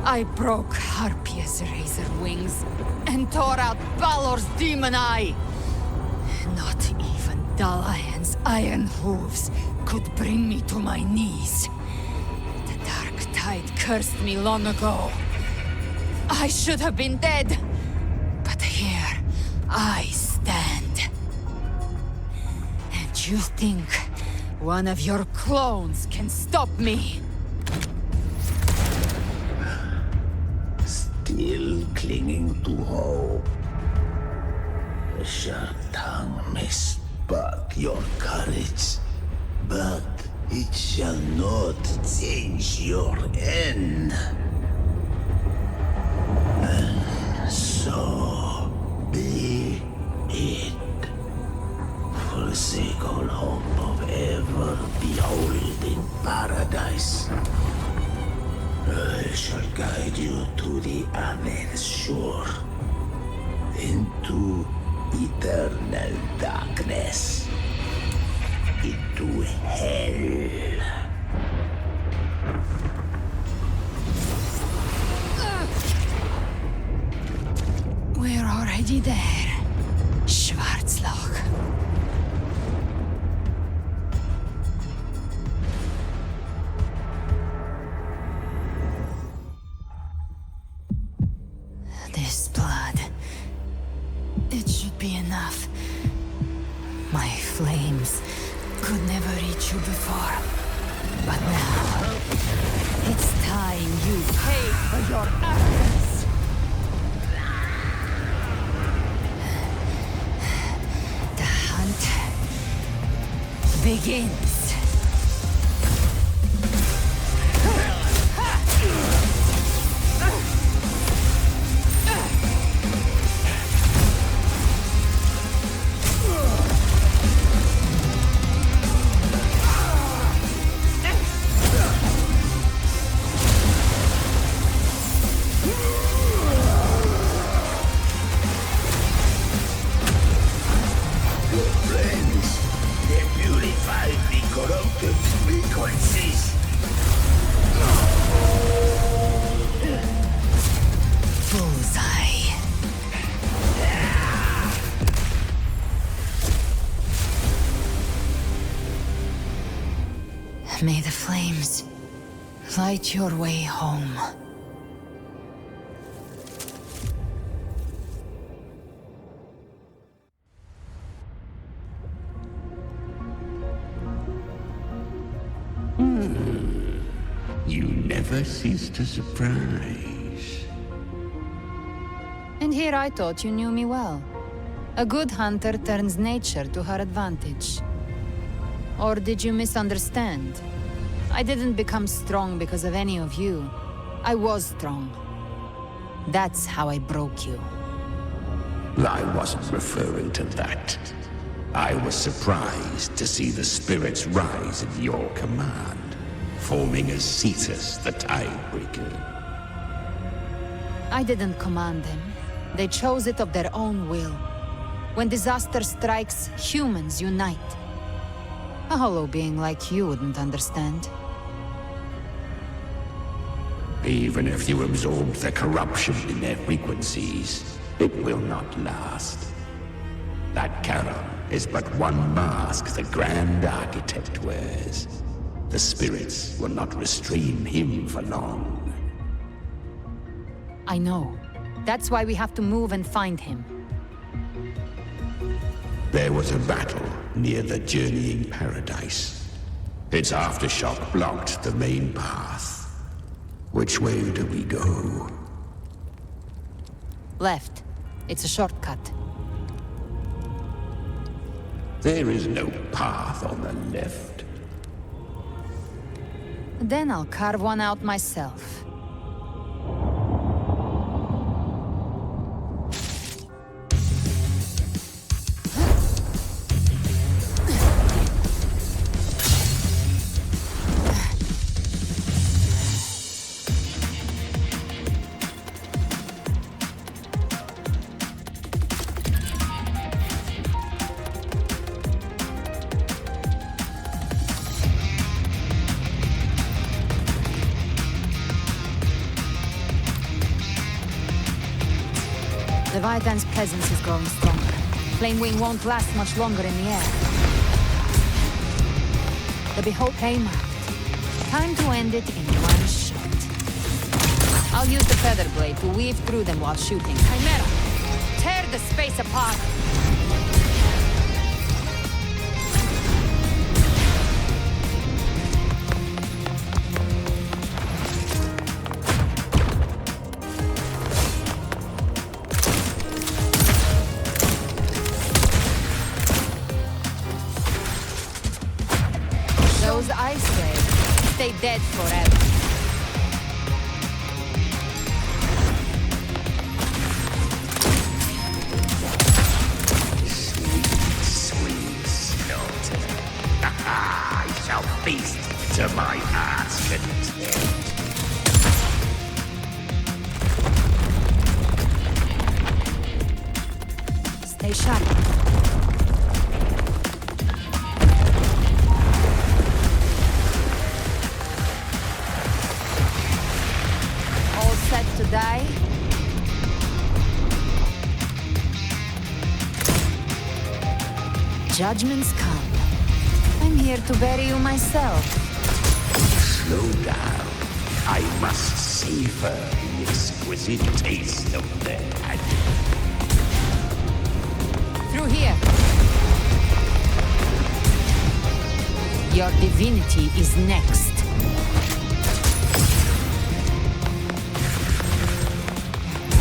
I broke Harpia's razor wings and tore out Balor's demon eye. Not even Dalahan's iron hooves could bring me to my knees. The dark tide cursed me long ago. I should have been dead, but here I stand. And you think one of your clones can stop me? Still clinging to hope. The sharp tongue may spark your courage, but it shall not change your end. And so be it. Forsake all hope of ever beholding paradise. I shall guide you to the other shore, into eternal darkness. It to hell. We're already there, Schwarzloch. This blood... it should be enough. My flames could never reach you before. But now... it's time you paid for your arrogance. The hunt begins. May the flames light your way home. You never cease to surprise. And here I thought you knew me well. A good hunter turns nature to her advantage. Or did you misunderstand? I didn't become strong because of any of you. I was strong. That's how I broke you. I wasn't referring to that. I was surprised to see the spirits rise at your command, forming as Cetus the Tidebreaker. I didn't command them. They chose it of their own will. When disaster strikes, humans unite. A hollow being like you wouldn't understand. Even if you absorb the corruption in their frequencies, it will not last. That Charon is but one mask the Grand Architect wears. The spirits will not restrain him for long. I know. That's why we have to move and find him. There was a battle near the Journeying Paradise. Its aftershock blocked the main path. Which way do we go? Left. It's a shortcut. There is no path on the left. Then I'll carve one out myself. Leviathan's presence is growing stronger. Flamewing won't last much longer in the air. The Behold marked. Time to end it in one shot. I'll use the feather blade to weave through them while shooting. Chimera! Tear the space apart! Those ice waves stay dead forever. Sweet slaughter. I shall feast to my heart's content. Stay sharp. judgments come, I'm here to bury you myself. Slow down. I must savor the exquisite taste of that. Through here. Your divinity is next.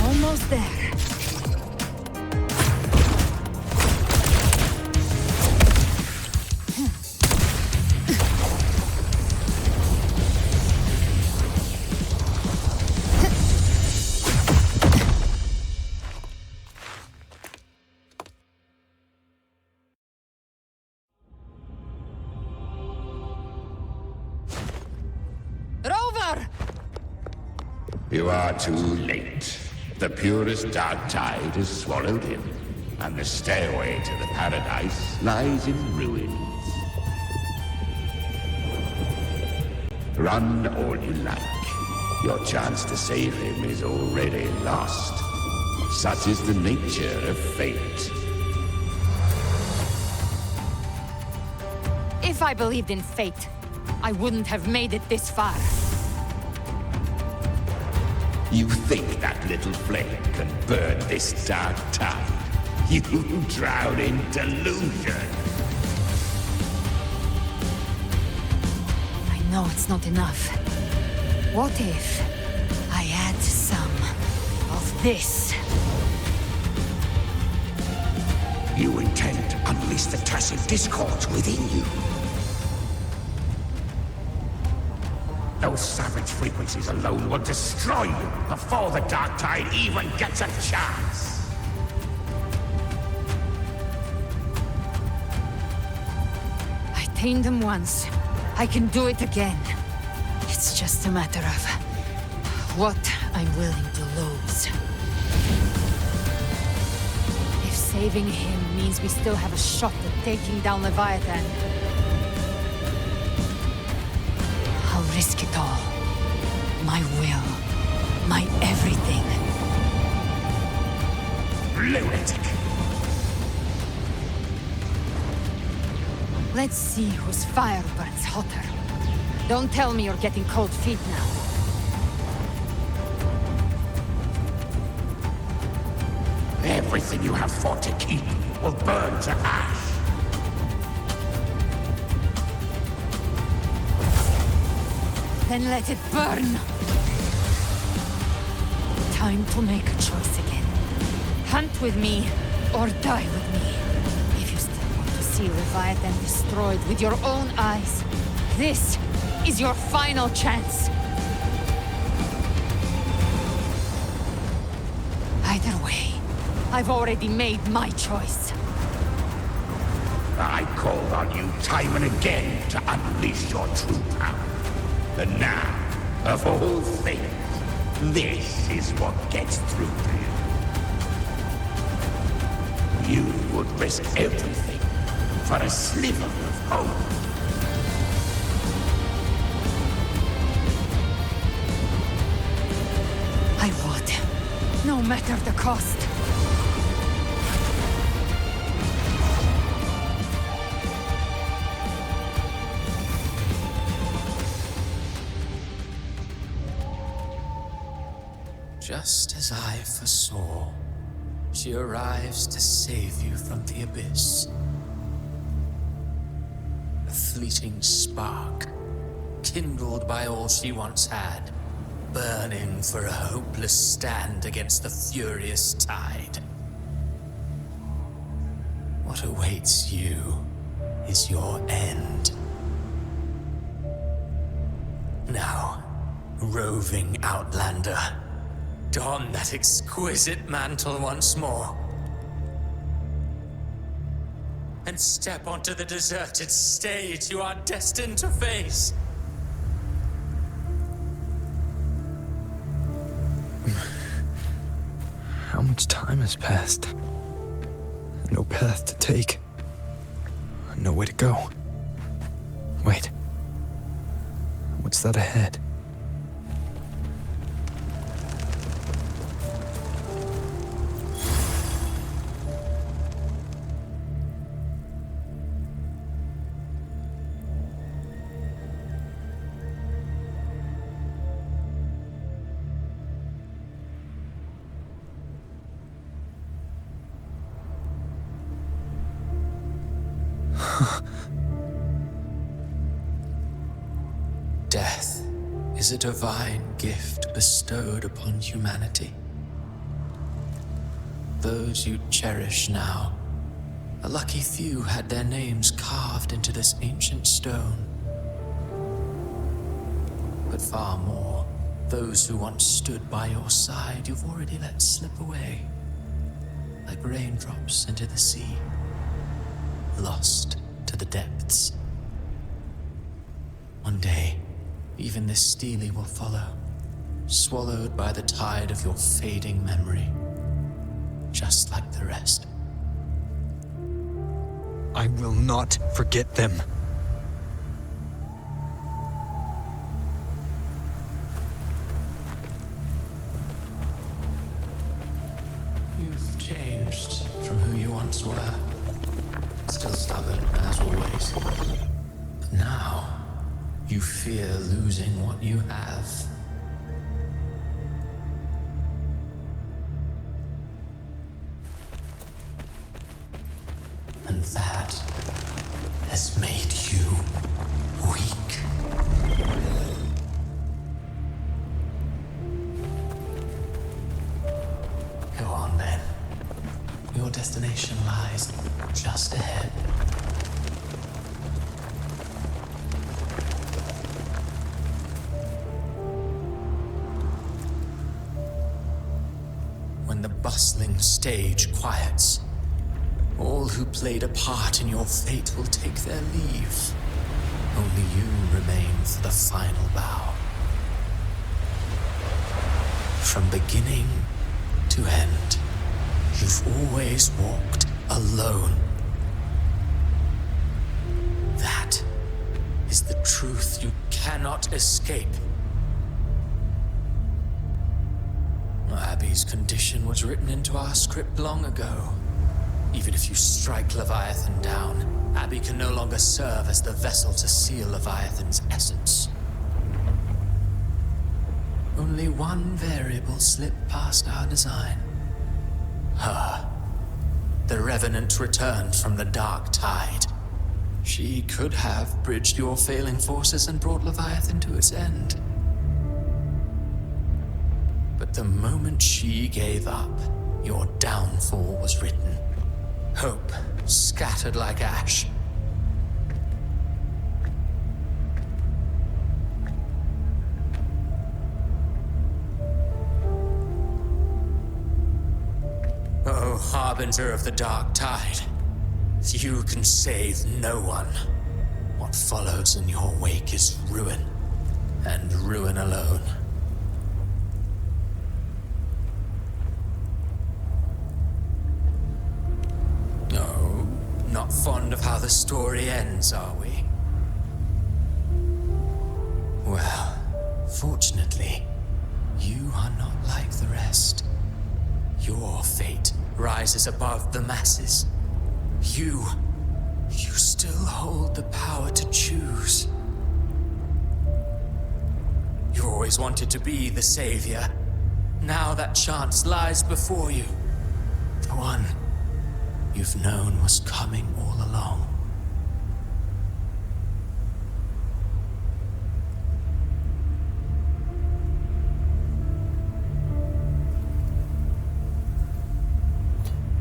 Almost there. You are too late. The purest dark tide has swallowed him, and the stairway to the paradise lies in ruins. Run all you like. Your chance to save him is already lost. Such is the nature of fate. If I believed in fate, I wouldn't have made it this far. You think that little flame can burn this dark tide? You drown in delusion. I know it's not enough. What if I add some of this? You intend to unleash the tacit discords within you. Those savage frequencies alone will destroy you before the dark tide even gets a chance. I tamed them once. I can do it again. It's just a matter of what I'm willing to lose. If saving him means we still have a shot at taking down Leviathan, I'll risk it all. My will. My everything. Lunatic! Let's see whose fire burns hotter. Don't tell me you're getting cold feet now. Everything you have fought to keep will burn to ash. Then let it burn! Time to make a choice again. Hunt with me, or die with me. If you still want to see Leviathan destroyed with your own eyes, this is your final chance. Either way, I've already made my choice. I called on you time and again to unleash your true power. And now, of all things, this is what gets through to you. You would risk everything for a sliver of hope. I would, no matter the cost. Just as I foresaw, she arrives to save you from the abyss. A fleeting spark, kindled by all she once had, burning for a hopeless stand against the furious tide. What awaits you is your end. Now, roving outlander, don that exquisite mantle once more. And step onto the deserted stage you are destined to face. How much time has passed? No path to take. No way to go. Wait. What's that ahead? Death is a divine gift bestowed upon humanity. Those you cherish now, a lucky few had their names carved into this ancient stone. But far more, those who once stood by your side, you've already let slip away, like raindrops into the sea, lost to the depths. One day, even this stele will follow, swallowed by the tide of your fading memory, just like the rest. I will not forget them. You've changed from who you once were. Still stubborn, as always. But now, you fear losing what you have. And that has made you weak. Go on then. Your destination lies just ahead. When the bustling stage quiets, all who played a part in your fate will take their leave. Only you remain for the final bow. From beginning to end, you've always walked alone. That is the truth you cannot escape. Abby's condition was written into our script long ago. Even if you strike Leviathan down, Abby can no longer serve as the vessel to seal Leviathan's essence. Only one variable slipped past our design. Her. The Revenant returned from the dark tide. She could have bridged your failing forces and brought Leviathan to its end. But the moment she gave up, your downfall was written. Hope scattered like ash. Oh, harbinger of the dark tide, you can save no one. What follows in your wake is ruin, and ruin alone. No, not fond of how the story ends, are we? Well, fortunately, you are not like the rest. Your fate rises above the masses. You still hold the power to choose. You always wanted to be the savior. Now that chance lies before you. The one you've known was coming all along.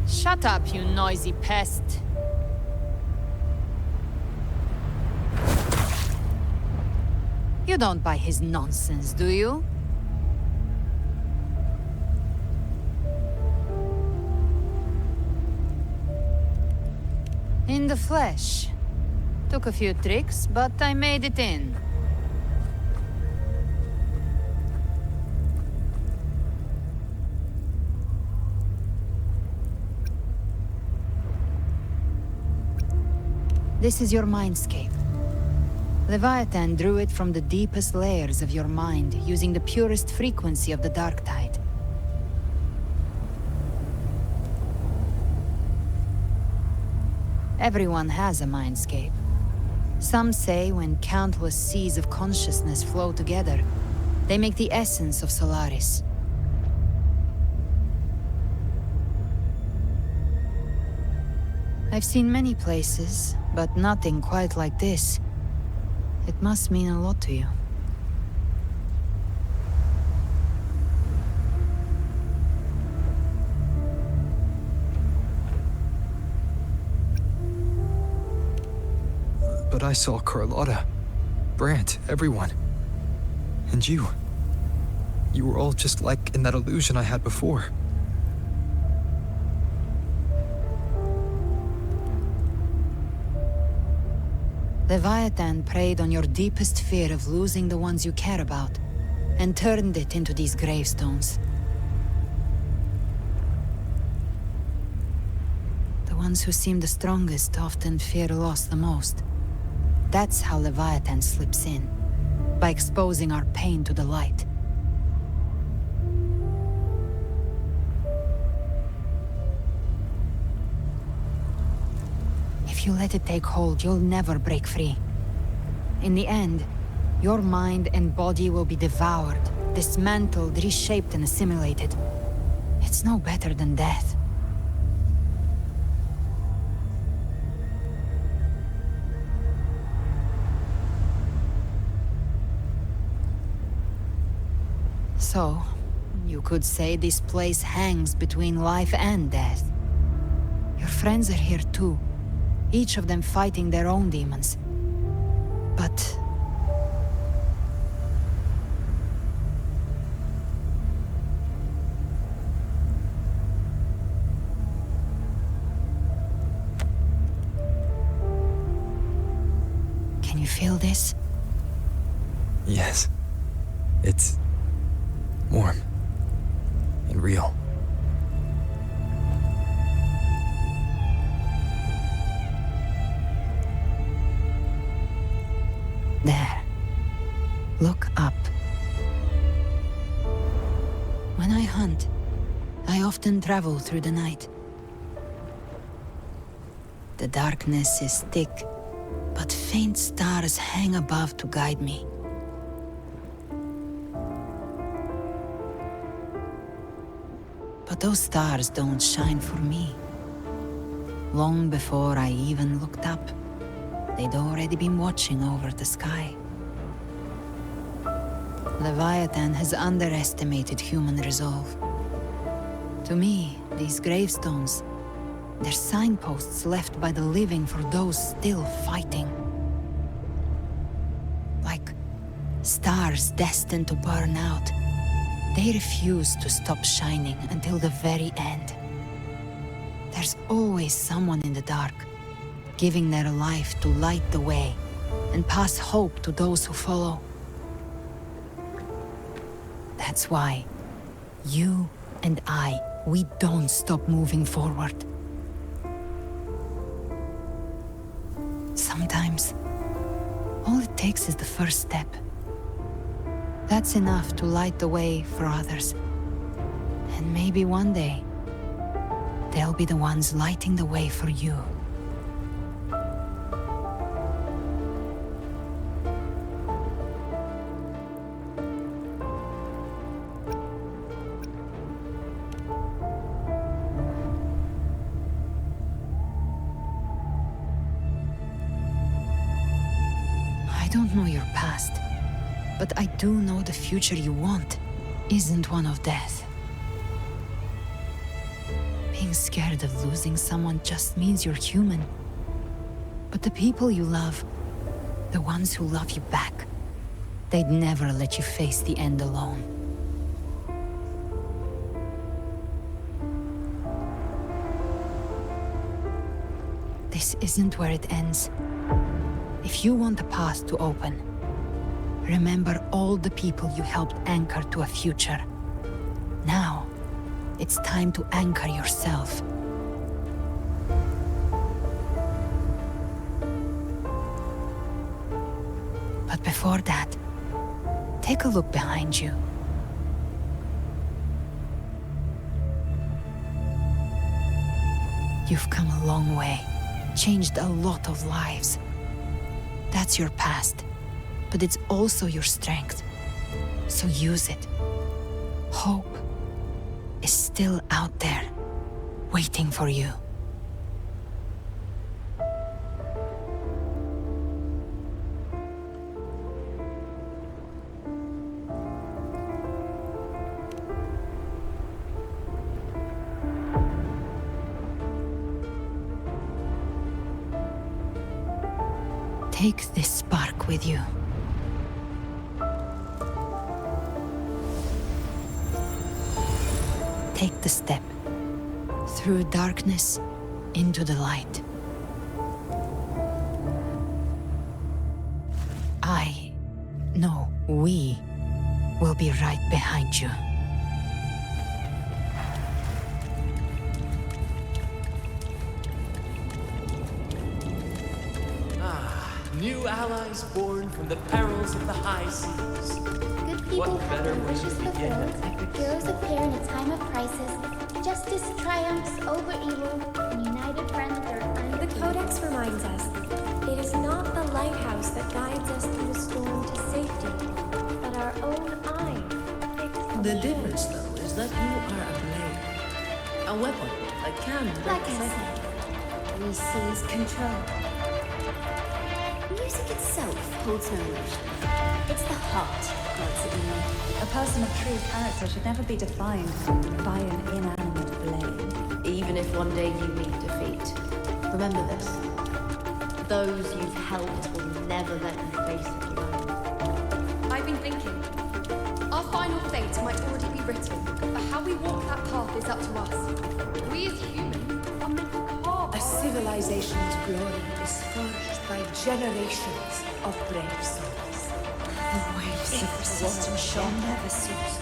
Shut up, you noisy pest. You don't buy his nonsense, do you? In the flesh. Took a few tricks, but I made it in. This is your mindscape. Leviathan drew it from the deepest layers of your mind, using the purest frequency of the dark tide. Everyone has a mindscape. Some say when countless seas of consciousness flow together, they make the essence of Solaris. I've seen many places, but nothing quite like this. It must mean a lot to you. But I saw Carlotta, Brant, everyone. And you. You were all just like in that illusion I had before. Leviathan preyed on your deepest fear of losing the ones you care about, and turned it into these gravestones. The ones who seem the strongest often fear loss the most. That's how Leviathan slips in, by exposing our pain to the light. If you let it take hold, you'll never break free. In the end, your mind and body will be devoured, dismantled, reshaped, and assimilated. It's no better than death. So, you could say this place hangs between life and death. Your friends are here too, each of them fighting their own demons. But... can you feel this? Yes. It's warm and real. There. Look up. When I hunt, I often travel through the night. The darkness is thick, but faint stars hang above to guide me. But those stars don't shine for me. Long before I even looked up, they'd already been watching over the sky. Leviathan has underestimated human resolve. To me, these gravestones, they're signposts left by the living for those still fighting. Like stars destined to burn out. They refuse to stop shining until the very end. There's always someone in the dark, giving their life to light the way and pass hope to those who follow. That's why you and I, we don't stop moving forward. Sometimes, all it takes is the first step. That's enough to light the way for others. And maybe one day, they'll be the ones lighting the way for you. I don't know your past, but I do know the future you want isn't one of death. Being scared of losing someone just means you're human. But the people you love, the ones who love you back, they'd never let you face the end alone. This isn't where it ends. If you want the path to open, remember all the people you helped anchor to a future. Now, it's time to anchor yourself. But before that, take a look behind you. You've come a long way, changed a lot of lives. That's your past, but it's also your strength. So use it. Hope is still out there, waiting for you. Take this spark with you. Take the step. Through darkness, into the light. No, we will be right behind you. New allies born from the perils of the high seas. Good people What have better their way to wishes begin an fulfilled. epic Heroes appear in a time of crisis. Justice triumphs over evil, and united friends are undefeated. The Codex reminds us, it is not the lighthouse that guides us through the storm to safety, but our own eye. The difference, though, is that you are a blade. A weapon that can break Like I said, we seize control. Music itself holds no emotion. It's the heart that makes it unique. A person of true character should never be defined by an inanimate blade. Even if one day you meet defeat, remember this. Those you've helped will never let you face it alone. I've been thinking. Our final fate might already be written, but how we walk that path is up to us. We as humans are meant to carve A civilization's glory is forged by generations of brave souls. The waves of resistance shall never cease.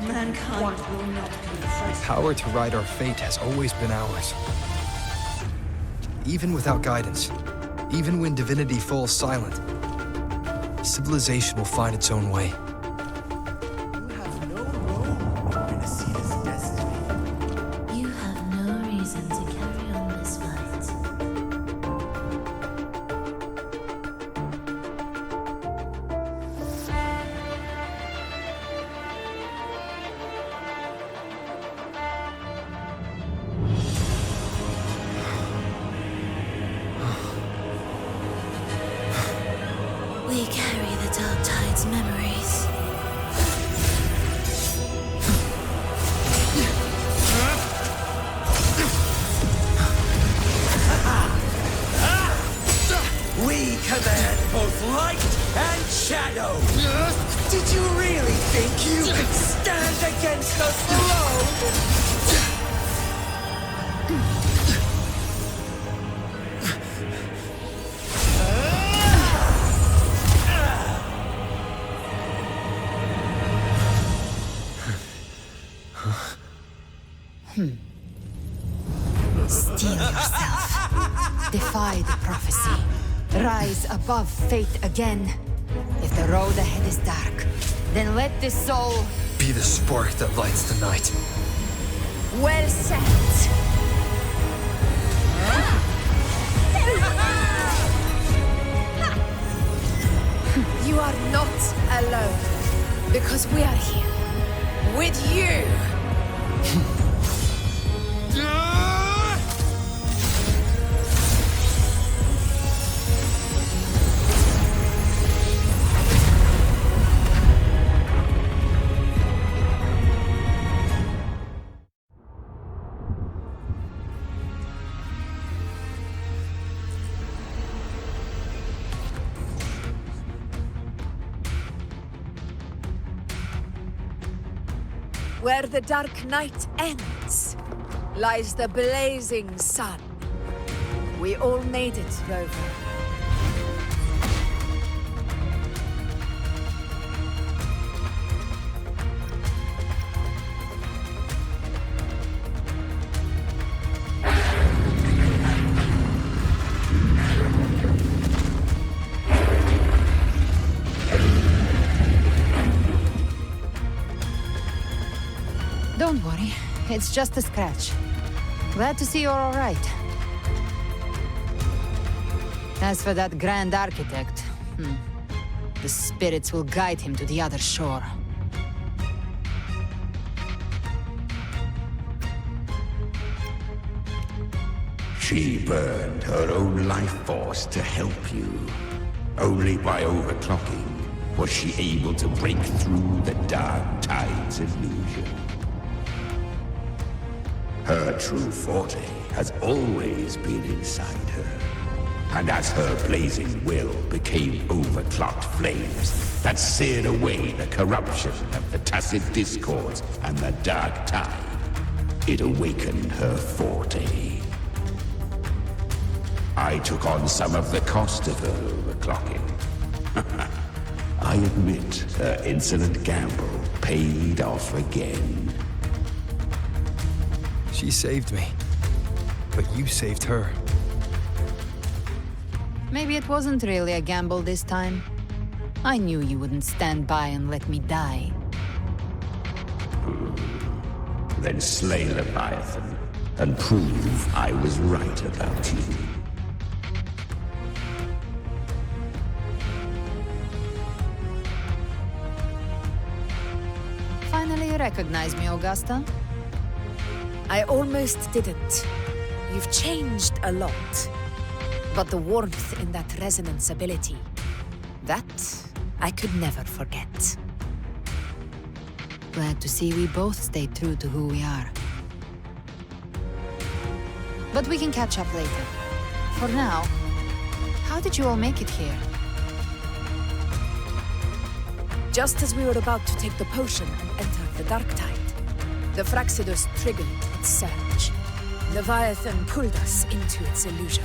Mankind will not be The power to write our fate has always been ours. Even without guidance, even when divinity falls silent, civilization will find its own way. You have no reason to carry on this fight. We carry the Dark Tide's memories. We command both light and shadow! Did you really think you could stand against us alone? Steel yourself. Defy the prophecy. Rise above fate again. If the road ahead is dark, then let this soul Be the spark that lights the night. Well said. You are not alone, because we are here with you. Where the dark night ends, lies the blazing sun. We all made it, Rover. Don't worry, it's just a scratch. Glad to see you're all right. As for that Grand Architect, the spirits will guide him to the other shore. She burned her own life force to help you. Only by overclocking was she able to break through the Dark Tide's illusion. Her true forte has always been inside her. And as her blazing will became overclocked flames that seared away the corruption of the tacit discords and the dark tide, it awakened her forte. I took on some of the cost of her overclocking. I admit her insolent gamble paid off again. She saved me, but you saved her. Maybe it wasn't really a gamble this time. I knew you wouldn't stand by and let me die. Then slay Leviathan and prove I was right about you. Finally you recognize me, Augusta? I almost didn't. You've changed a lot. But the warmth in that resonance ability, that I could never forget. Glad to see we both stayed true to who we are. But we can catch up later. For now, how did you all make it here? Just as we were about to take the potion and enter the dark tide, the Fraxidus triggered its surge. Leviathan pulled us into its illusion.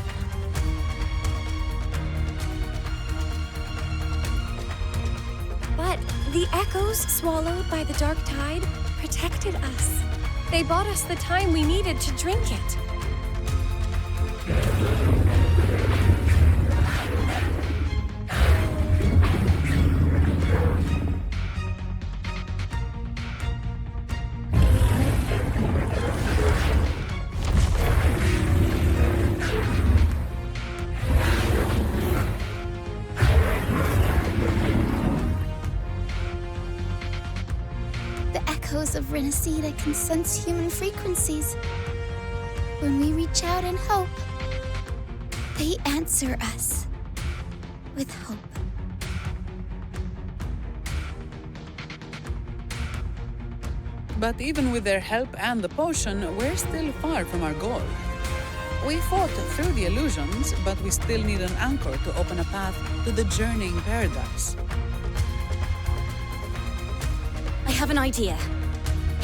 But the echoes swallowed by the dark tide protected us. They bought us the time we needed to drink it. Of Rinascita can sense human frequencies. When we reach out in hope, they answer us with hope. But even with their help and the potion, we're still far from our goal. We fought through the illusions, but we still need an anchor to open a path to the journeying paradise. I have an idea.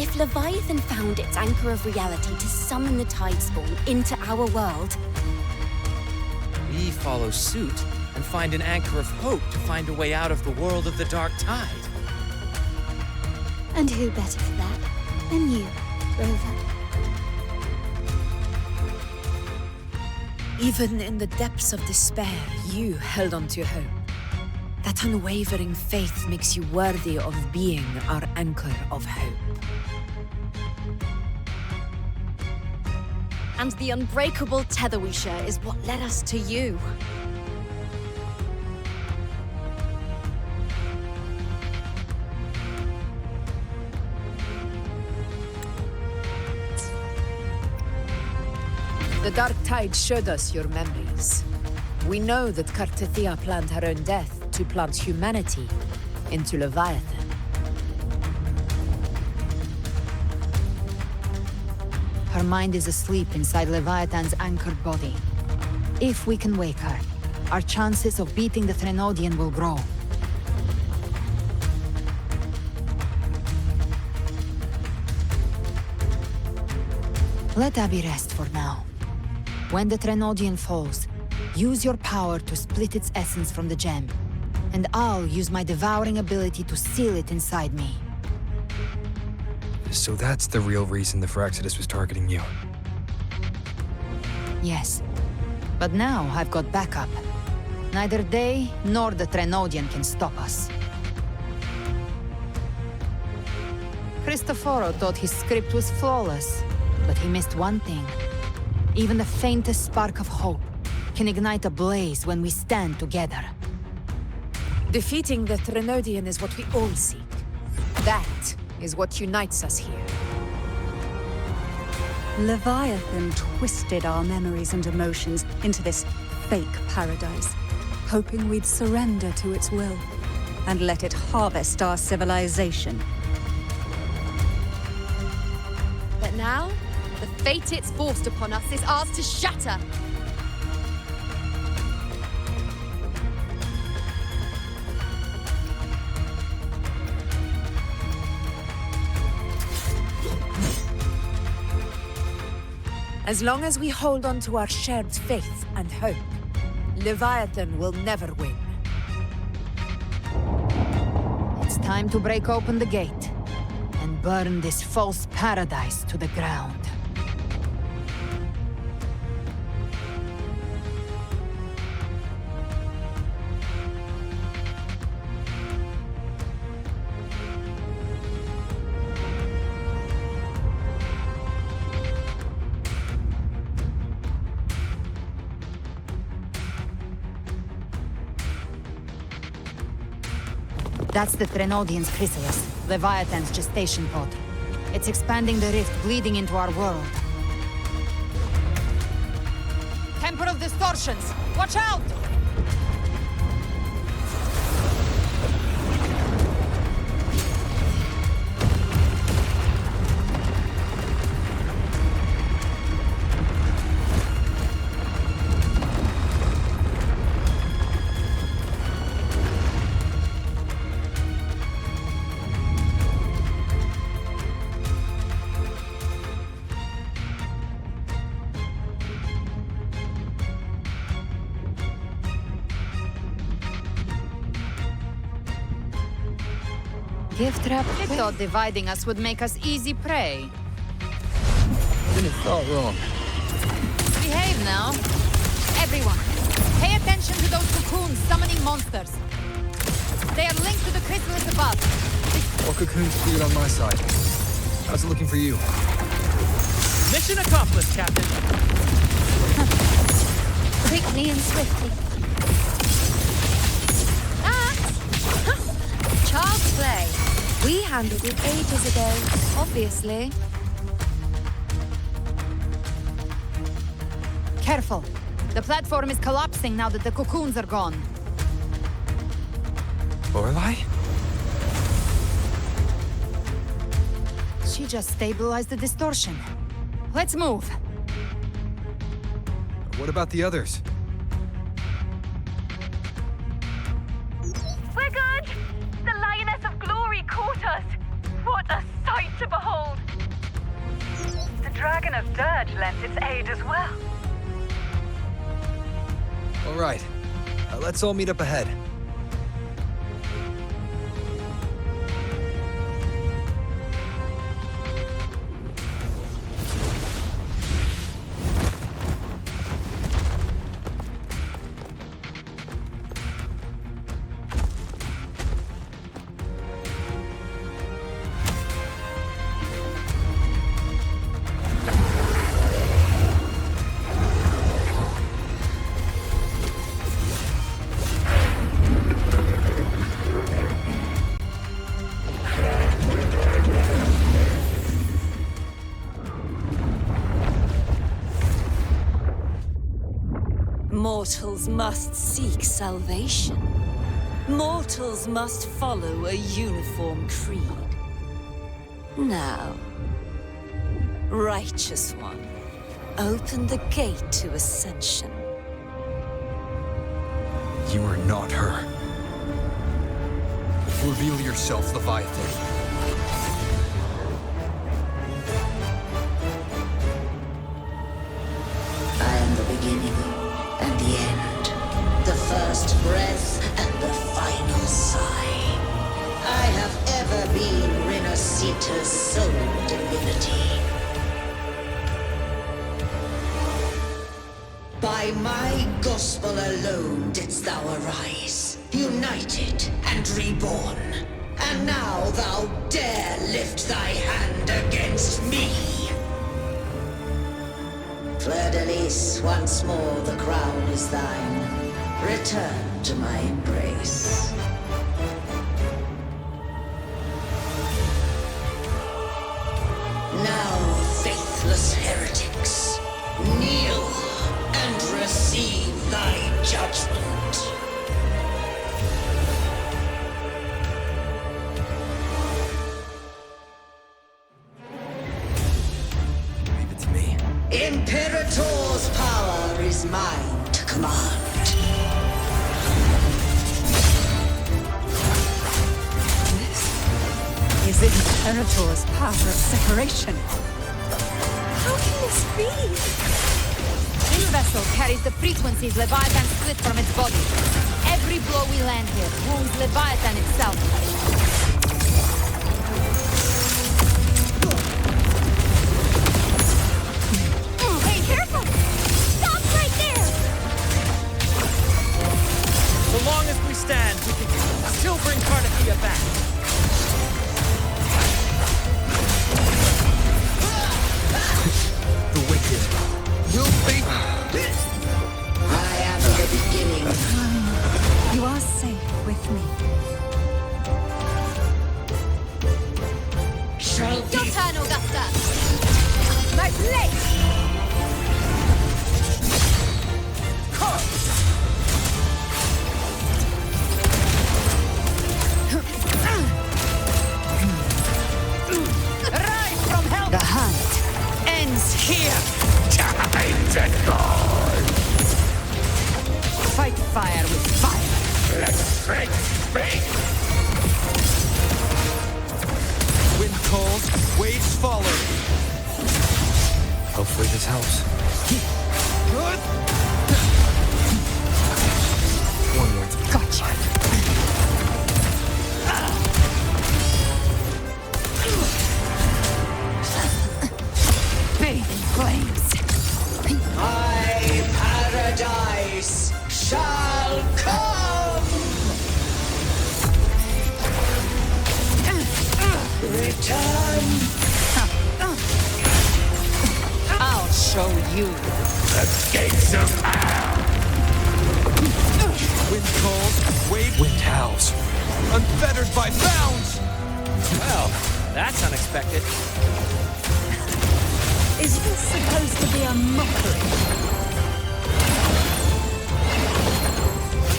If Leviathan found its anchor of reality to summon the Tidespawn into our world, we follow suit and find an anchor of hope to find a way out of the world of the dark tide. And who better for that than you, Rover? Even in the depths of despair, you held on to hope. That unwavering faith makes you worthy of being our anchor of hope. and the unbreakable tether we share is what led us to you. The dark tide showed us your memories. We know that Kartithia planned her own death to plant humanity into Leviathan. Her mind is asleep inside Leviathan's anchored body. If we can wake her, our chances of beating the Threnodian will grow. Let Abby rest for now. When the Threnodian falls, use your power to split its essence from the gem, and I'll use my devouring ability to seal it inside me. So that's the real reason the Fraxidus was targeting you. Yes, but now I've got backup. Neither they nor the Threnodian can stop us. Cristoforo thought his script was flawless, but he missed one thing. Even the faintest spark of hope can ignite a blaze when we stand together. Defeating the Threnodian is what we all seek. That is what unites us here. Leviathan twisted our memories and emotions into this fake paradise, hoping we'd surrender to its will and let it harvest our civilization. But now, the fate it's forced upon us is ours to shatter. As long as we hold on to our shared faith and hope, Leviathan will never win. It's time to break open the gate and burn this false paradise to the ground. That's the Threnodian's chrysalis, Leviathan's gestation pod. It's expanding the rift, bleeding into our world. Temper of distortions! Watch out! Gift trap. I thought dividing us would make us easy prey. Then it thought wrong. Behave now. Everyone, pay attention to those cocoons summoning monsters. They are linked to the chrysalis above. More cocoons cleared on my side. How's it looking for you? Mission accomplished, Captain. Quickly and swiftly. Child's play. We handled it ages ago, obviously. Careful. The platform is collapsing now that the cocoons are gone. Lorelei? She just stabilized the distortion. Let's move. What about the others? We're good! The Lioness of Glory caught us! What a sight to behold! The Dragon of Dirge lent its aid as well. All right. Let's all meet up ahead. Mortals must seek salvation. Mortals must follow a uniform creed. Now, Righteous One, open the gate to ascension. You are not her. Reveal yourself, Leviathan. I am the beginning and the end, the first breath and the final sigh. I have ever been Rinascita's sole divinity. By my gospel alone didst thou arise, united and reborn. And now thou dare lift thy hand against me. Fleur-de-Lis, once more the crown is thine. Return to my embrace. Now, faithless heretics, kneel and receive thy judgment. Leave it to me. Imperator's power is mine to command. Is it Imperator's power of separation? How can this be? This vessel carries the frequencies Leviathan split from its body. Every blow we land here wounds Leviathan itself. Hey, careful! Stop right there! So long as we stand, we can still bring Carnathia back. The wicked will be. I am the beginning. You are safe with me. Your turn, Augusta! My blade! Rise from hell! The hunt ends here! Time to gone. Fight fire with fire! Let strength speak. Wind calls, waves follow. Hopefully this helps. One more. Gotcha! Bathe in flames! My paradise shall come! Return! I'll show you. The gates of hell. Wind calls, wind howls. Unfettered by bounds! Well, that's unexpected. Is this supposed to be a mockery?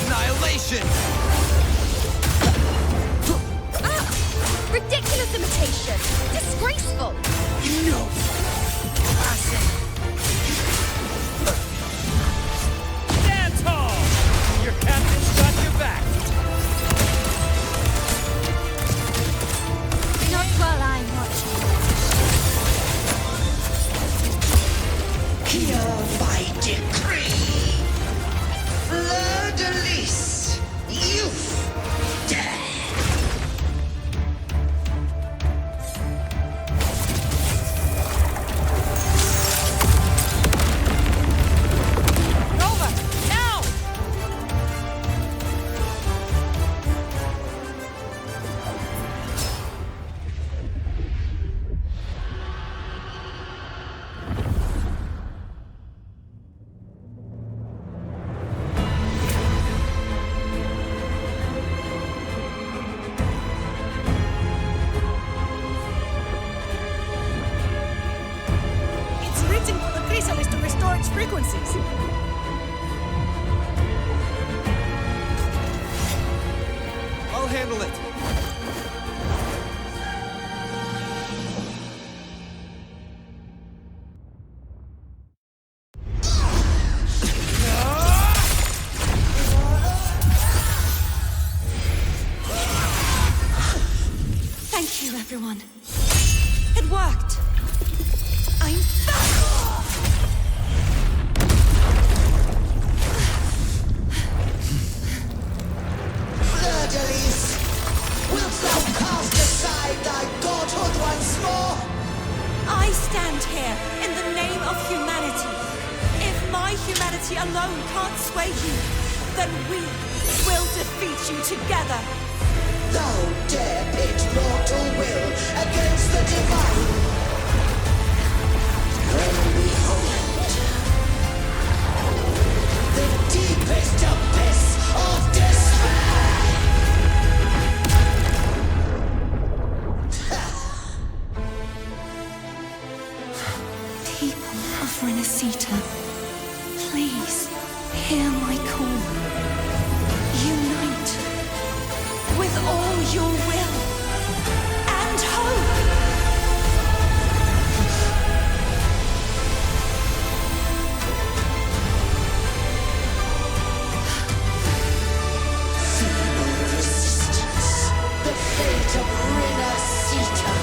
Annihilation! Ridiculous imitation! Disgraceful! No! Stand tall! Your captain's got your back. Not while I'm watching. Here by decree, Fleur-de-Lis, youth, death. Over! Now! It's written for the chrysalis to restore its frequencies. I'll handle it. Thank you, everyone. It worked. I'm Fleur-de-Lis, wilt thou cast aside thy godhood once more? I stand here in the name of humanity. If my humanity alone can't sway you, then we will defeat you together. Thou dare pit mortal will against the divine. When behold, the deepest abyss of despair. People of Rinascita, please hear my call. Unite with all your will and hope. Feeble resistance. The fate of Rinascita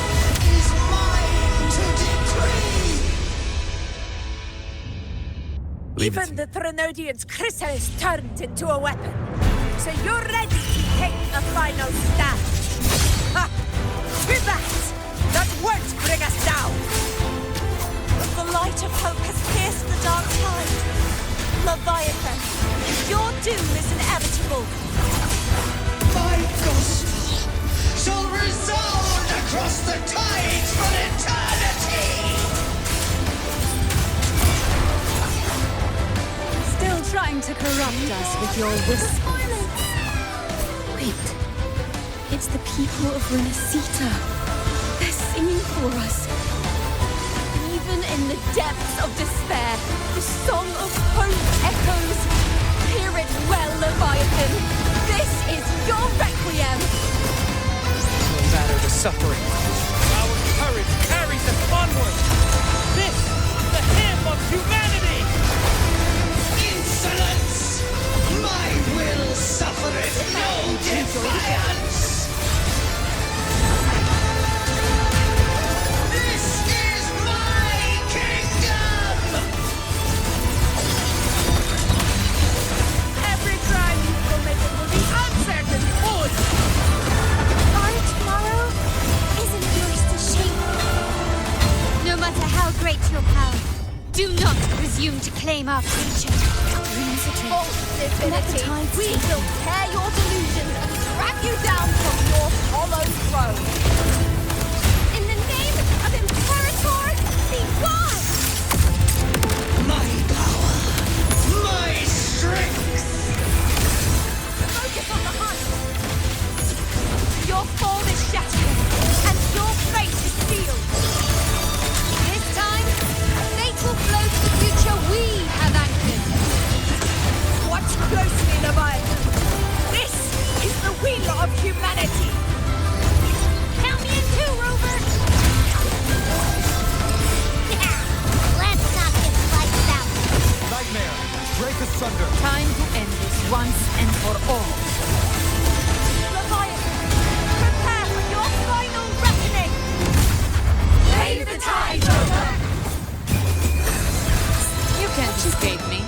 is mine to decree. the Trinodian's chrysalis turned into a weapon. So you're ready to take a final stand. Ha! Too bad! That won't bring us down! But the light of hope has pierced the dark tide. Leviathan, your doom is inevitable. My gospel shall resound across the tides for eternity! Still trying to corrupt us with your whispers. Wait, it's the people of Rinascita. They're singing for us. Even in the depths of despair, the song of hope echoes. Hear it well, Leviathan. This is your requiem. No matter the suffering, our courage carries us onward. This is the hymn of humanity. Insolence! My will suffereth no defiance! This is my kingdom! Every crime you committed will be answered in full! Our tomorrow isn't yours to shape. No matter how great your power, do not presume to claim our future. False divinity, we will tear your delusions and drag you down from your hollow throne! In the name of Imperator, be gone! My power! My strength! Focus on the hunt! Your fall is shattered, and your fate is sealed! This time, fate will flow to the future we have anchored! Watch closely, Leviathan! This is the wheel of humanity! Count me in too, Rover! Yeah, let's not get sliced out! Nightmare, break asunder. Time to end this once and for all. Leviathan, prepare for your final reckoning! Lay the tide, Rover! You can't escape me.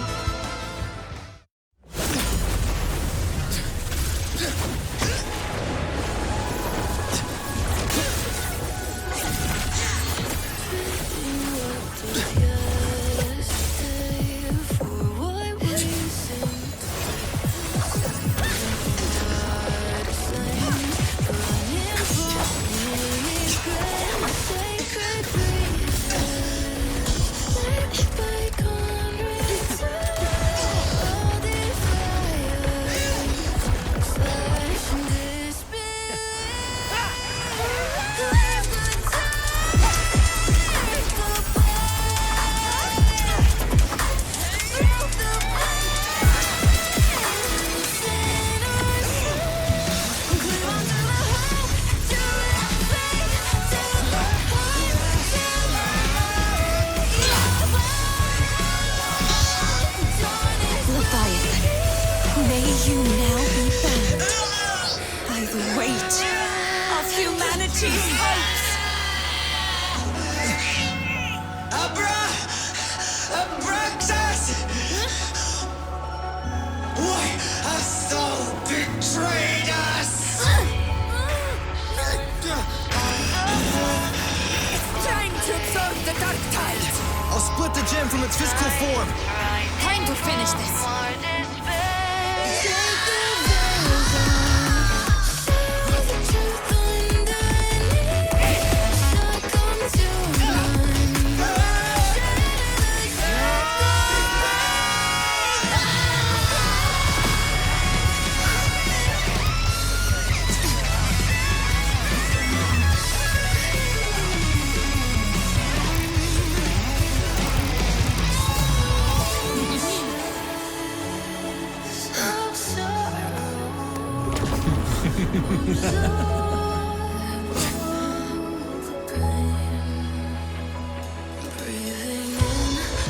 I'll split the gem from its physical form. Time to finish this.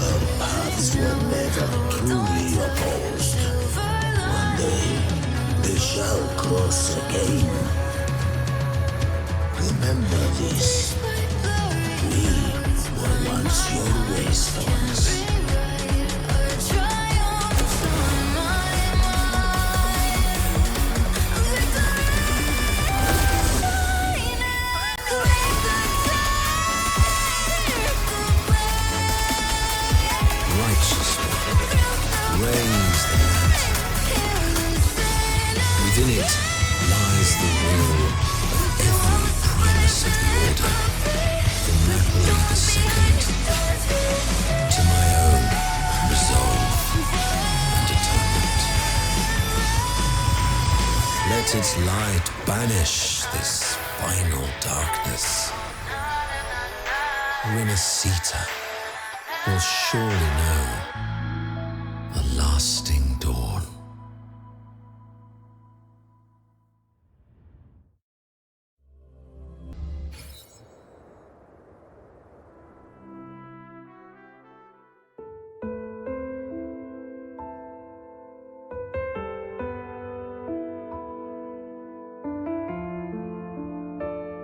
Our paths were never truly opposed. One day, they shall cross again. Remember this. We were once your wastelands. In it lies the will of every primus of the Order, from Napoli II to my own resolve and atonement. Let its light banish this final darkness. Rinascita will surely know a lasting dawn.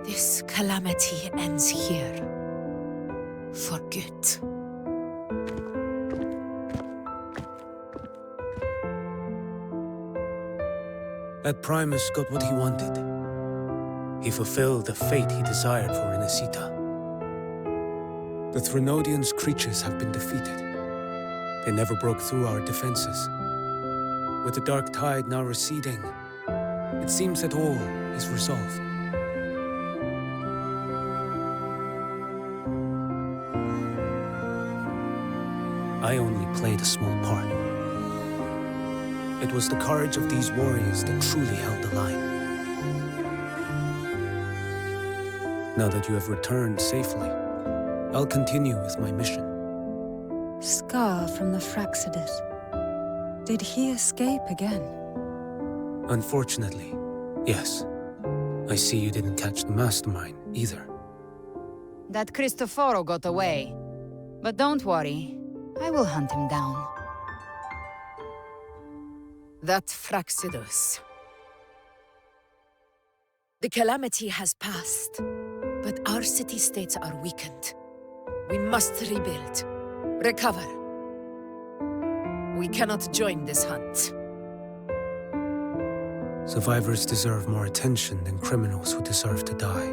This calamity ends here. For good. That Primus got what he wanted. He fulfilled the fate he desired for Rinascita. The Threnodians' creatures have been defeated. They never broke through our defenses. With the dark tide now receding, it seems that all is resolved. I only played a small part. It was the courage of these warriors that truly held the line. Now that you have returned safely, I'll continue with my mission. Scar from the Fraxidus. Did he escape again? Unfortunately, yes. I see you didn't catch the mastermind either. That Cristoforo got away. But don't worry, I will hunt him down. That Fraxidus. The calamity has passed, but our city-states are weakened. We must rebuild, recover. We cannot join this hunt. Survivors deserve more attention than criminals who deserve to die.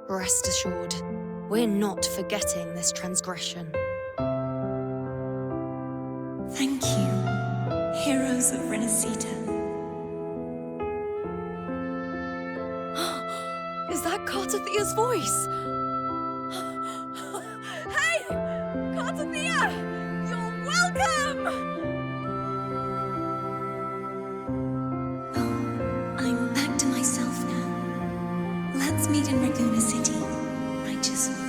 Rest assured, we're not forgetting this transgression. Thank you, heroes of Rinascita. Is that Cartathia's voice? Hey! Cartathia! You're welcome! I'm back to myself now. Let's meet in Raguna City, righteous one.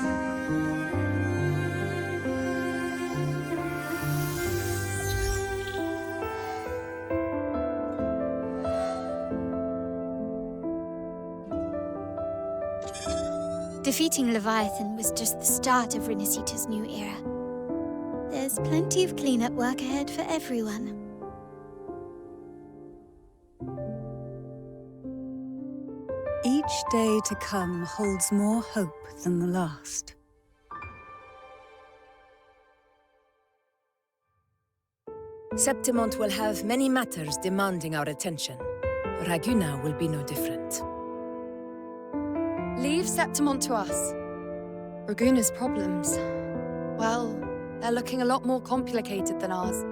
Defeating Leviathan was just the start of Rinascita's new era. There's plenty of cleanup work ahead for everyone. Each day to come holds more hope than the last. Septimont will have many matters demanding our attention. Raguna will be no different. Leave Septimont to us. Raguna's problems, well, they're looking a lot more complicated than ours.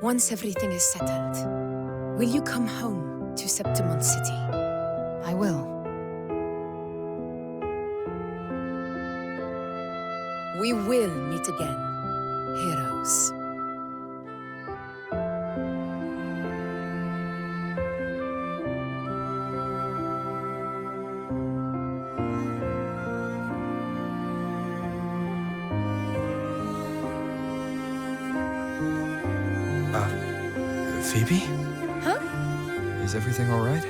Once everything is settled, will you come home to Septimont City? I will. We will meet again, heroes. Phoebe? Huh? Is everything all right?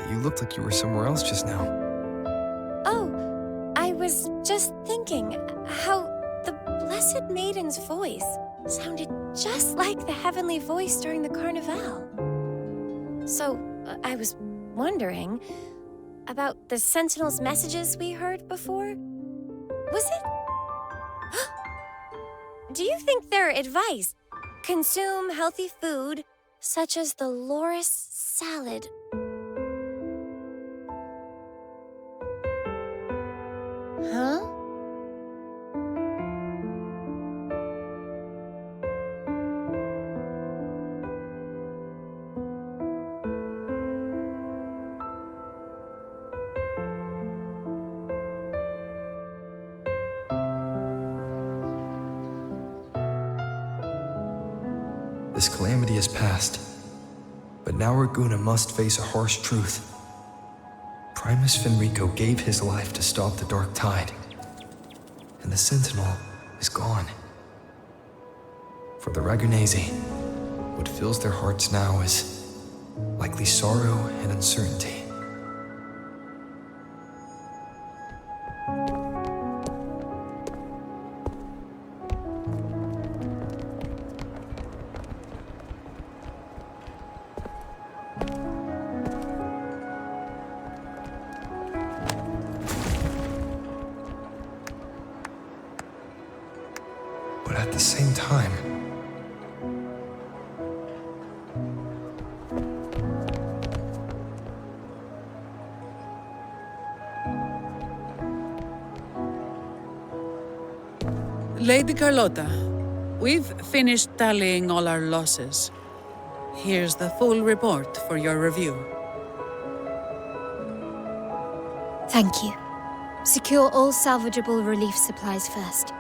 You looked like you were somewhere else just now. Oh, I was just thinking how the Blessed Maiden's voice sounded just like the heavenly voice during the Carnival. So, I was wondering about the Sentinel's messages we heard before. Was it? Do you think their advice? Consume healthy food, such as the Loris salad. Huh? This calamity is past, but now Arguna must face a harsh truth. Primus Fenrico gave his life to stop the Dark Tide, and the Sentinel is gone. For the Ragunesi, what fills their hearts now is likely sorrow and uncertainty. But at the same time, Lady Carlotta, we've finished tallying all our losses. Here's the full report for your review. Thank you. Secure all salvageable relief supplies first.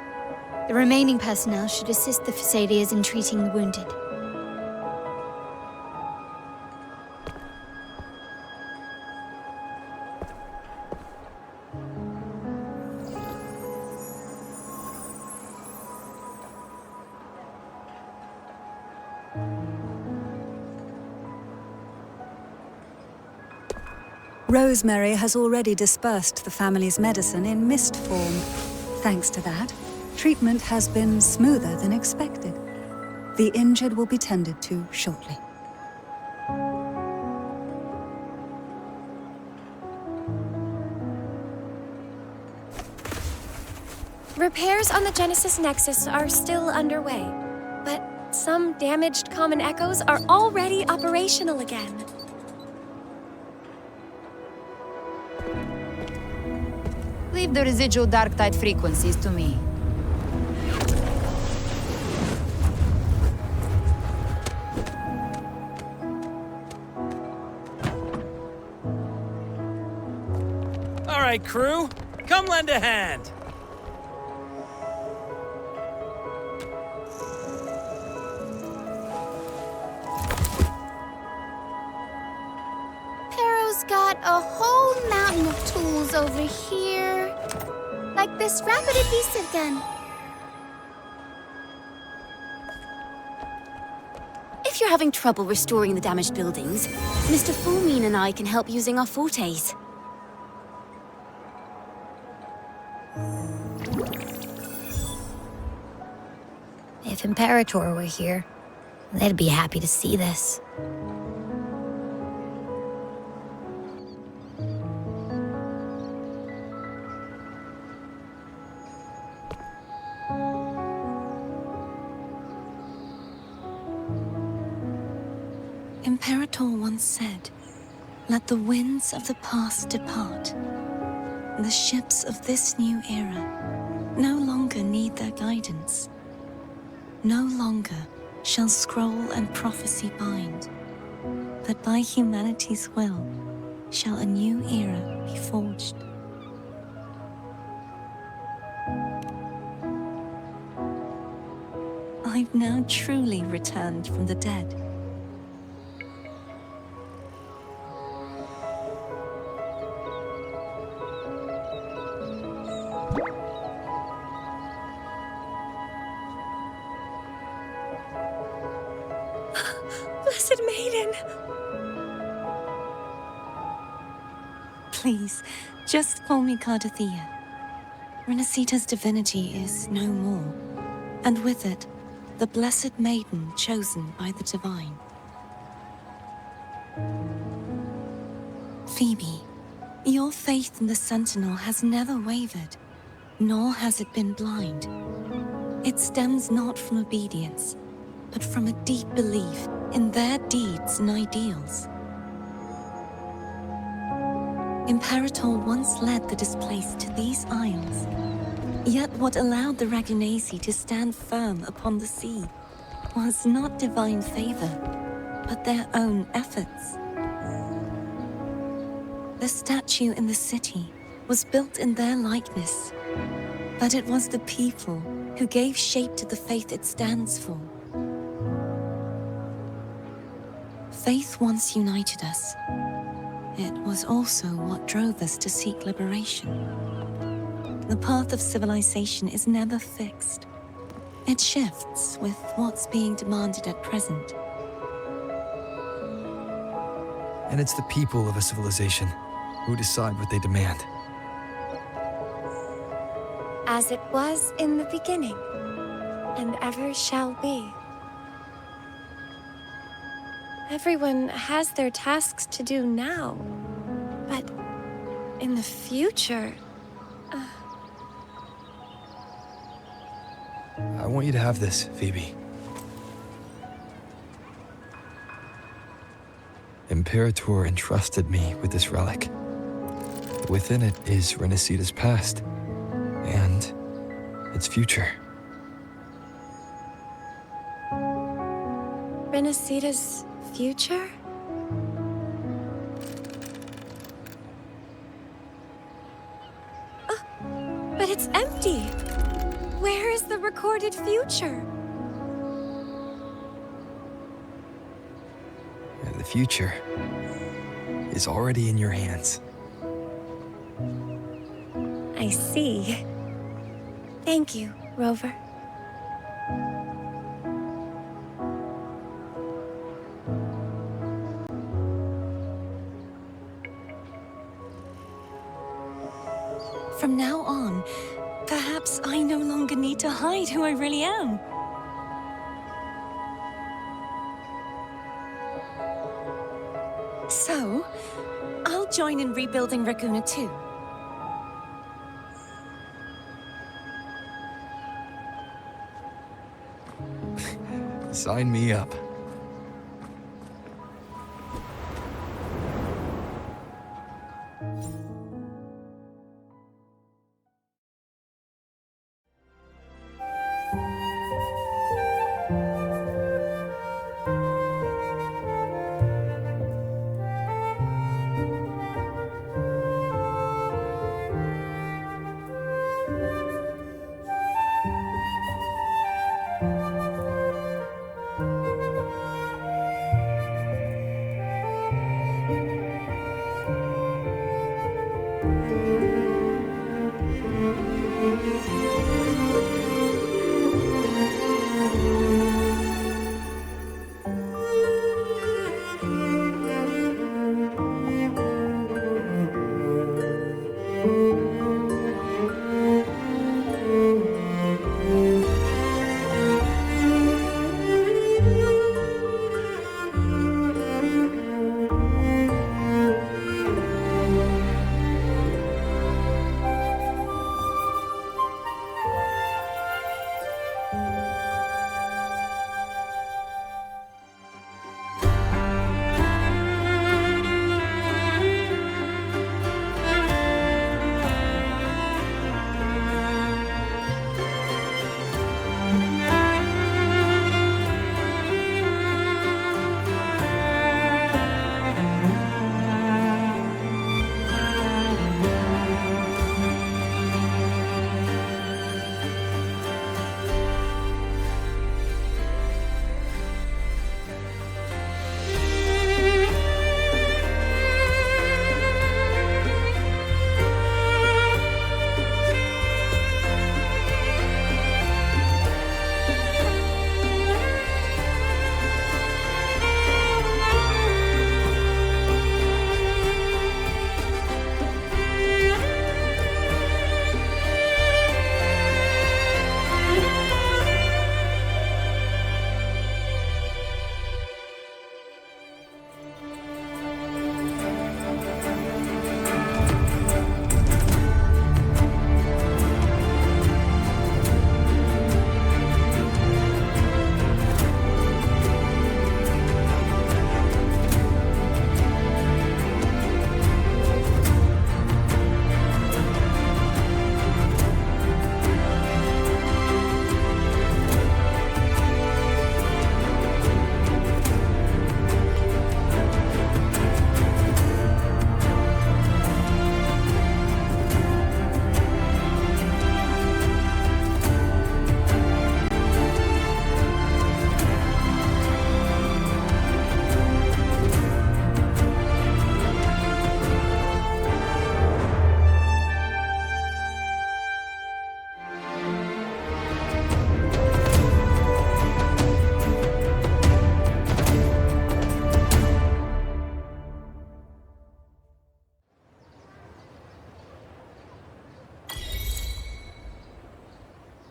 The remaining personnel should assist the Phasaelians in treating the wounded. Rosemary has already dispersed the family's medicine in mist form. Thanks to that, treatment has been smoother than expected. The injured will be tended to shortly. Repairs on the Genesis Nexus are still underway, but some damaged common echoes are already operational again. Leave the residual dark tide frequencies to me. All right, crew, come lend a hand. Pero's got a whole mountain of tools over here. Like this rapid adhesive gun. If you're having trouble restoring the damaged buildings, Mr. Fulmine and I can help using our fortes. If Imperator were here, they'd be happy to see this. Imperator once said, "Let the winds of the past depart. The ships of this new era no longer need their guidance. No longer shall scroll and prophecy bind, but by humanity's will shall a new era be forged." I've now truly returned from the dead. Blessed Maiden! Please, just call me Cardothea. Rinascita's divinity is no more, and with it, the Blessed Maiden chosen by the Divine. Phoebe, your faith in the Sentinel has never wavered, nor has it been blind. It stems not from obedience, but from a deep belief in their deeds and ideals. Imperator once led the displaced to these isles. Yet what allowed the Ragunesi to stand firm upon the sea was not divine favor, but their own efforts. The statue in the city was built in their likeness, but it was the people who gave shape to the faith it stands for. Faith once united us. It was also what drove us to seek liberation. The path of civilization is never fixed. It shifts with what's being demanded at present. And it's the people of a civilization who decide what they demand. As it was in the beginning, and ever shall be. Everyone has their tasks to do now, but in the future... I want you to have this, Phoebe. Imperator entrusted me with this relic. Within it is Rinascita's past, and its future. Rinascita's future? But it's empty! Where is the recorded future? And the future is already in your hands. I see. Thank you, Rover. From now on, perhaps I no longer need to hide who I really am. So, I'll join in rebuilding Raguna too. Sign me up.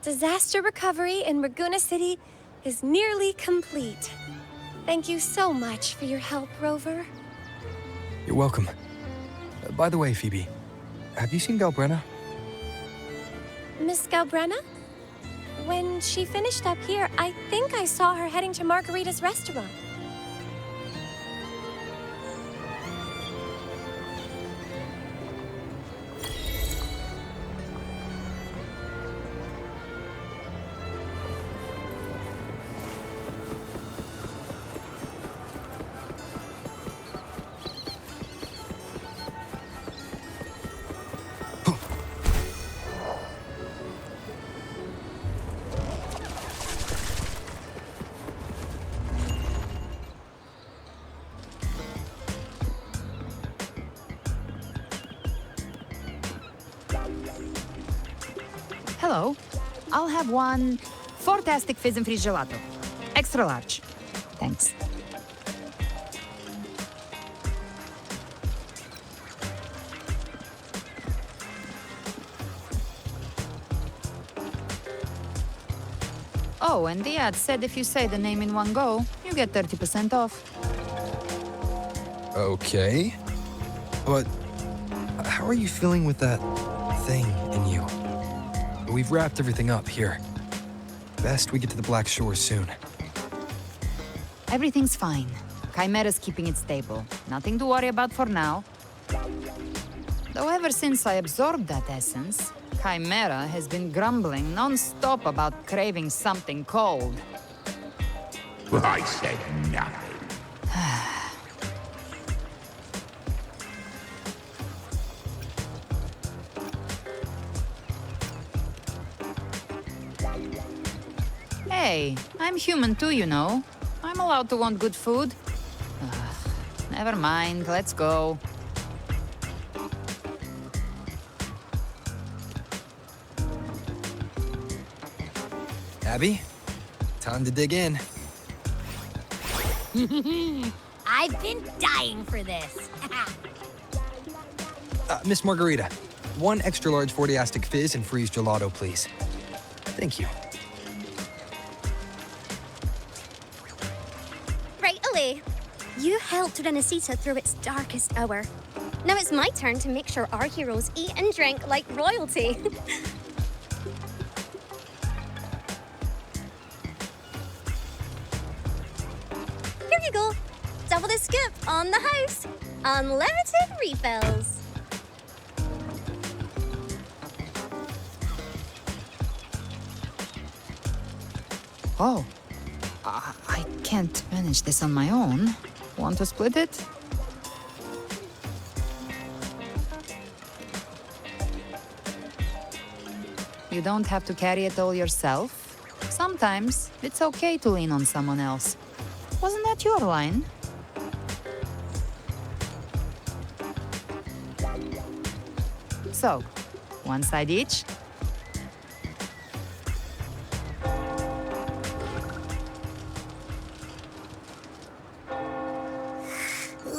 Disaster recovery in Raguna City is nearly complete. Thank you so much for your help, Rover. You're welcome. By the way, Phoebe, have you seen Galbrenna? Miss Galbrenna? When she finished up here, I think I saw her heading to Margarita's restaurant. Hello. I'll have one fantastic fizz and freeze gelato. Extra large. Thanks. Oh, and the ad said if you say the name in one go, you get 30% off. Okay. But how are you feeling with that thing in you? We've wrapped everything up here. Best we get to the Black Shores soon. Everything's fine. Chimera's keeping it stable. Nothing to worry about for now. Though ever since I absorbed that essence, Chimera has been grumbling non-stop about craving something cold. I said nothing. Hey, I'm human too, you know. I'm allowed to want good food. Never mind, let's go. Abby, time to dig in. I've been dying for this. Miss Margarita, one extra large 40-astic fizz and freeze gelato, please. Thank you. Right away. You helped Rinascita through its darkest hour. Now it's my turn to make sure our heroes eat and drink like royalty. Here you go. Double the scoop on the house. Unlimited refills. Oh, I can't manage this on my own. Want to split it? You don't have to carry it all yourself. Sometimes it's okay to lean on someone else. Wasn't that your line? So, one side each.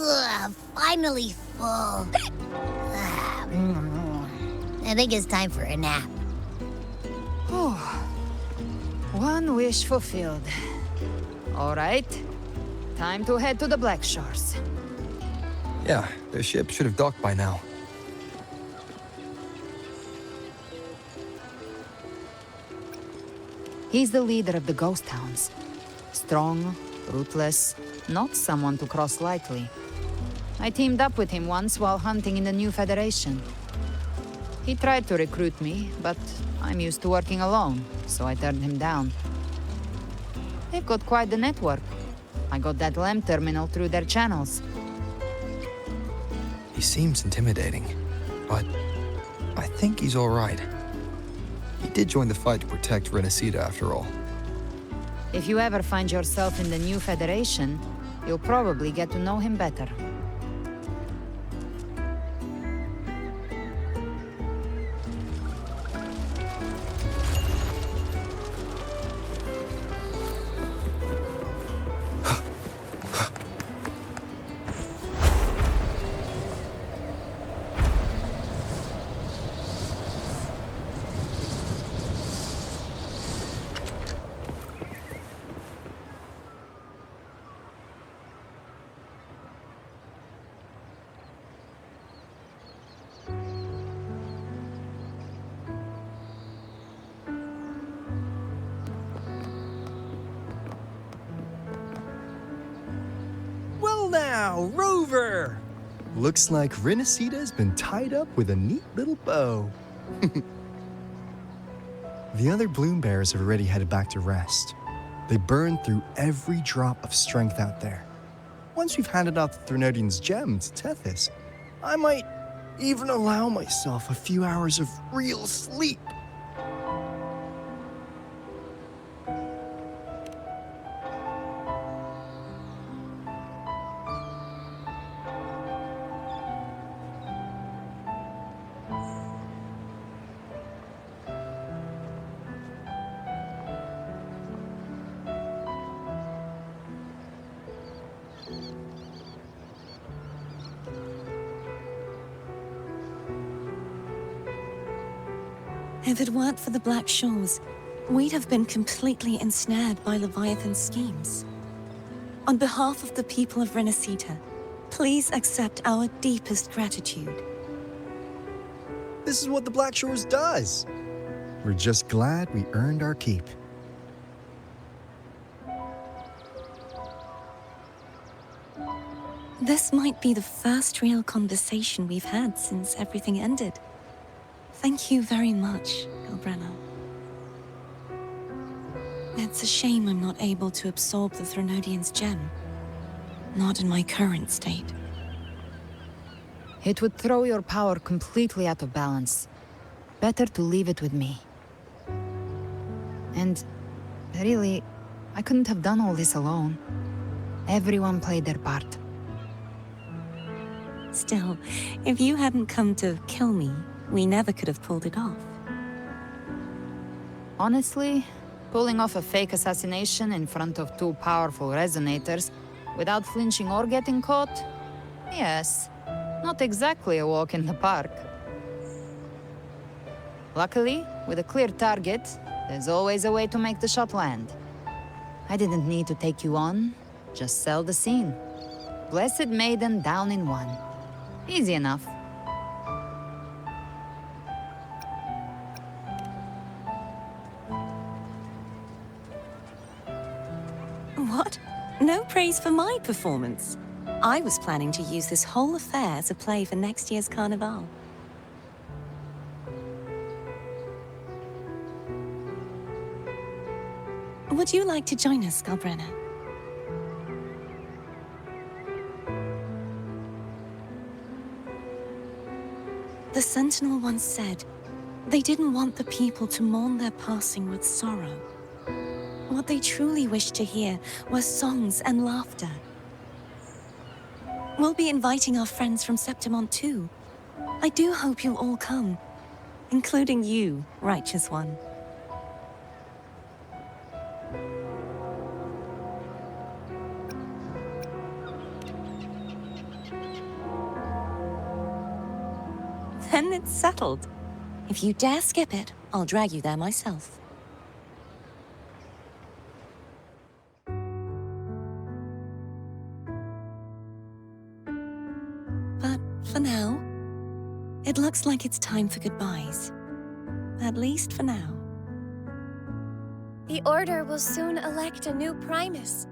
Ugh, finally full. I think it's time for a nap. One wish fulfilled. All right, time to head to the Black Shores. Yeah, the ship should have docked by now. He's the leader of the ghost towns. Strong, ruthless, not someone to cross lightly. I teamed up with him once while hunting in the new Federation. He tried to recruit me, but I'm used to working alone, so I turned him down. They've got quite the network. I got that LEM terminal through their channels. He seems intimidating, but I think he's all right. He did join the fight to protect Rinascita after all. If you ever find yourself in the new Federation, you'll probably get to know him better. Wow, Rover! Looks like Rinascita's been tied up with a neat little bow. The other bloom bearers have already headed back to rest. They burned through every drop of strength out there. Once we've handed out the Threnodian's gem to Tethys, I might even allow myself a few hours of real sleep. If it weren't for the Black Shores, we'd have been completely ensnared by Leviathan's schemes. On behalf of the people of Rinascita, please accept our deepest gratitude. This is what the Black Shores does. We're just glad we earned our keep. This might be the first real conversation we've had since everything ended. Thank you very much, Galbrenna. It's a shame I'm not able to absorb the Threnodian's gem. Not in my current state. It would throw your power completely out of balance. Better to leave it with me. And really, I couldn't have done all this alone. Everyone played their part. Still, if you hadn't come to kill me, we never could have pulled it off. Honestly, pulling off a fake assassination in front of two powerful resonators without flinching or getting caught? Yes, not exactly a walk in the park. Luckily, with a clear target, there's always a way to make the shot land. I didn't need to take you on, just sell the scene. Blessed Maiden down in one. Easy enough. What? No praise for my performance. I was planning to use this whole affair as a play for next year's Carnival. Would you like to join us, Galbrenna? The Sentinel once said, they didn't want the people to mourn their passing with sorrow. What they truly wished to hear were songs and laughter. We'll be inviting our friends from Septimont too. I do hope you'll all come, including you, Righteous One. Then it's settled. If you dare skip it, I'll drag you there myself. But for now, it looks like it's time for goodbyes. At least for now. The Order will soon elect a new Primus.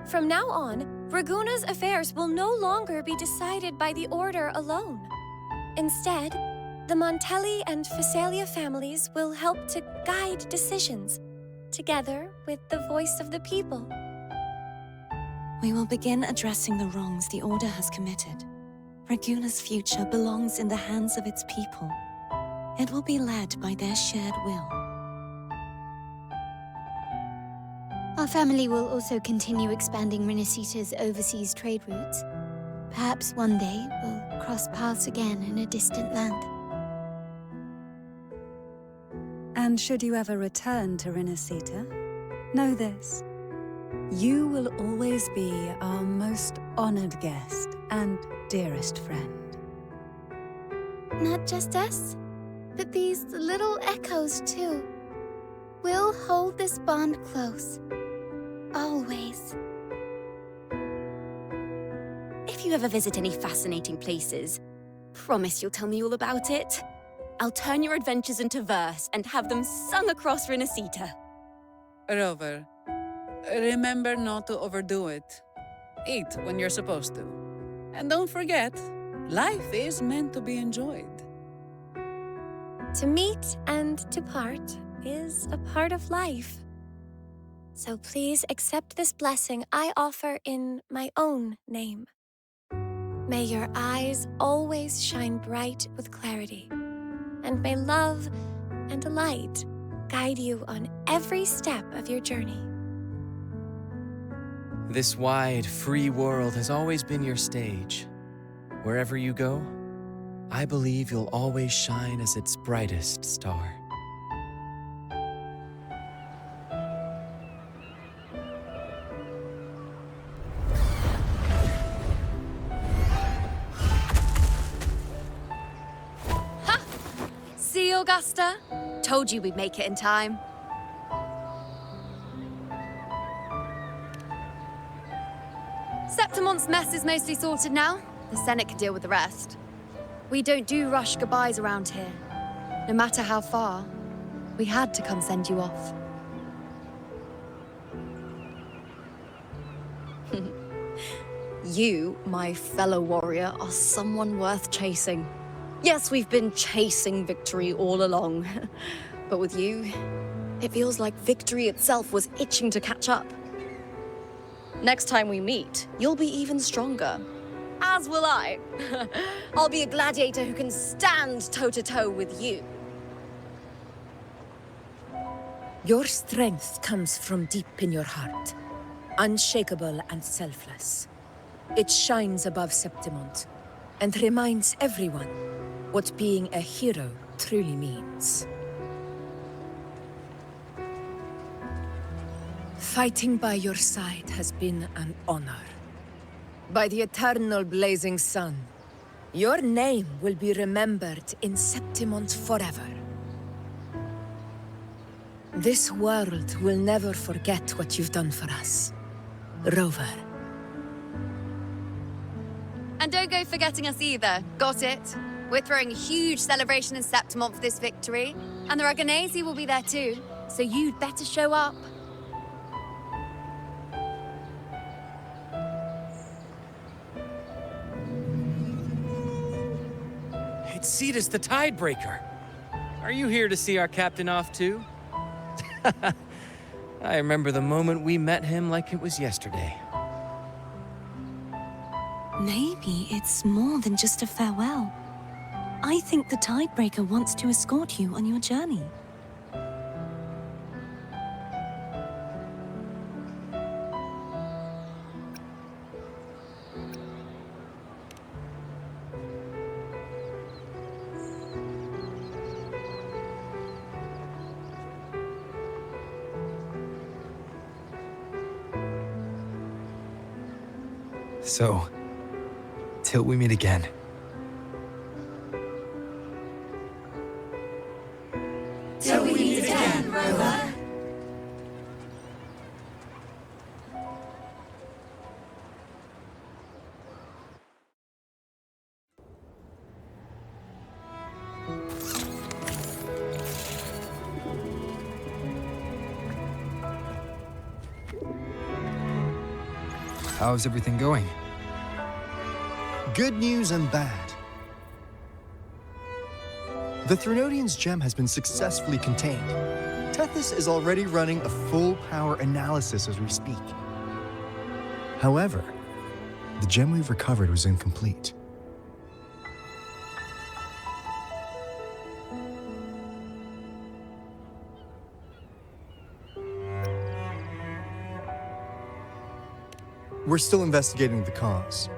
From now on, Raguna's affairs will no longer be decided by the Order alone. Instead, the Montelli and Phasalia families will help to guide decisions, together with the voice of the people. We will begin addressing the wrongs the Order has committed. Raguna's future belongs in the hands of its people. It will be led by their shared will. Our family will also continue expanding Rinascita's overseas trade routes. Perhaps one day we'll cross paths again in a distant land. And should you ever return to Rinascita, know this. You will always be our most honored guest and dearest friend. Not just us, but these little echoes too. We'll hold this bond close. Always. If you ever visit any fascinating places, promise you'll tell me all about it. I'll turn your adventures into verse and have them sung across Rinascita. Rover, remember not to overdo it. Eat when you're supposed to. And don't forget, life is meant to be enjoyed. To meet and to part is a part of life. So please accept this blessing I offer in my own name. May your eyes always shine bright with clarity, and may love and light guide you on every step of your journey. This wide, free world has always been your stage. Wherever you go, I believe you'll always shine as its brightest star. See, Augusta? Told you we'd make it in time. Septimont's mess is mostly sorted now. The Senate can deal with the rest. We don't do rush goodbyes around here. No matter how far, we had to come send you off. You, my fellow warrior, are someone worth chasing. Yes, we've been chasing victory all along. But with you, it feels like victory itself was itching to catch up. Next time we meet, you'll be even stronger. As will I. I'll be a gladiator who can stand toe-to-toe with you. Your strength comes from deep in your heart, unshakable and selfless. It shines above Septimont and reminds everyone what being a hero truly means. Fighting by your side has been an honor. By the eternal blazing sun, your name will be remembered in Septimont forever. This world will never forget what you've done for us, Rover. And don't go forgetting us either. Got it? We're throwing a huge celebration in Septimont for this victory, and the Raganesi will be there too, so you'd better show up. It's Cetus the Tidebreaker. Are you here to see our captain off too? I remember the moment we met him like it was yesterday. Maybe it's more than just a farewell. I think the Tidebreaker wants to escort you on your journey. So, till we meet again. Till we meet again, Rover. How's everything going? Good news and bad. The Threnodian's gem has been successfully contained. Tethys is already running a full power analysis as we speak. However, the gem we've recovered was incomplete. We're still investigating the cause.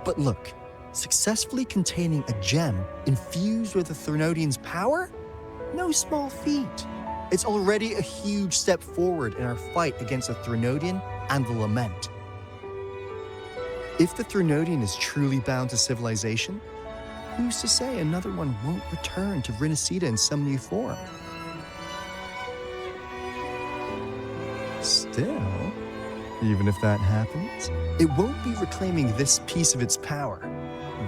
But look, successfully containing a gem infused with the Threnodian's power? No small feat. It's already a huge step forward in our fight against the Threnodian and the Lament. If the Threnodian is truly bound to civilization, who's to say another one won't return to Rinascita in some new form? Still, even if that happens, it won't be reclaiming this piece of its power.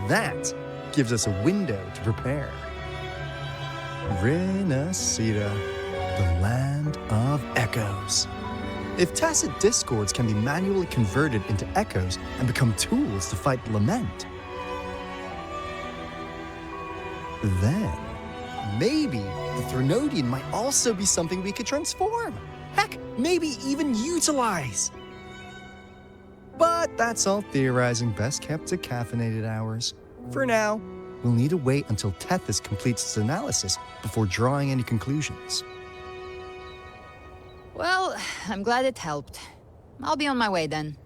That gives us a window to prepare. Rinascita, the land of echoes. If tacit discords can be manually converted into echoes and become tools to fight lament, then maybe the Threnodian might also be something we could transform. Heck, maybe even utilize. But that's all theorizing best kept to caffeinated hours. For now, we'll need to wait until Tethys completes its analysis before drawing any conclusions. Well, I'm glad it helped. I'll be on my way then.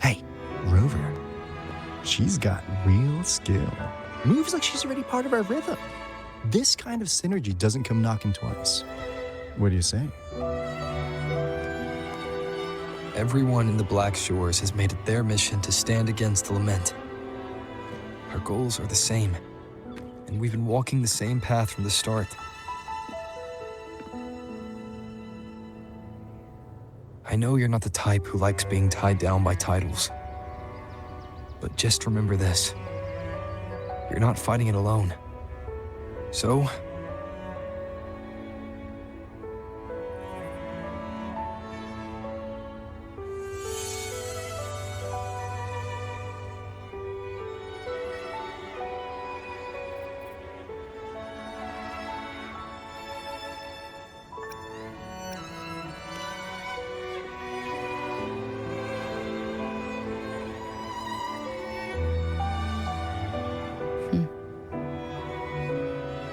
Hey, Rover. She's got real skill. Moves like she's already part of our rhythm. This kind of synergy doesn't come knocking twice. What do you say? Everyone in the Black Shores has made it their mission to stand against the lament. Our goals are the same, and we've been walking the same path from the start. I know you're not the type who likes being tied down by titles, but just remember this. You're not fighting it alone. So,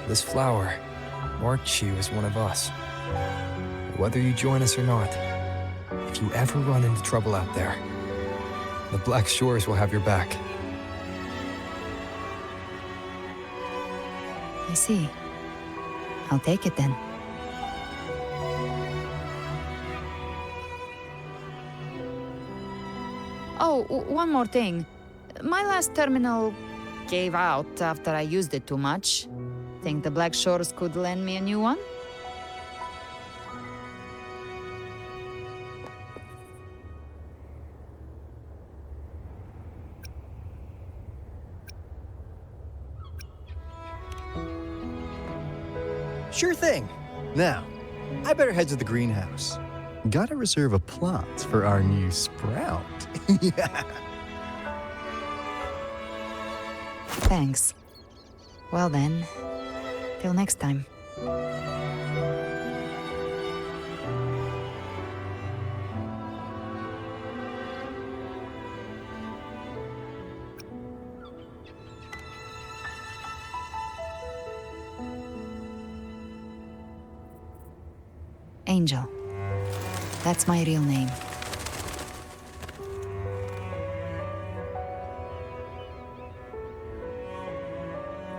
this flower marks you as one of us. Whether you join us or not, if you ever run into trouble out there, the Black Shores will have your back. I see. I'll take it then. Oh, one more thing. My last terminal gave out after I used it too much. Think the Black Shores could lend me a new one? Sure thing. Now, I better head to the greenhouse. Gotta reserve a plot for our new sprout. Yeah. Thanks. Well then, till next time. Angel. That's my real name.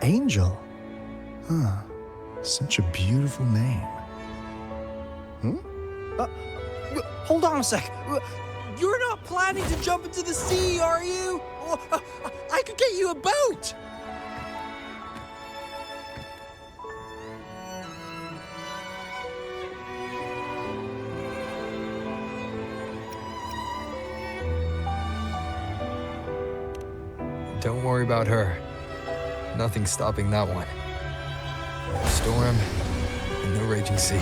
Angel? Huh. Such a beautiful name. Hold on a sec. You're not planning to jump into the sea, are you? I could get you a boat! Don't worry about her. Nothing's stopping that one. No storm and no raging sea.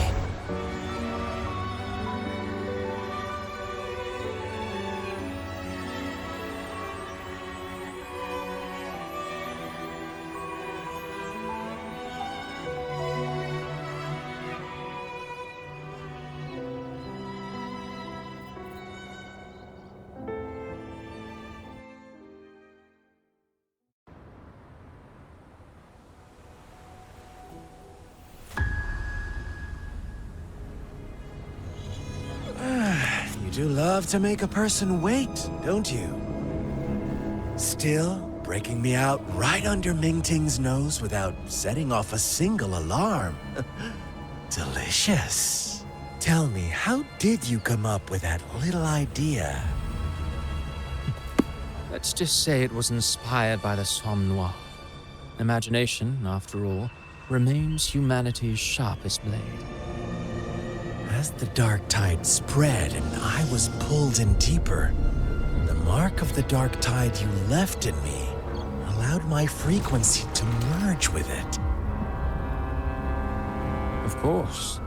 You do love to make a person wait, don't you? Still breaking me out right under Mingting's nose without setting off a single alarm. Delicious. Tell me, how did you come up with that little idea? Let's just say it was inspired by the Somme Noir. Imagination, after all, remains humanity's sharpest blade. As the dark tide spread and I was pulled in deeper, the mark of the dark tide you left in me allowed my frequency to merge with it. Of course.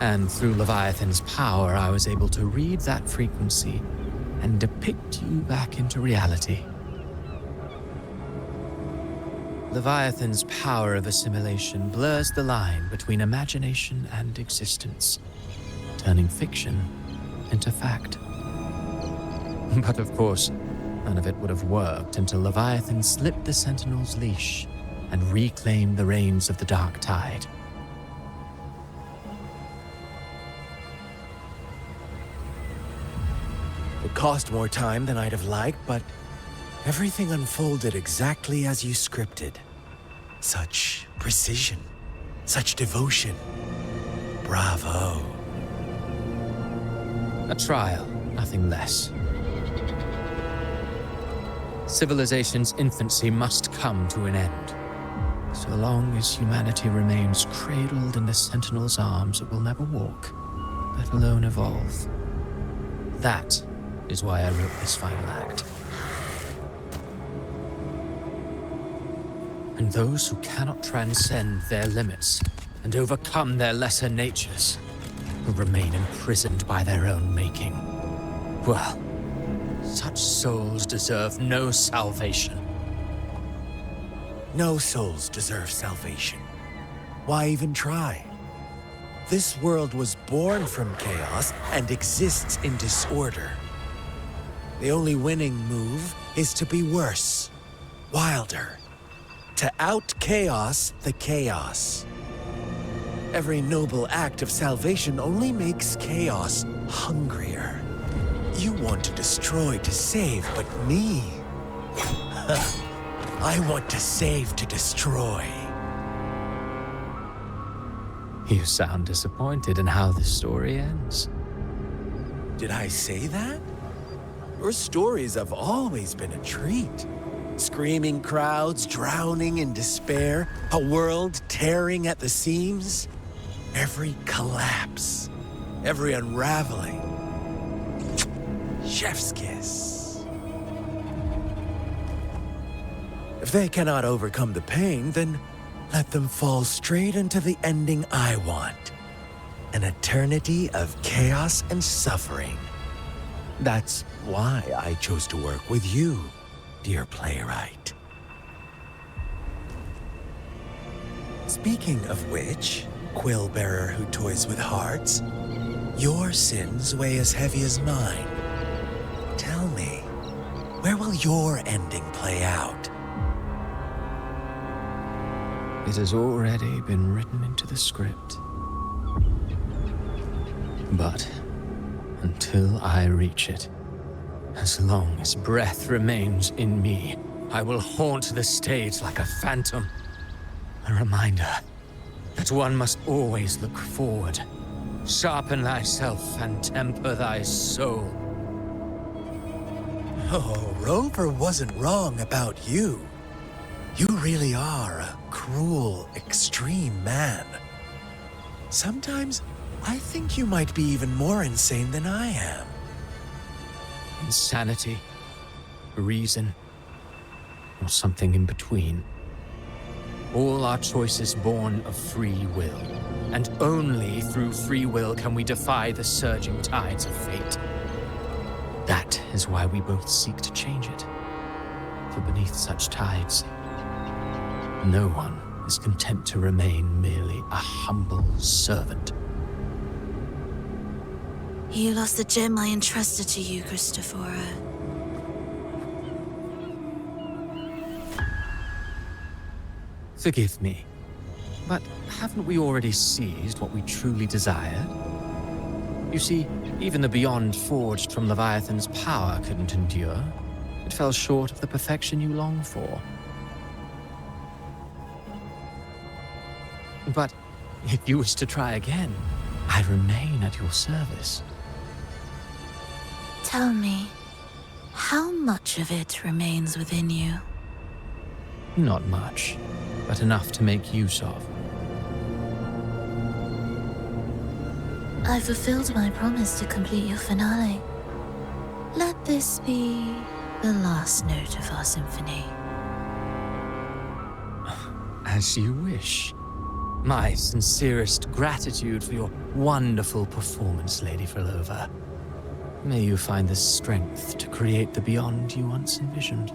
And through Leviathan's power, I was able to read that frequency and depict you back into reality. Leviathan's power of assimilation blurs the line between imagination and existence, turning fiction into fact. But of course, none of it would have worked until Leviathan slipped the Sentinel's leash and reclaimed the reins of the dark tide. It cost more time than I'd have liked, but everything unfolded exactly as you scripted. Such precision, such devotion. Bravo. A trial, nothing less. Civilization's infancy must come to an end. So long as humanity remains cradled in the Sentinel's arms, it will never walk, let alone evolve. That is why I wrote this final act. And those who cannot transcend their limits and overcome their lesser natures will remain imprisoned by their own making. Well, such souls deserve no salvation. No souls deserve salvation. Why even try? This world was born from chaos and exists in disorder. The only winning move is to be worse, wilder, to out-chaos the chaos. Every noble act of salvation only makes chaos hungrier. You want to destroy to save, but me? I want to save to destroy. You sound disappointed in how this story ends. Did I say that? Your stories have always been a treat. Screaming crowds drowning in despair, a world tearing at the seams. Every collapse, every unraveling. Chef's kiss. If they cannot overcome the pain, then let them fall straight into the ending I want. An eternity of chaos and suffering. That's why I chose to work with you, dear playwright. Speaking of which, quill bearer who toys with hearts, your sins weigh as heavy as mine. Tell me, where will your ending play out? It has already been written into the script. But until I reach it, as long as breath remains in me, I will haunt the stage like a phantom. A reminder that one must always look forward. Sharpen thyself and temper thy soul. Oh, Rover wasn't wrong about you. You really are a cruel, extreme man. Sometimes I think you might be even more insane than I am. Insanity, reason, or something in between. All our choices born of free will, and only through free will can we defy the surging tides of fate. That is why we both seek to change it. For beneath such tides, no one is content to remain merely a humble servant. You lost the gem I entrusted to you, Christophora. Forgive me, but haven't we already seized what we truly desired? You see, even the beyond forged from Leviathan's power couldn't endure. It fell short of the perfection you long for. But if you wish to try again, I remain at your service. Tell me, how much of it remains within you? Not much, but enough to make use of. I fulfilled my promise to complete your finale. Let this be The last note of our symphony. As you wish. My sincerest gratitude for your wonderful performance, Lady Frolova. May you find the strength to create the beyond you once envisioned.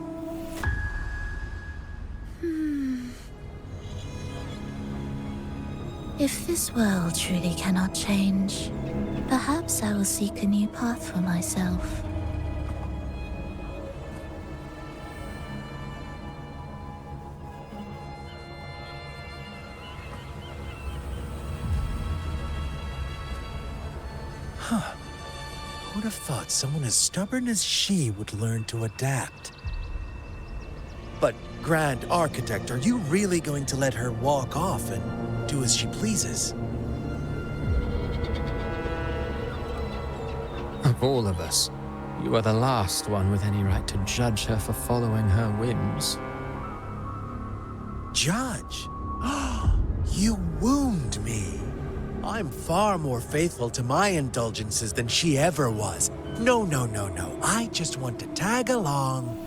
If this world truly cannot change, perhaps I will seek a new path for myself. Huh. Would have thought someone as stubborn as she would learn to adapt. But, Grand Architect, are you really going to let her walk off and do as she pleases? Of all of us, you are the last one with any right to judge her for following her whims. Judge? You wound me. I'm far more faithful to my indulgences than she ever was. No. I just want to tag along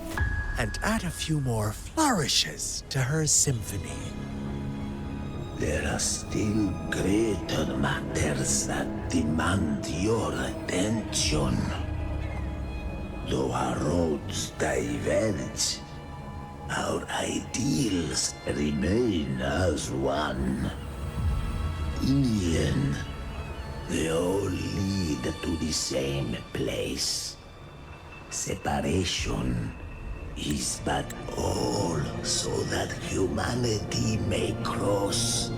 and add a few more flourishes to her symphony. There are still greater matters that demand your attention. Though our roads diverge, our ideals remain as one. In the end, they all lead to the same place. Separation is but all so that humanity may cross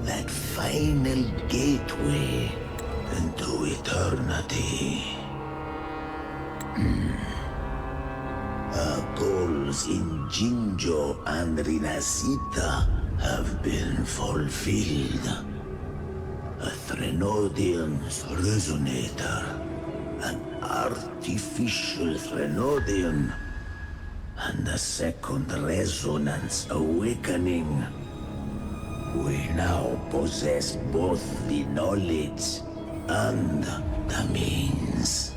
that final gateway into eternity. Our goals in Jinjo and Rinascita have been fulfilled. A Threnodian's resonator, an artificial Threnodian, and a second resonance awakening. We now possess both the knowledge and the means.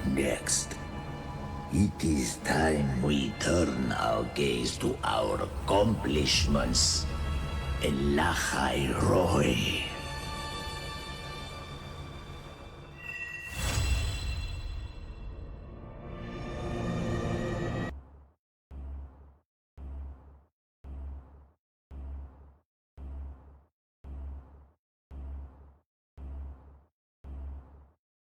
Next, it is time we turn our gaze to our accomplishments. Elachai Roy.